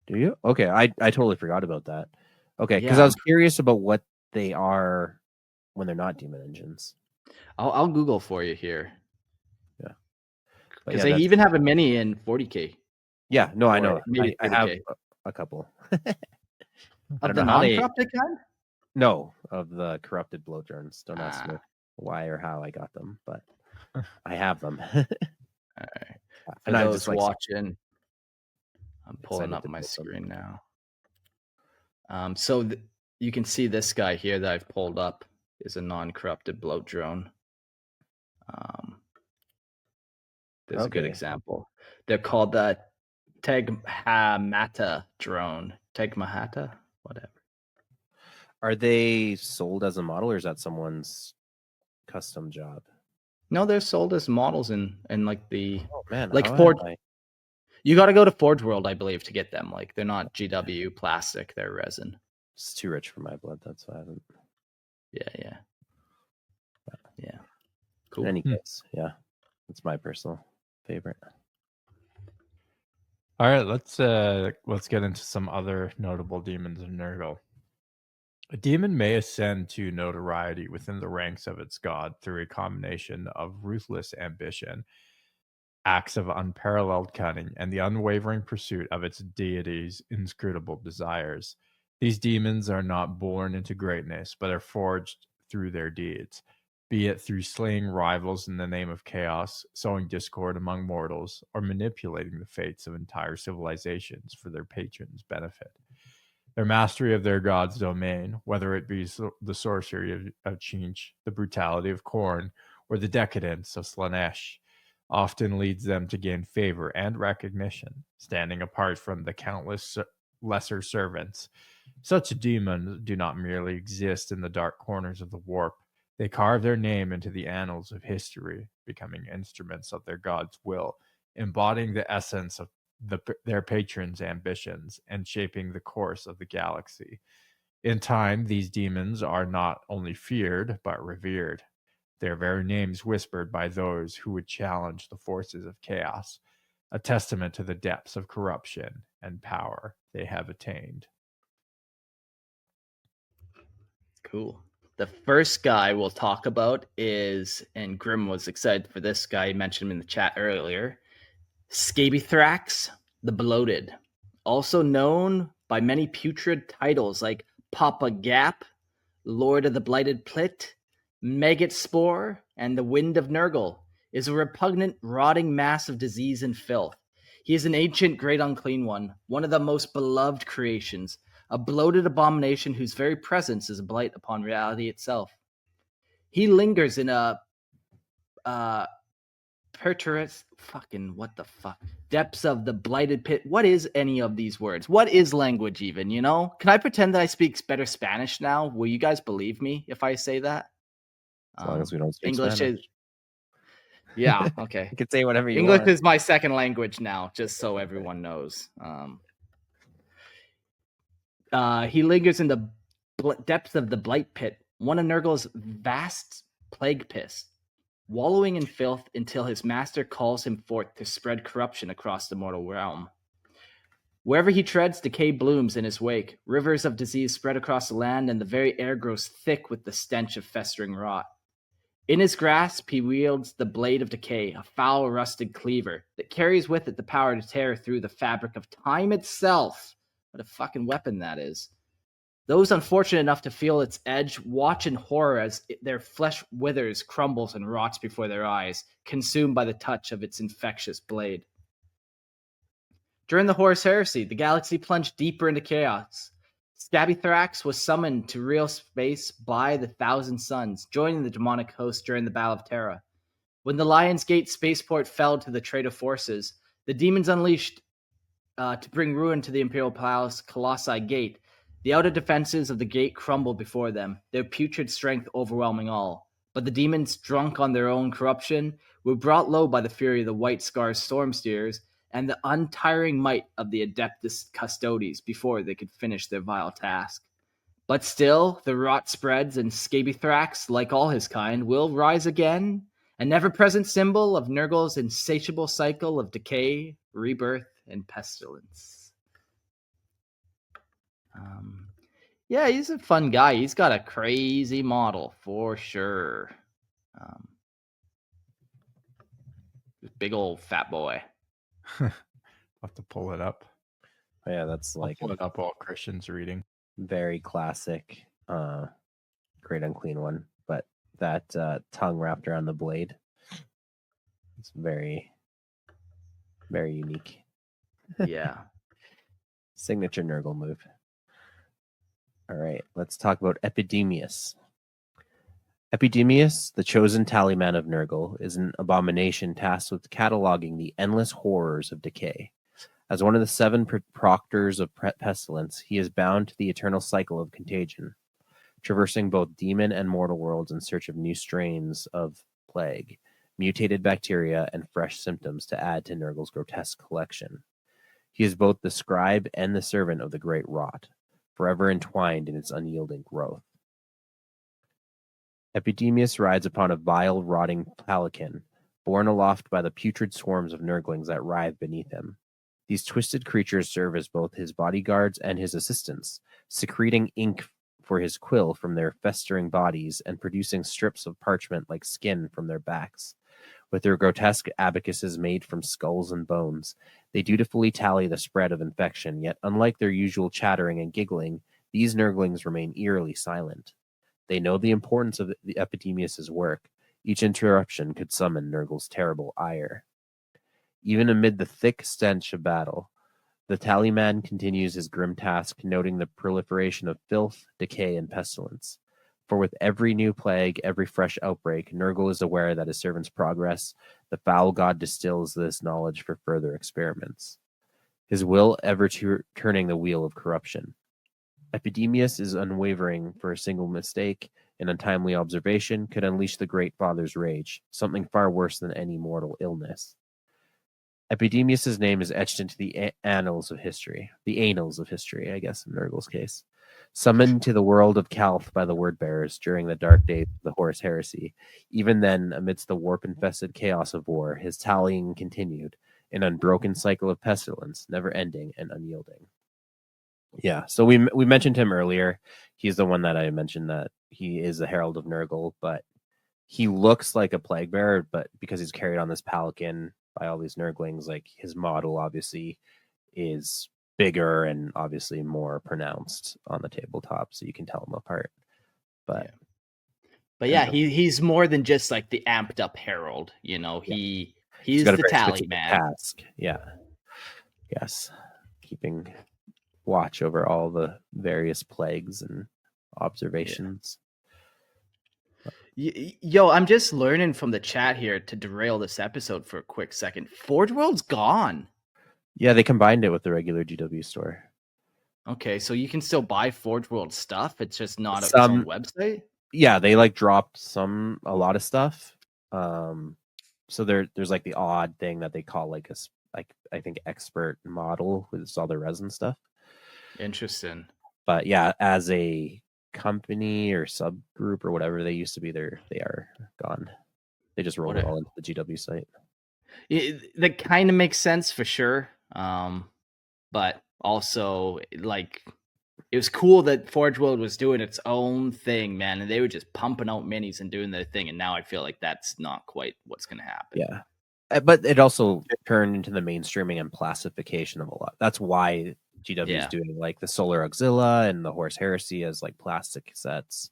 Do you? Okay, I totally forgot about that. Okay, because Yeah. I was curious about what they are when they're not demon engines. I'll Google for you here. Yeah. But Because yeah, they that's even have a mini in 40k. yeah. No, I Or know. maybe I have 30K. a couple. I Of don't the know how they. non-corrupted kind? No, of the corrupted bloat drones. Don't ask me Ah, why or how I got them, but I have them. all right. For And I'm those just like watching, I'm pulling excited up to my build them. screen now. So you can see this guy here that I've pulled up is a non-corrupted bloat drone. There's a good Okay. example. They're called the Tegmahata drone. Tegmahata? Whatever. Are they sold as a model, or is that someone's custom job? No, they're sold as models in like the Oh man, like how Forge. have I? You got to go to Forge World, I believe, to get them. Like, they're not GW plastic; they're resin. It's too rich for my blood. That's why I haven't. Yeah. In Cool. any case, yeah, it's my personal favorite. All right, let's get into some other notable demons of Nurgle. A demon may ascend to notoriety within the ranks of its god through a combination of ruthless ambition, acts of unparalleled cunning, and the unwavering pursuit of its deity's inscrutable desires. These demons are not born into greatness, but are forged through their deeds, be it through slaying rivals in the name of chaos, sowing discord among mortals, or manipulating the fates of entire civilizations for their patrons' benefit. Their mastery of their god's domain, whether it be the sorcery of Chinch, the brutality of Khorne, or the decadence of Slanesh, often leads them to gain favor and recognition, standing apart from the countless lesser servants. Such demons do not merely exist in the dark corners of the warp. They carve their name into the annals of history, becoming instruments of their god's will, embodying the essence of their patrons' ambitions and shaping the course of the galaxy. In time, these demons are not only feared, but revered, their very names whispered by those who would challenge the forces of chaos, a testament to the depths of corruption and power they have attained. Cool. The first guy we'll talk about is, and Grim was excited for this guy, he mentioned him in the chat earlier, Scabythrax the Bloated, also known by many putrid titles like Papa Gap, Lord of the Blighted Plit, Maggot Spore, and the Wind of Nurgle, is a repugnant, rotting mass of disease and filth. He is an ancient Great Unclean One, one of the most beloved creations, a bloated abomination whose very presence is a blight upon reality itself. He lingers in a perturous fucking what the fuck depths of the blighted pit. What is any of these words? What is language even? You know? Can I pretend that I speak better Spanish now? Will you guys believe me if I say that? As long as we don't speak English Spanish. is yeah okay. You can say whatever you English want. is my second language now, just so everyone knows. He lingers in the depths of the blight pit, one of Nurgle's vast plague pits, wallowing in filth until his master calls him forth to spread corruption across the mortal realm. Wherever he treads, decay blooms in his wake. Rivers of disease spread across the land, and the very air grows thick with the stench of festering rot. In his grasp, he wields the blade of decay, a foul, rusted cleaver that carries with it the power to tear through the fabric of time itself. What a fucking weapon that is. Those unfortunate enough to feel its edge watch in horror as their flesh withers, crumbles, and rots before their eyes, consumed by the touch of its infectious blade. During the Horus Heresy, the galaxy plunged deeper into chaos. Scabythrax was summoned to real space by the Thousand Suns, joining the demonic host during the Battle of Terra. When the Lion's Gate spaceport fell to the traitor forces, the demons unleashed to bring ruin to the Imperial Palace Colossi Gate. The outer defenses of the gate crumbled before them, their putrid strength overwhelming all. But the demons, drunk on their own corruption, were brought low by the fury of the White Scar's Stormsteers and the untiring might of the Adeptus Custodes before they could finish their vile task. But still, the rot spreads, and Scabythrax, like all his kind, will rise again, an ever-present symbol of Nurgle's insatiable cycle of decay, rebirth, and pestilence. Yeah, he's a fun guy. He's got a crazy model for sure. Big old fat boy. I'll have to pull it up. Oh, yeah, that's I'll like pull it up while Christian's reading. very classic Great Unclean One, but that tongue wrapped around the blade, it's very, very unique. Yeah. Signature Nurgle move. All right, let's talk about Epidemius. Epidemius, the chosen tallyman of Nurgle, is an abomination tasked with cataloging the endless horrors of decay. As one of the 7 proctors of pestilence, he is bound to the eternal cycle of contagion, traversing both demon and mortal worlds in search of new strains of plague, mutated bacteria, and fresh symptoms to add to Nurgle's grotesque collection. He is both the scribe and the servant of the great rot, forever entwined in its unyielding growth. Epidemius rides upon a vile, rotting pelican, borne aloft by the putrid swarms of Nurglings that writhe beneath him. These twisted creatures serve as both his bodyguards and his assistants, secreting ink for his quill from their festering bodies and producing strips of parchment like skin from their backs. With their grotesque abacuses made from skulls and bones, they dutifully tally the spread of infection, yet unlike their usual chattering and giggling, these Nurglings remain eerily silent. They know the importance of the Epidemius' work. Each interruption could summon Nurgle's terrible ire. Even amid the thick stench of battle, the tallyman continues his grim task, noting the proliferation of filth, decay, and pestilence. For with every new plague, every fresh outbreak, Nurgle is aware that his servant's progress, the foul god distills this knowledge for further experiments. His will ever turning the wheel of corruption. Epidemius is unwavering, for a single mistake, an untimely observation could unleash the Great Father's rage, something far worse than any mortal illness. Epidemius' name is etched into the annals of history, I guess, in Nurgle's case. Summoned to the world of Calth by the Word-Bearers during the dark days of the Horus Heresy, even then, amidst the warp-infested chaos of war, his tallying continued, an unbroken cycle of pestilence, never-ending and unyielding. Yeah, so we mentioned him earlier. He's the one that I mentioned that he is the Herald of Nurgle, but he looks like a plague bearer, but because he's carried on this pelican by all these Nurglings, like his model obviously is bigger and obviously more pronounced on the tabletop, so you can tell them apart. But yeah, he's more than just like the amped up herald, you know. He's the tally man. Task. Yeah. Yes. Keeping watch over all the various plagues and observations. Yo, I'm just learning from the chat here to derail this episode for a quick second. Forge World's gone. Yeah, they combined it with the regular GW store. Okay, so you can still buy Forge World stuff. It's just not its own website. Yeah, they like dropped a lot of stuff. So there's like the odd thing that they call like I think expert model with all the resin stuff. Interesting. But yeah, as a company or subgroup or whatever they used to be, they are gone. They just rolled it all into the GW site. That kind of makes sense for sure. But also, like, it was cool that Forge World was doing its own thing, man, and they were just pumping out minis and doing their thing. And now I feel like that's not quite what's going to happen. Yeah, but it also turned into the mainstreaming and classification of a lot. That's why GW is Yeah. doing like the Solar Auxilla and the Horse Heresy as like plastic sets.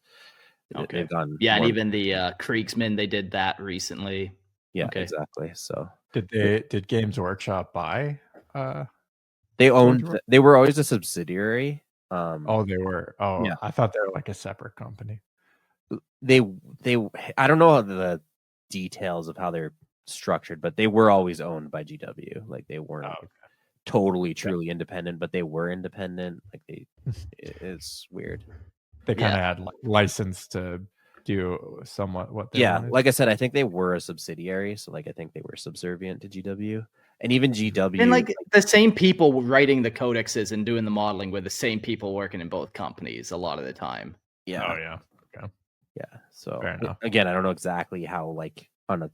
Okay. They've gone. Yeah, and more- even the Kriegsmen, they did that recently. Yeah, Okay. exactly. So Did Games Workshop buy? they owned. War? They were always a subsidiary. Oh, they were. Oh, Yeah. I thought they were like a separate company. They. I don't know the details of how they're structured, but they were always owned by GW. Like they weren't Oh, okay. totally, truly independent, but they were independent. Like it's weird. They kind of had like license to do somewhat what they wanted. Like I said, I think they were a subsidiary, so like I think they were subservient to GW, and even GW. And like the same people writing the codexes and doing the modeling were the same people working in both companies a lot of the time. Yeah. Oh yeah. Okay. Yeah. So Fair enough. again, I don't know exactly how like on a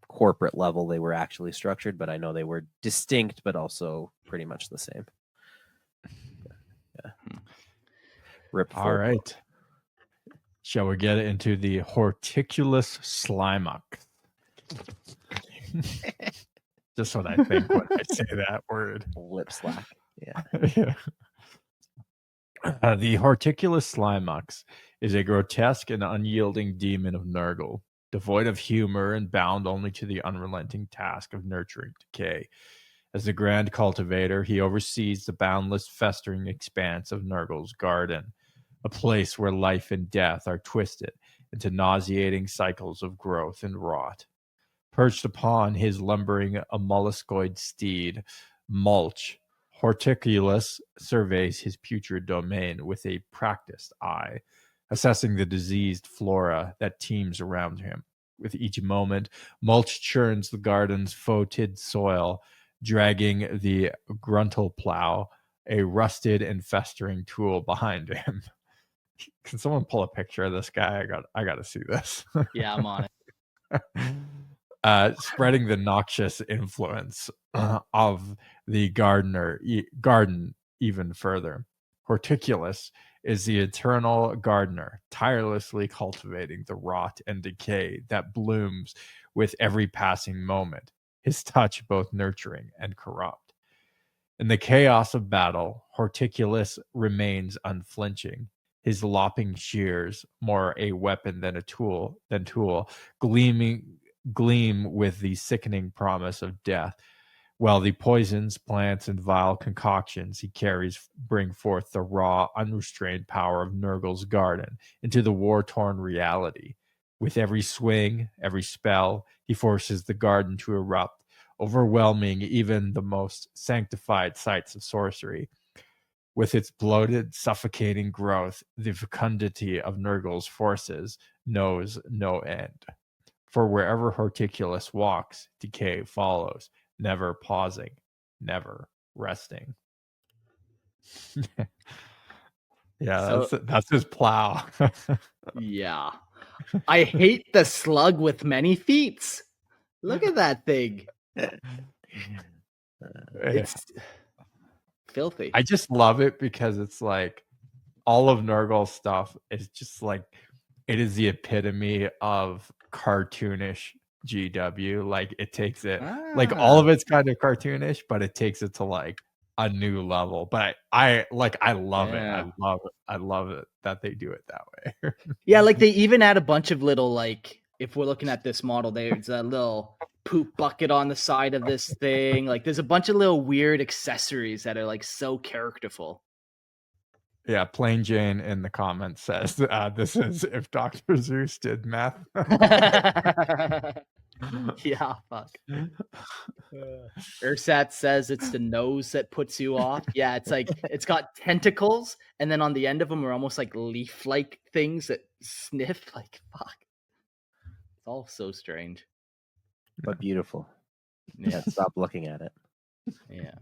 corporate level they were actually structured, but I know they were distinct, but also pretty much the same. Yeah. Rip. All right. Shall we get into the Horticulus Slimuck? Just what I think when I say that word. Lip slack. Yeah. Yeah. The Horticulus Slimux is a grotesque and unyielding demon of Nurgle, devoid of humor and bound only to the unrelenting task of nurturing decay. As the Grand Cultivator, he oversees the boundless festering expanse of Nurgle's garden, a place where life and death are twisted into nauseating cycles of growth and rot. Perched upon his lumbering molluscoid steed, Mulch, Horticulus surveys his putrid domain with a practiced eye, assessing the diseased flora that teems around him. With each moment, Mulch churns the garden's fotid soil, dragging the gruntle plow, a rusted and festering tool behind him. Can someone pull a picture of this guy? I got to see this. Yeah, I'm on it. Spreading the noxious influence of the garden even further. Horticulus is the eternal gardener, tirelessly cultivating the rot and decay that blooms with every passing moment, his touch both nurturing and corrupt. In the chaos of battle, Horticulus remains unflinching, his lopping shears, more a weapon than a tool, gleam with the sickening promise of death, while the poisons, plants, and vile concoctions he carries bring forth the raw, unrestrained power of Nurgle's garden into the war-torn reality. With every swing, every spell, he forces the garden to erupt, overwhelming even the most sanctified sites of sorcery. With its bloated, suffocating growth, the fecundity of Nurgle's forces knows no end. For wherever Horticulus walks, decay follows, never pausing, never resting. Yeah, So- that's his plow. Yeah. I hate the slug with many feet. Look at that thing. It's filthy. I just love it because it's like all of Nurgle's stuff is just like it is the epitome of cartoonish GW. Like it takes it like all of it's kind of cartoonish, but it takes it to like a new level. But I love it. I love it that they do it that way. Yeah, like they even add a bunch of little, like, if we're looking at this model, there's a little poop bucket on the side of this thing. Like there's a bunch of little weird accessories that are like so characterful. Yeah, Plain Jane in the comments says this is if Dr. Zeus did math. Yeah, fuck. Ursat says it's the nose that puts you off. Yeah, it's like it's got tentacles, and then on the end of them are almost like leaf-like things that sniff. Like fuck, it's all so strange, but beautiful. Yeah, Stop looking at it. Yeah.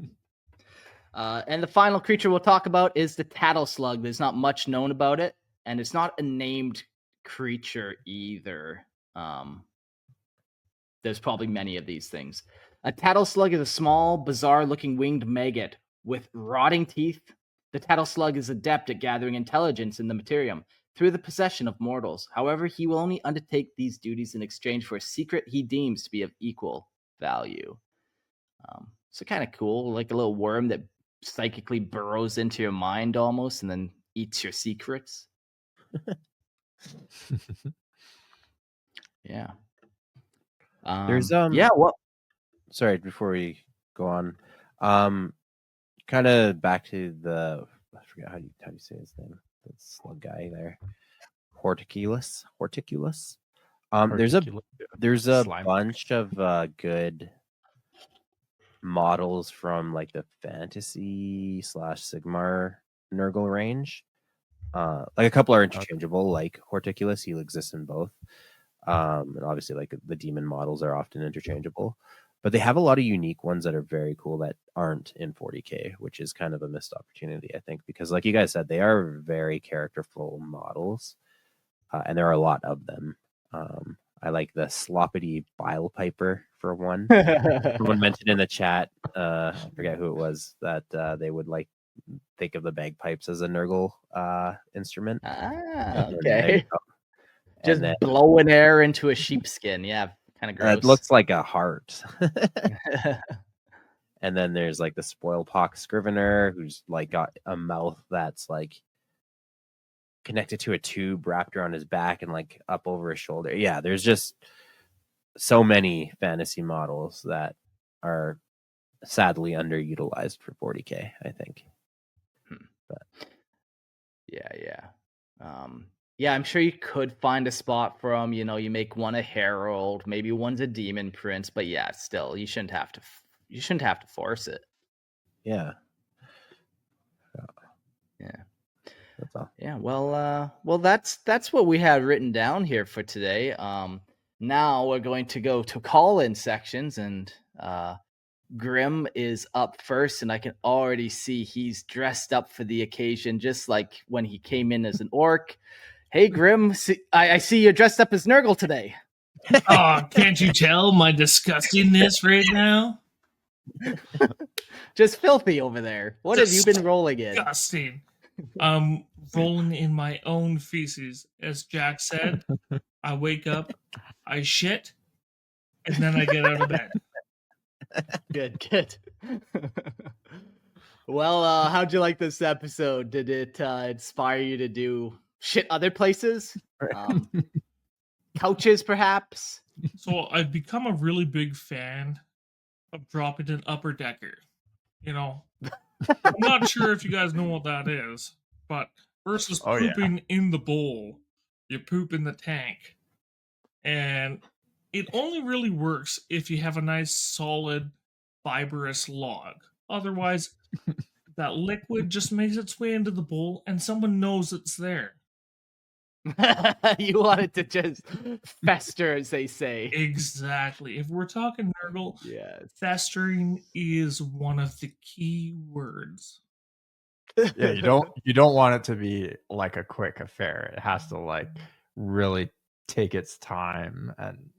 And the final creature we'll talk about is the Tattle Slug. There's not much known about it, and it's not a named creature either. There's probably many of these things. A Tattle Slug is a small, bizarre-looking winged maggot with rotting teeth. The Tattle Slug is adept at gathering intelligence in the materium through the possession of mortals. However, he will only undertake these duties in exchange for a secret he deems to be of equal value. So kind of cool, like a little worm that psychically burrows into your mind almost and then eats your secrets. Yeah. There's yeah, well, sorry, before we go on, kind of back to the, I forget how you say his name, the slug guy there, Horticulus. There's a Slime. bunch of good models from like the fantasy / Sigmar Nurgle range. Like a couple are interchangeable, like Horticulus, he exists in both. And obviously like the demon models are often interchangeable, but they have a lot of unique ones that are very cool that aren't in 40k, which is kind of a missed opportunity, I think, because like you guys said, they are very characterful models, and there are a lot of them. I like the sloppity bile piper for one. Someone mentioned in the chat, I forget who it was, that they would like think of the bagpipes as a Nurgle instrument. Okay. Just then, blowing air into a sheepskin. Yeah, kind of gross. it looks like a heart. And then there's like the Spoilpox Scrivener, who's like got a mouth that's like connected to a tube wrapped around his back and like up over his shoulder. Yeah, there's just so many fantasy models that are sadly underutilized for 40k, I think. But Yeah. Yeah, I'm sure you could find a spot for them. You know, you make one a herald, maybe one's a demon prince, but yeah, still, you shouldn't have to force it. yeah. Yeah. That's all. Yeah, well, that's what we had written down here for today. Now we're going to go to call-in sections, and Grim is up first, and I can already see he's dressed up for the occasion, just like when he came in as an orc. Hey, Grim, I see you're dressed up as Nurgle today. Oh, can't you tell my disgustingness right now? Just filthy over there. What have you been rolling in? Disgusting. I'm rolling in my own feces. As Jack said, I wake up, I shit, and then I get out of bed. Good. Well, how'd you like this episode? Did it inspire you to do shit other places? Couches, perhaps? So I've become a really big fan of dropping an upper decker. You know, I'm not sure if you guys know what that is, but versus pooping in the bowl, you poop in the tank. And it only really works if you have a nice, solid, fibrous log. Otherwise, that liquid just makes its way into the bowl and someone knows it's there. You want it to just fester, as they say. Exactly. If we're talking Nurgle, Yes. festering is one of the key words. Yeah, you don't want it to be like a quick affair. It has to like really take its time and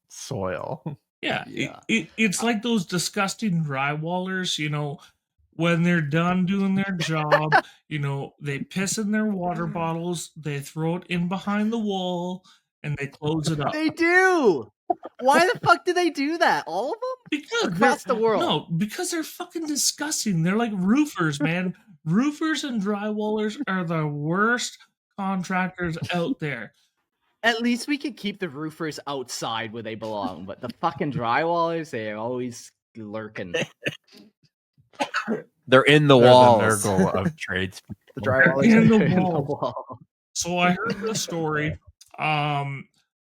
soil. Yeah. It's like those disgusting drywallers, you know, when they're done doing their job, you know, they piss in their water bottles, they throw it in behind the wall, and they close it up. They do. Why the fuck do they do that? All of them? Because across the world. No, because they're fucking disgusting. They're like roofers, man. Roofers and drywallers are the worst contractors out there. At least we can keep the roofers outside where they belong, but the fucking drywallers, they are always lurking. They're in the They're walls. The Nurgle of trades. The drywallers in are the wall. So I heard the story.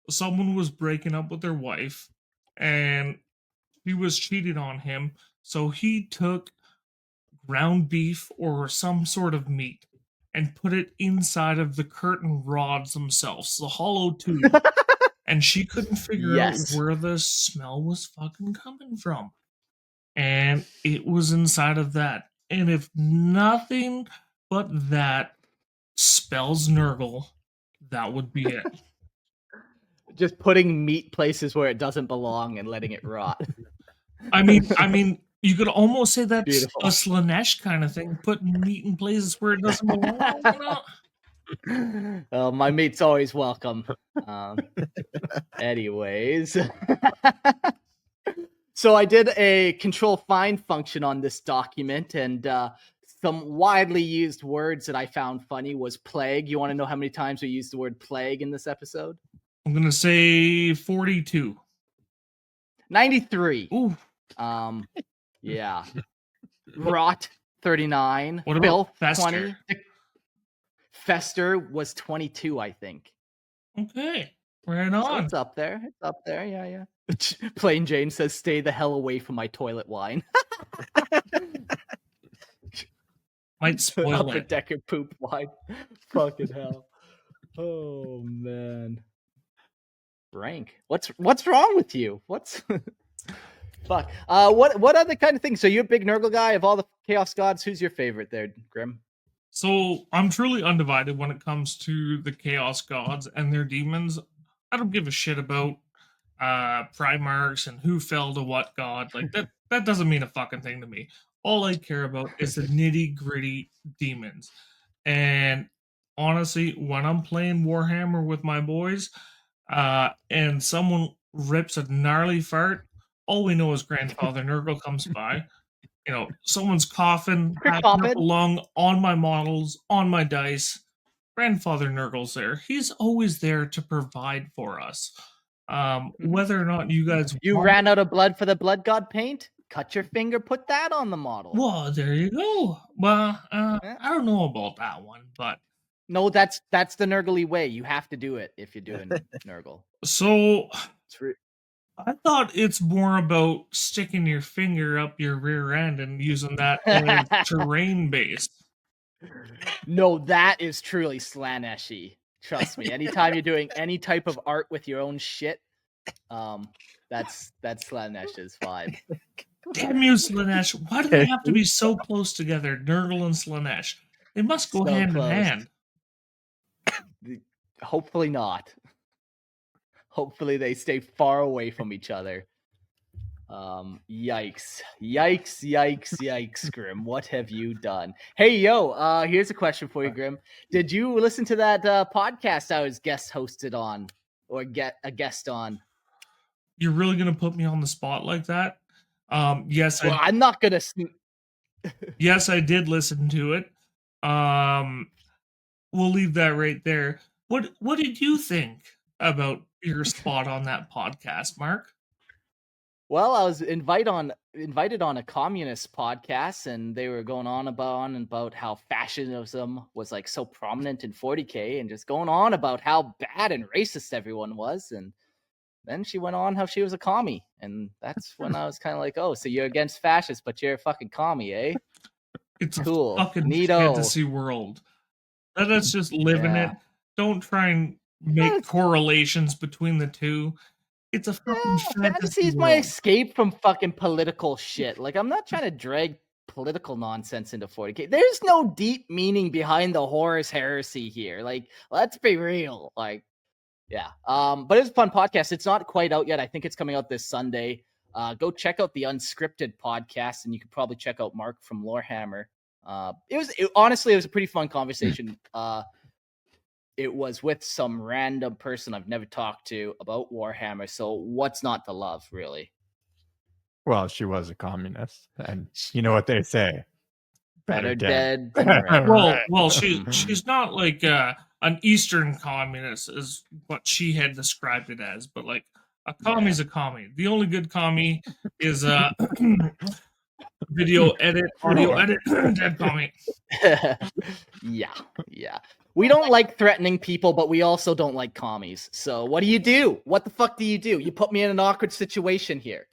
Someone was breaking up with their wife, and he was cheating on him. So he took ground beef or some sort of meat and put it inside of the curtain rods themselves, the hollow tube. And she couldn't figure out where the smell was fucking coming from. And it was inside of that. And if nothing but that spells Nurgle, that would be it. Just putting meat places where it doesn't belong and letting it rot. I mean, you could almost say that's Beautiful. a Slanesh kind of thing, putting meat in places where it doesn't belong. You know? Well, my meat's always welcome. Anyways. So I did a control find function on this document, and some widely used words that I found funny was plague. You want to know how many times we used the word plague in this episode? I'm gonna say 42. 93. Ooh. Yeah. Rot, 39. What about Filth, fester? 20. Fester was 22, I think. Okay. Right So on. it's up there. It's up there. Yeah. Plain Jane says, "Stay the hell away from my toilet wine." Might spoil Upper it. Decker poop wine. Fucking hell. Oh man. Rank. What's wrong with you? What's fuck? What other kind of things? So you're a big Nurgle guy. Of all the Chaos Gods, who's your favorite there, Grim? So I'm truly undivided when it comes to the Chaos Gods and their demons. I don't give a shit about Primarchs and who fell to what god. Like that doesn't mean a fucking thing to me. All I care about is the nitty gritty demons. And honestly, when I'm playing Warhammer with my boys, and someone rips a gnarly fart, all we know is Grandfather Nurgle comes by. You know, someone's coughing, Quick hacking up comment. a lung on my models, on my dice. Grandfather Nurgle's there. He's always there to provide for us. Whether or not you guys You want- ran out of blood for the blood god paint? Cut your finger, put that on the model. Well, there you go. Well, I don't know about that one, but No, that's the Nurgle way. You have to do it if you're doing Nurgle. so It's re- I thought it's more about sticking your finger up your rear end and using that as terrain base. No, that is truly Slaneshi. Trust me. Anytime you're doing any type of art with your own shit, that's Slanesh's vibe. Damn you, Slanesh. Why do they have to be so close together, Nurgle and Slanesh? They must go So hand close. in hand. Hopefully not. Hopefully they stay far away from each other. Yikes, Grim. What have you done? Hey, yo, here's a question for you, Grim. Did you listen to that podcast I was guest hosted on or get a guest on? You're really gonna put me on the spot like that? Yes, Well, I'm not gonna. yes, I did listen to it. We'll leave that right there. What did you think about your spot on that podcast, Mark? Well, I was invited on a communist podcast, and they were going on about how fascism was like so prominent in 40K, and just going on about how bad and racist everyone was. And then she went on how she was a commie, and that's when I was kind of like, "Oh, so you're against fascists, but you're a fucking commie, eh?" It's Cool. a fucking Neato. fantasy world. Let us just live in it. Don't try and make correlations between the two. It's a fucking Fantasy fantasy is my world. escape from fucking political shit. Like, I'm not trying to drag political nonsense into 40K. There's no deep meaning behind the Horus heresy here. Like, let's be real. Like, yeah. But it's a fun podcast. It's not quite out yet. I think it's coming out this Sunday. Go check out the Unscripted podcast, and you could probably check out Mark from Lorehammer. Honestly, it was a pretty fun conversation. It was with some random person I've never talked to about Warhammer. So what's not to love, really? Well, she was a communist, and you know what they say: Better dead than red. Well, she's not like an Eastern communist, is what she had described it as. But like a commie's a commie. The only good commie is video edit, audio edit, dead commie. Yeah. We don't like threatening people, but we also don't like commies. So what do? What the fuck do? You put me in an awkward situation here.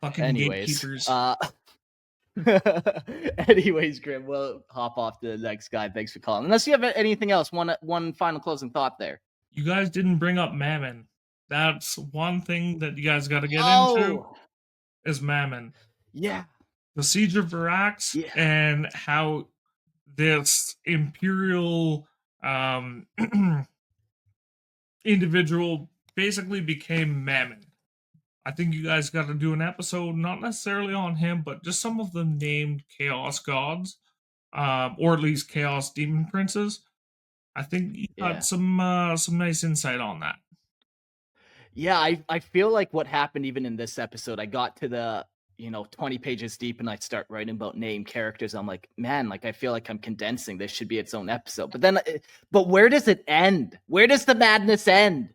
Fucking Anyways, gatekeepers. anyways, Grim, we'll hop off to the next guy. Thanks for calling. Unless you have anything else, one final closing thought there. You guys didn't bring up Mammon. That's one thing that you guys got to get into is Mammon. Yeah. The Siege of Varax and how this Imperial individual basically became Mammon. I think you guys got to do an episode, not necessarily on him, but just some of the named Chaos Gods, or at least Chaos Demon Princes. I think you got some nice insight on that. Yeah, I feel like what happened even in this episode, I got to the 20 pages deep and I start writing about name characters. I'm like, man, like I feel like I'm condensing. This should be its own episode. But then, but where does it end? Where does the madness end?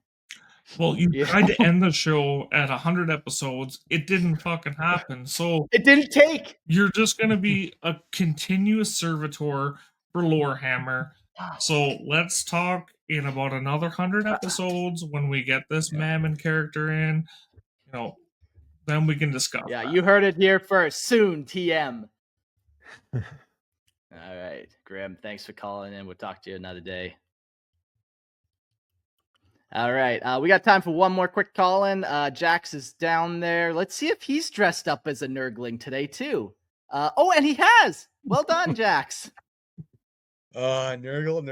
Well, you Yeah. tried to end the show at 100 episodes. It didn't fucking happen. So It didn't take. you're just going to be a continuous servitor for Lorehammer. So let's talk in about another 100 episodes when we get this Mammon character in. Then we can discuss. Yeah, that. you heard it here first. Soon, TM. All right, Grim, thanks for calling in. We'll talk to you another day. All right, we got time for one more quick call-in. Jax is down there. Let's see if he's dressed up as a Nurgling today, too. Oh, and he has! Well done, Jax. Nurgle.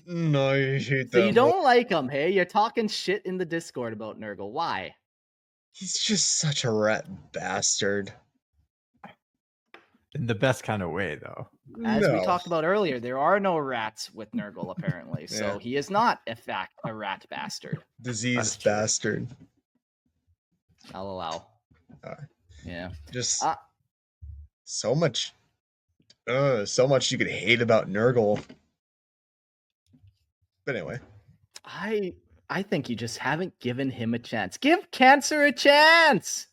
No, I hate So that. you don't like him, hey? You're talking shit in the Discord about Nurgle. Why? He's just such a rat bastard. In the best kind of way, though. As we No. talked about earlier, there are no rats with Nurgle, apparently. So Yeah. he is not, in fact, a rat bastard. Disease true. bastard. I'll allow. Yeah. Just Uh, so much you could hate about Nurgle. But anyway. I think you just haven't given him a chance. Give Cancer a chance.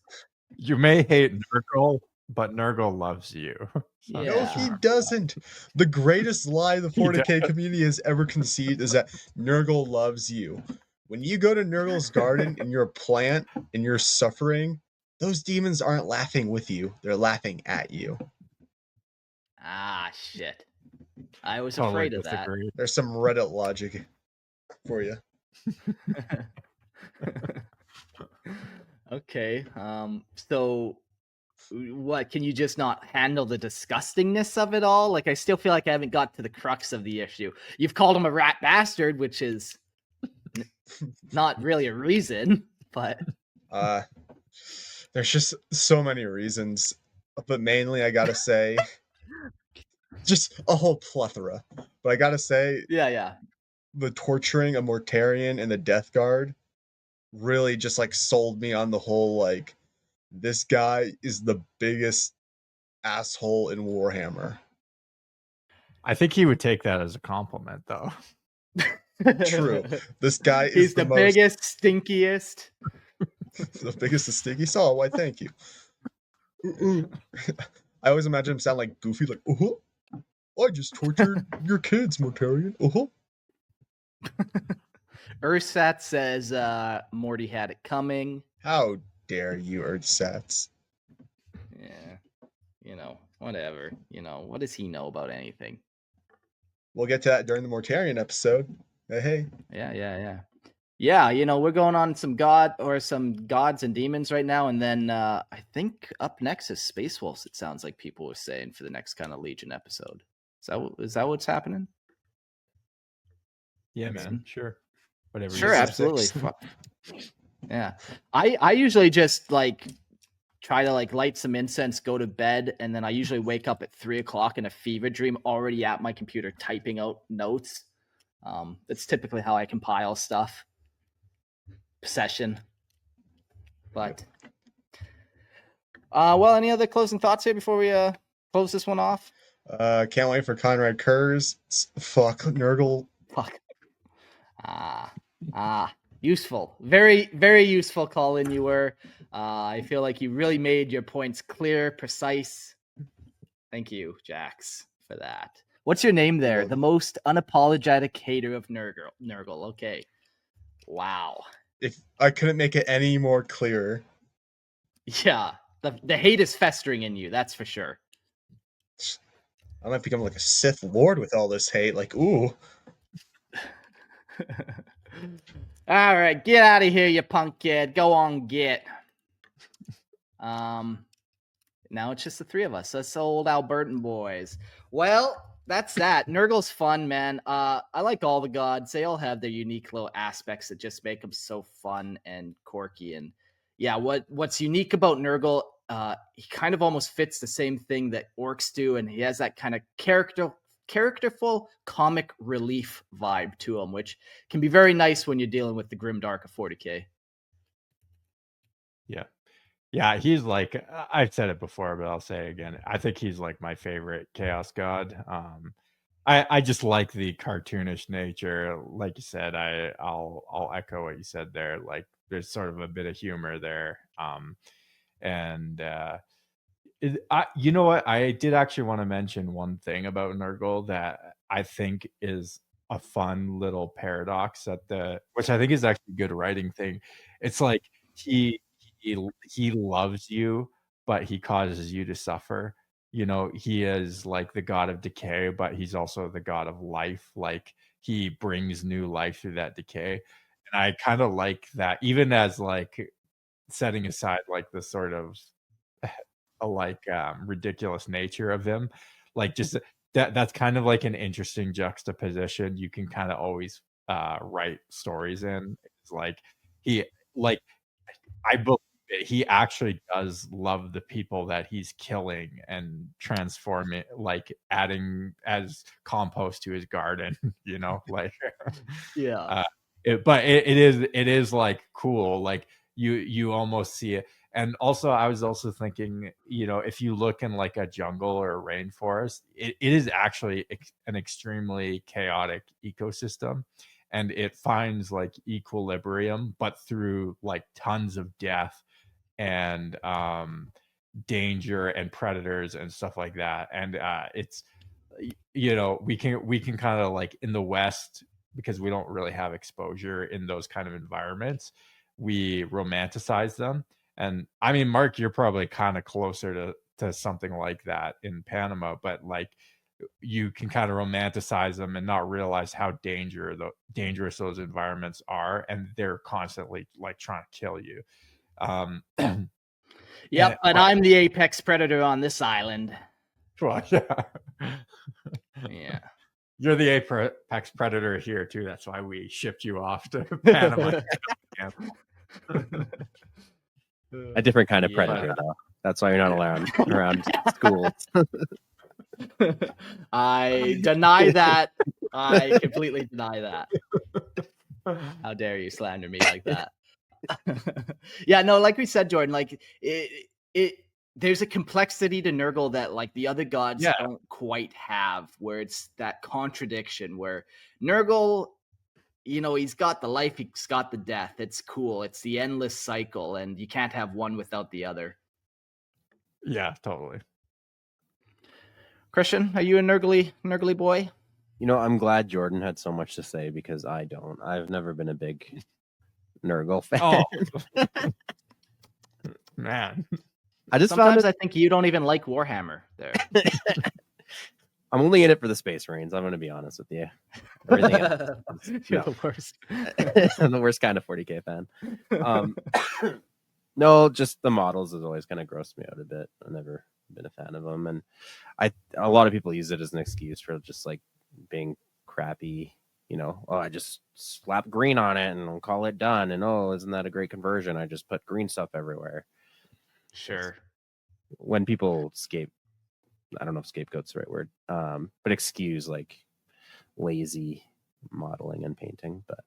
You may hate Nurgle, but Nurgle loves you. Yeah. No, he doesn't. The greatest lie the 40k community has ever conceived is that Nurgle loves you. When you go to Nurgle's garden and you're a plant and you're suffering, those demons aren't laughing with you. They're laughing at you. Ah, shit. I was Totally afraid of that. disagree. There's some Reddit logic for you. Okay. So what, can you just not handle the disgustingness of it all? Like, I still feel like I haven't got to the crux of the issue. You've called him a rat bastard, which is not really a reason, but There's just so many reasons, but mainly I gotta say just a whole plethora. But I gotta say yeah. the torturing a Mortarion and the Death Guard really just like sold me on the whole like this guy is the biggest asshole in Warhammer. I think he would take that as a compliment, though. True. This guy is He's the biggest, stinkiest. the biggest the stinky saw. Why thank you. I always imagine him sound like Goofy, like, I just tortured your kids, Mortarion. Ursat says Morty had it coming. How dare you, Earthsats? Yeah. Whatever. What does he know about anything? We'll get to that during the Mortarion episode. Hey. Yeah. Yeah, we're going on some gods and demons right now, and then I think up next is Space Wolves. It sounds like people were saying for the next kind of Legion episode. Is that what's happening? Yeah, man. Sure. Whatever. Sure, you say. absolutely. Yeah, I usually just like try to like light some incense, go to bed, and then I usually wake up at 3:00 in a fever dream, already at my computer typing out notes. That's typically how I compile stuff. Session. But well, any other closing thoughts here before we close this one off? Can't wait for Conrad Kurz. Fuck Nurgle. Fuck. Useful. Very, very useful call in you were. I feel like you really made your points clear, precise. Thank you, Jax, for that. What's your name there? The most unapologetic hater of Nurgle. Okay. Wow. If I couldn't make it any more clear. Yeah. The hate is festering in you, that's for sure. I might become like a Sith Lord with all this hate. Like, ooh. All right, get out of here, you punk kid. Go on, get. Now it's just the three of us. Us old Albertan boys. Well, that's that. Nurgle's fun, man. I like all the gods. They all have their unique little aspects that just make them so fun and quirky. And yeah, what's unique about characterful comic relief vibe to him, which can be very nice when you're dealing with the grim dark of 40k. Yeah, he's like, I've said it before, but I'll say it again. I think he's like my favorite chaos god. I just like the cartoonish nature. Like you said, I'll echo what you said there. Like there's sort of a bit of humor there. And you know what? I did actually want to mention one thing about Nurgle that I think is a fun little paradox which I think is actually a good writing thing. It's like he loves you, but he causes you to suffer. You know, he is like the god of decay, but he's also the god of life. Like he brings new life through that decay. And I kind of like that, even as like setting aside like the sort of ridiculous nature of him, like just that's kind of like an interesting juxtaposition you can kind of always write stories in. It's like he like I believe it, he actually does love the people that he's killing and transforming, like adding as compost to his garden, you know, like Yeah. it is like cool, like you almost see it. And also I was also thinking, you know, if you look in like a jungle or a rainforest, it is actually an extremely chaotic ecosystem, and it finds like equilibrium, but through like tons of death and danger and predators and stuff like that. And it's, you know, we can kind of like in the West, because we don't really have exposure in those kind of environments, we romanticize them. And I mean, Mark, you're probably kind of closer to something like that in Panama, but like you can kind of romanticize them and not realize how dangerous those environments are, and they're constantly like trying to kill you. Yep, but I'm the apex predator on this island. Well, yeah. Yeah. You're the apex predator here too. That's why we shipped you off to Panama. A different kind of Yeah. predator, though. That's why you're not allowed around schools. I deny that. I completely deny that. How dare you slander me like that? Yeah, no, like we said, Jordan, like it there's a complexity to Nurgle that like the other gods Yeah. don't quite have, where it's that contradiction where Nurgle, you know, he's got the life, he's got the death. It's cool. It's the endless cycle, and you can't have one without the other. Yeah, totally. Christian, are you a Nurgly boy? You know, I'm glad Jordan had so much to say because I don't. I've never been a big Nurgle fan. Oh, man. I just Sometimes found I think you don't even like Warhammer there. I'm only in it for the Space Marines. I'm going to be honest with you. Everything else You're the worst. I'm the worst kind of 40k fan. No, just the models has always kind of grossed me out a bit. I've never been a fan of them, and a lot of people use it as an excuse for just like being crappy. You know, oh, I just slap green on it and I'll call it done. And oh, isn't that a great conversion? I just put green stuff everywhere. Sure. When people I don't know if scapegoat's the right word, but excuse like lazy modeling and painting. But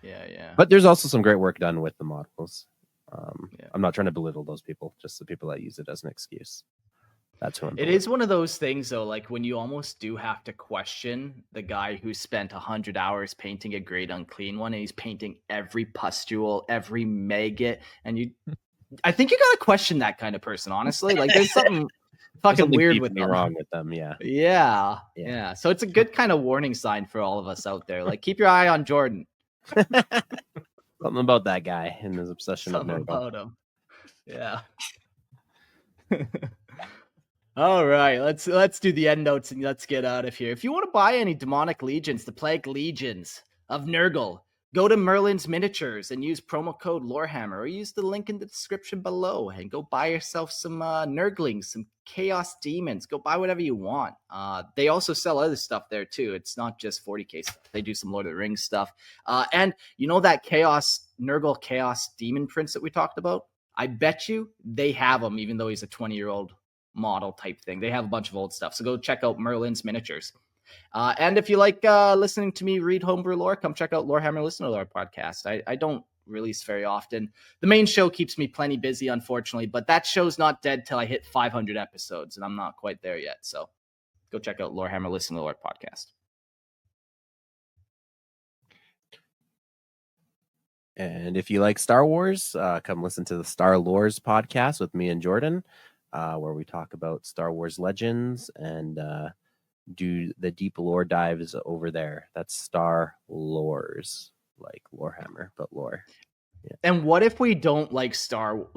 Yeah. But there's also some great work done with the models. Yeah. I'm not trying to belittle those people, just the people that use it as an excuse. That's who I'm It is one of those things, though, like when you almost do have to question the guy who spent 100 hours painting a Great Unclean One, and he's painting every pustule, every maggot, and I think you gotta question that kind of person, honestly. Like, there's something fucking weird with them. Wrong with them, yeah. Yeah. So it's a good kind of warning sign for all of us out there. Like, keep your eye on Jordan. Something about that guy and his obsession Something of Nurgle. about him. Yeah. All right, let's do the end notes and let's get out of here. If you want to buy any demonic legions, the Plague Legions of Nurgle, go to Merlin's Miniatures and use promo code Lorehammer, or use the link in the description below and go buy yourself some Nurglings, some Chaos Demons. Go buy whatever you want. They also sell other stuff there too. It's not just 40k stuff. They do some Lord of the Rings stuff. And you know that Nurgle Chaos Demon prince that we talked about? I bet you they have him, even though he's a 20-year-old model type thing. They have a bunch of old stuff. So go check out Merlin's Miniatures. And if you like listening to me read homebrew lore, come check out Lorehammer Listen to Lore podcast. I don't release very often. The main show keeps me plenty busy, unfortunately, but that show's not dead till I hit 500 episodes, and I'm not quite there yet. So go check out Lorehammer Listen to Lore podcast. And if you like Star Wars, come listen to the Star Lores podcast with me and Jordan, where we talk about Star Wars Legends and do the deep lore dives over there. That's Star Lores, like Lorehammer, but lore. Yeah. And what if we don't like Star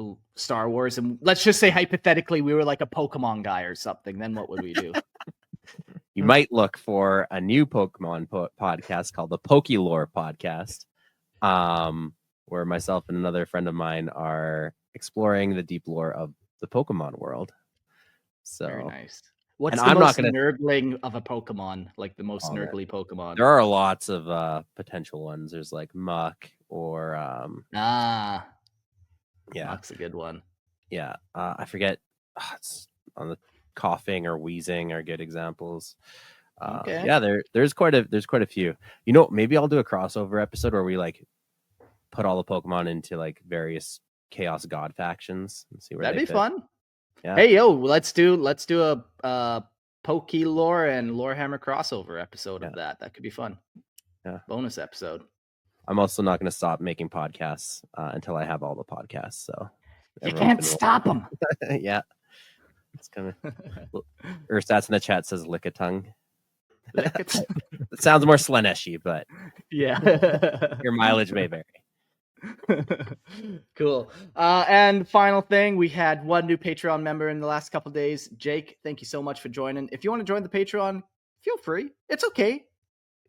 Wars, and let's just say hypothetically we were like a Pokemon guy or something? Then what would we do? You might look for a new Pokemon podcast called the Pokélore podcast, where myself and another friend of mine are exploring the deep lore of the Pokemon world. So very nice. What's and the I'm most not gonna... nurgling of a Pokemon? Like the most nurgly Pokemon? There are lots of potential ones. There's like Muck or yeah, Muck's a good one. Yeah, I forget. It's on the coughing or wheezing are good examples. Okay. Yeah, there's quite a few. You know, maybe I'll do a crossover episode where we like put all the Pokemon into like various Chaos God factions and see where that'd they be fit. fun. Yeah. Hey, yo, let's do a Pokélore and Lorehammer crossover episode of that. That could be fun. Yeah. Bonus episode. I'm also not going to stop making podcasts until I have all the podcasts. So you can't stop them. Yeah. It's kind of Urstats in the chat says lick a tongue. It sounds more Slaneshi, but yeah, your mileage may vary. Cool. And final thing, we had one new Patreon member in the last couple of days. Jake, thank you so much for joining. If you want to join the Patreon, feel free. It's okay.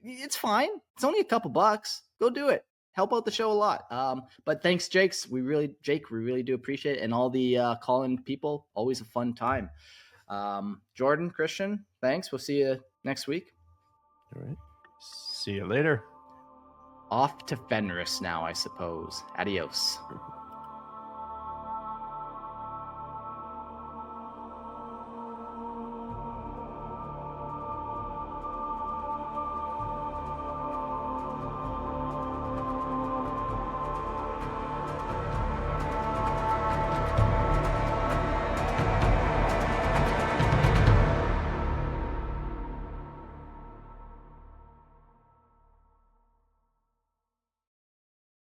It's fine. It's only a couple bucks. Go do it. Help out the show a lot. But thanks, Jake. We really do appreciate it. And all the call-in people, always a fun time. Jordan, Christian, thanks. We'll see you next week. All right. See you later. Off to Fenris now, I suppose. Adios.